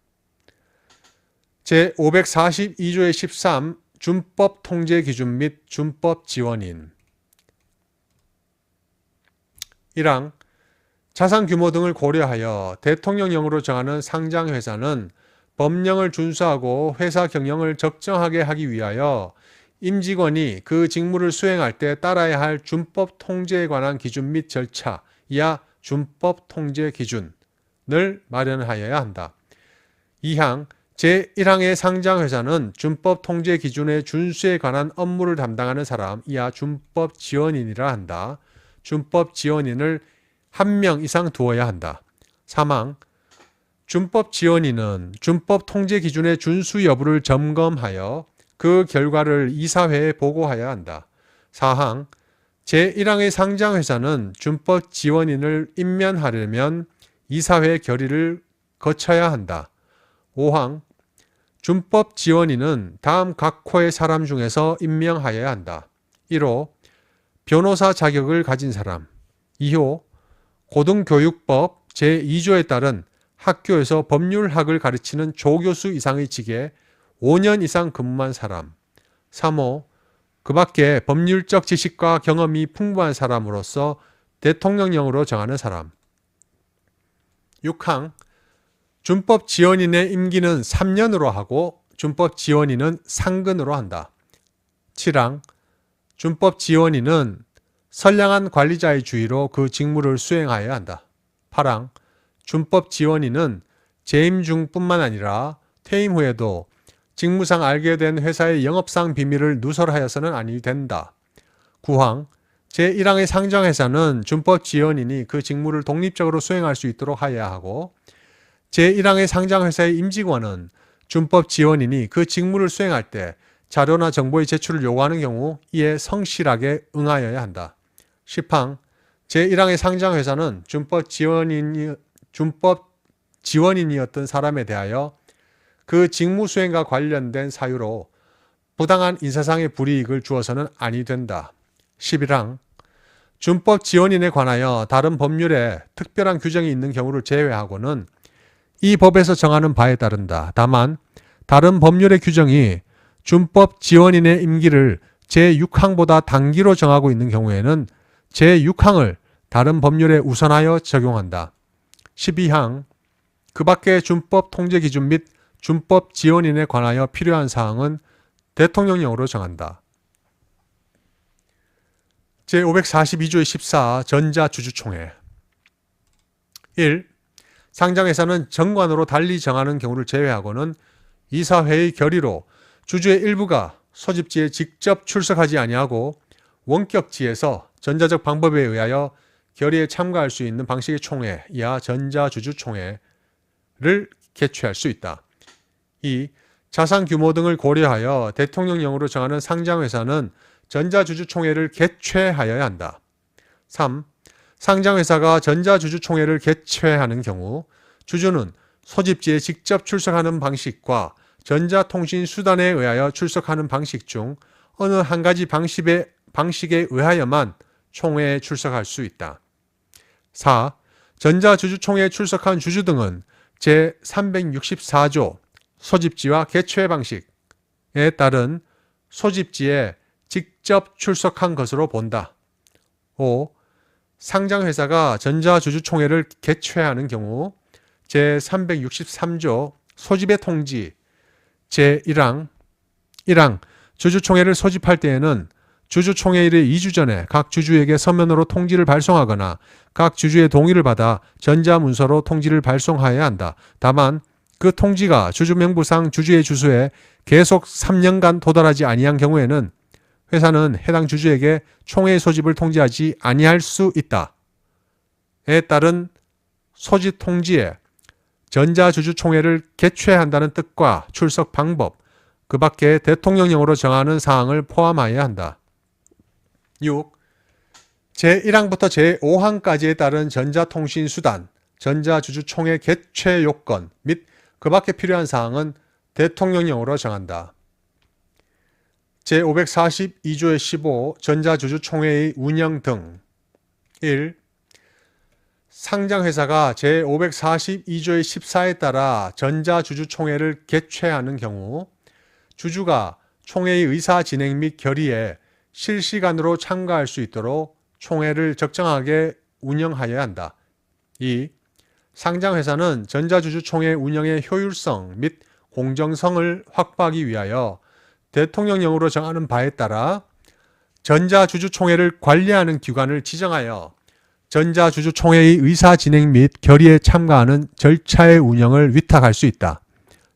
제542조의 13 준법 통제 기준 및 준법 지원인 1항 자산 규모 등을 고려하여 대통령령으로 정하는 상장회사는 법령을 준수하고 회사 경영을 적정하게 하기 위하여 임직원이 그 직무를 수행할 때 따라야 할 준법 통제에 관한 기준 및 절차, 이하 준법 통제 기준을 마련하여야 한다. 2항 제1항의 상장회사는 준법 통제 기준의 준수에 관한 업무를 담당하는 사람, 이하 준법 지원인이라 한다. 준법 지원인을 1명 이상 두어야 한다. 3항 준법 지원인은 준법 통제 기준의 준수 여부를 점검하여 그 결과를 이사회에 보고하여야 한다. 4항 제1항의 상장회사는 준법 지원인을 임면하려면 이사회 결의를 거쳐야 한다. 5항 준법 지원인은 다음 각 호의 사람 중에서 임명하여야 한다. 1호 변호사 자격을 가진 사람 2호 고등교육법 제2조에 따른 학교에서 법률학을 가르치는 조교수 이상의 직에 5년 이상 근무한 사람 3호 그 밖에 법률적 지식과 경험이 풍부한 사람으로서 대통령령으로 정하는 사람 6항 준법 지원인의 임기는 3년으로 하고 준법 지원인은 상근으로 한다. 7항 준법 지원인은 선량한 관리자의 주의로 그 직무를 수행하여야 한다. 8항 준법 지원인은 재임 중뿐만 아니라 퇴임 후에도 직무상 알게 된 회사의 영업상 비밀을 누설하여서는 아니 된다. 9항 제1항의 상장회사는 준법 지원인이 그 직무를 독립적으로 수행할 수 있도록 하여야 하고 제1항의 상장회사의 임직원은 준법 지원인이 그 직무를 수행할 때 자료나 정보의 제출을 요구하는 경우 이에 성실하게 응하여야 한다. 10항 제1항의 상장회사는 준법 지원인이었던 사람에 대하여 그 직무 수행과 관련된 사유로 부당한 인사상의 불이익을 주어서는 아니 된다. 11항 준법 지원인에 관하여 다른 법률에 특별한 규정이 있는 경우를 제외하고는 이 법에서 정하는 바에 따른다. 다만 다른 법률의 규정이 준법 지원인의 임기를 제6항보다 단기로 정하고 있는 경우에는 제6항을 다른 법률에 우선하여 적용한다. 12항 그 밖의 준법 통제 기준 및 준법 지원인에 관하여 필요한 사항은 대통령령으로 정한다. 제542조의 14 전자주주총회 1. 상장회사는 정관으로 달리 정하는 경우를 제외하고는 이사회의 결의로 주주의 일부가 소집지에 직접 출석하지 아니하고 원격지에서 전자적 방법에 의하여 결의에 참가할 수 있는 방식의 총회, 이하 전자주주총회를 개최할 수 있다. 2. 자산 규모 등을 고려하여 대통령령으로 정하는 상장회사는 전자주주총회를 개최하여야 한다. 3. 상장회사가 전자주주총회를 개최하는 경우 주주는 소집지에 직접 출석하는 방식과 전자통신수단에 의하여 출석하는 방식 중 어느 한 가지 방식에 의하여만 총회에 출석할 수 있다. 4. 전자주주총회에 출석한 주주 등은 제364조 소집지와 개최 방식에 따른 소집지에 직접 출석한 것으로 본다. 5. 상장회사가 전자주주총회를 개최하는 경우 제363조 소집의 통지 제1항 1항 주주총회를 소집할 때에는 주주총회일의 2주 전에 각 주주에게 서면으로 통지를 발송하거나 각 주주의 동의를 받아 전자문서로 통지를 발송하여야 한다. 다만 그 통지가 주주명부상 주주의 주소에 계속 3년간 도달하지 아니한 경우에는 회사는 해당 주주에게 총회 소집을 통지하지 아니할 수 있다. 에 따른 소집 통지에 전자주주총회를 개최한다는 뜻과 출석 방법, 그 밖에 대통령령으로 정하는 사항을 포함하여야 한다. 6. 제1항부터 제5항까지에 따른 전자통신수단, 전자주주총회 개최 요건 및 그 밖에 필요한 사항은 대통령령으로 정한다. 제542조의 15 전자주주총회의 운영 등 1. 상장회사가 제542조의 14에 따라 전자주주총회를 개최하는 경우 주주가 총회의 의사 진행 및 결의에 실시간으로 참가할 수 있도록 총회를 적정하게 운영하여야 한다. 2. 상장회사는 전자주주총회 운영의 효율성 및 공정성을 확보하기 위하여 대통령령으로 정하는 바에 따라 전자주주총회를 관리하는 기관을 지정하여 전자주주총회의 의사 진행 및 결의에 참가하는 절차의 운영을 위탁할 수 있다.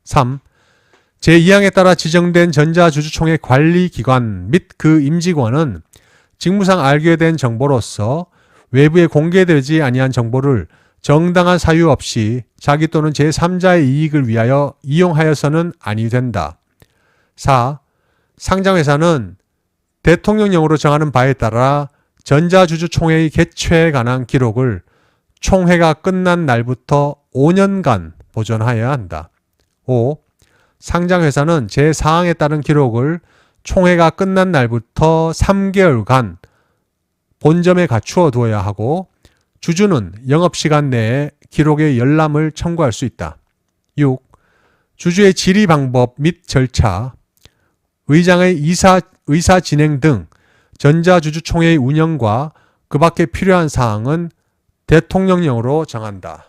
3. 제2항에 따라 지정된 전자주주총회 관리기관 및 그 임직원은 직무상 알게 된 정보로서 외부에 공개되지 아니한 정보를 정당한 사유 없이 자기 또는 제3자의 이익을 위하여 이용하여서는 아니 된다. 4. 상장회사는 대통령령으로 정하는 바에 따라 전자주주총회의 개최에 관한 기록을 총회가 끝난 날부터 5년간 보존하여야 한다. 5. 상장회사는 제4항에 따른 기록을 총회가 끝난 날부터 3개월간 본점에 갖추어 두어야 하고 주주는 영업시간 내에 기록의 열람을 청구할 수 있다. 6. 주주의 질의 방법 및 절차, 의장의 의사 진행 등 전자주주총회의 운영과 그 밖에 필요한 사항은 대통령령으로 정한다.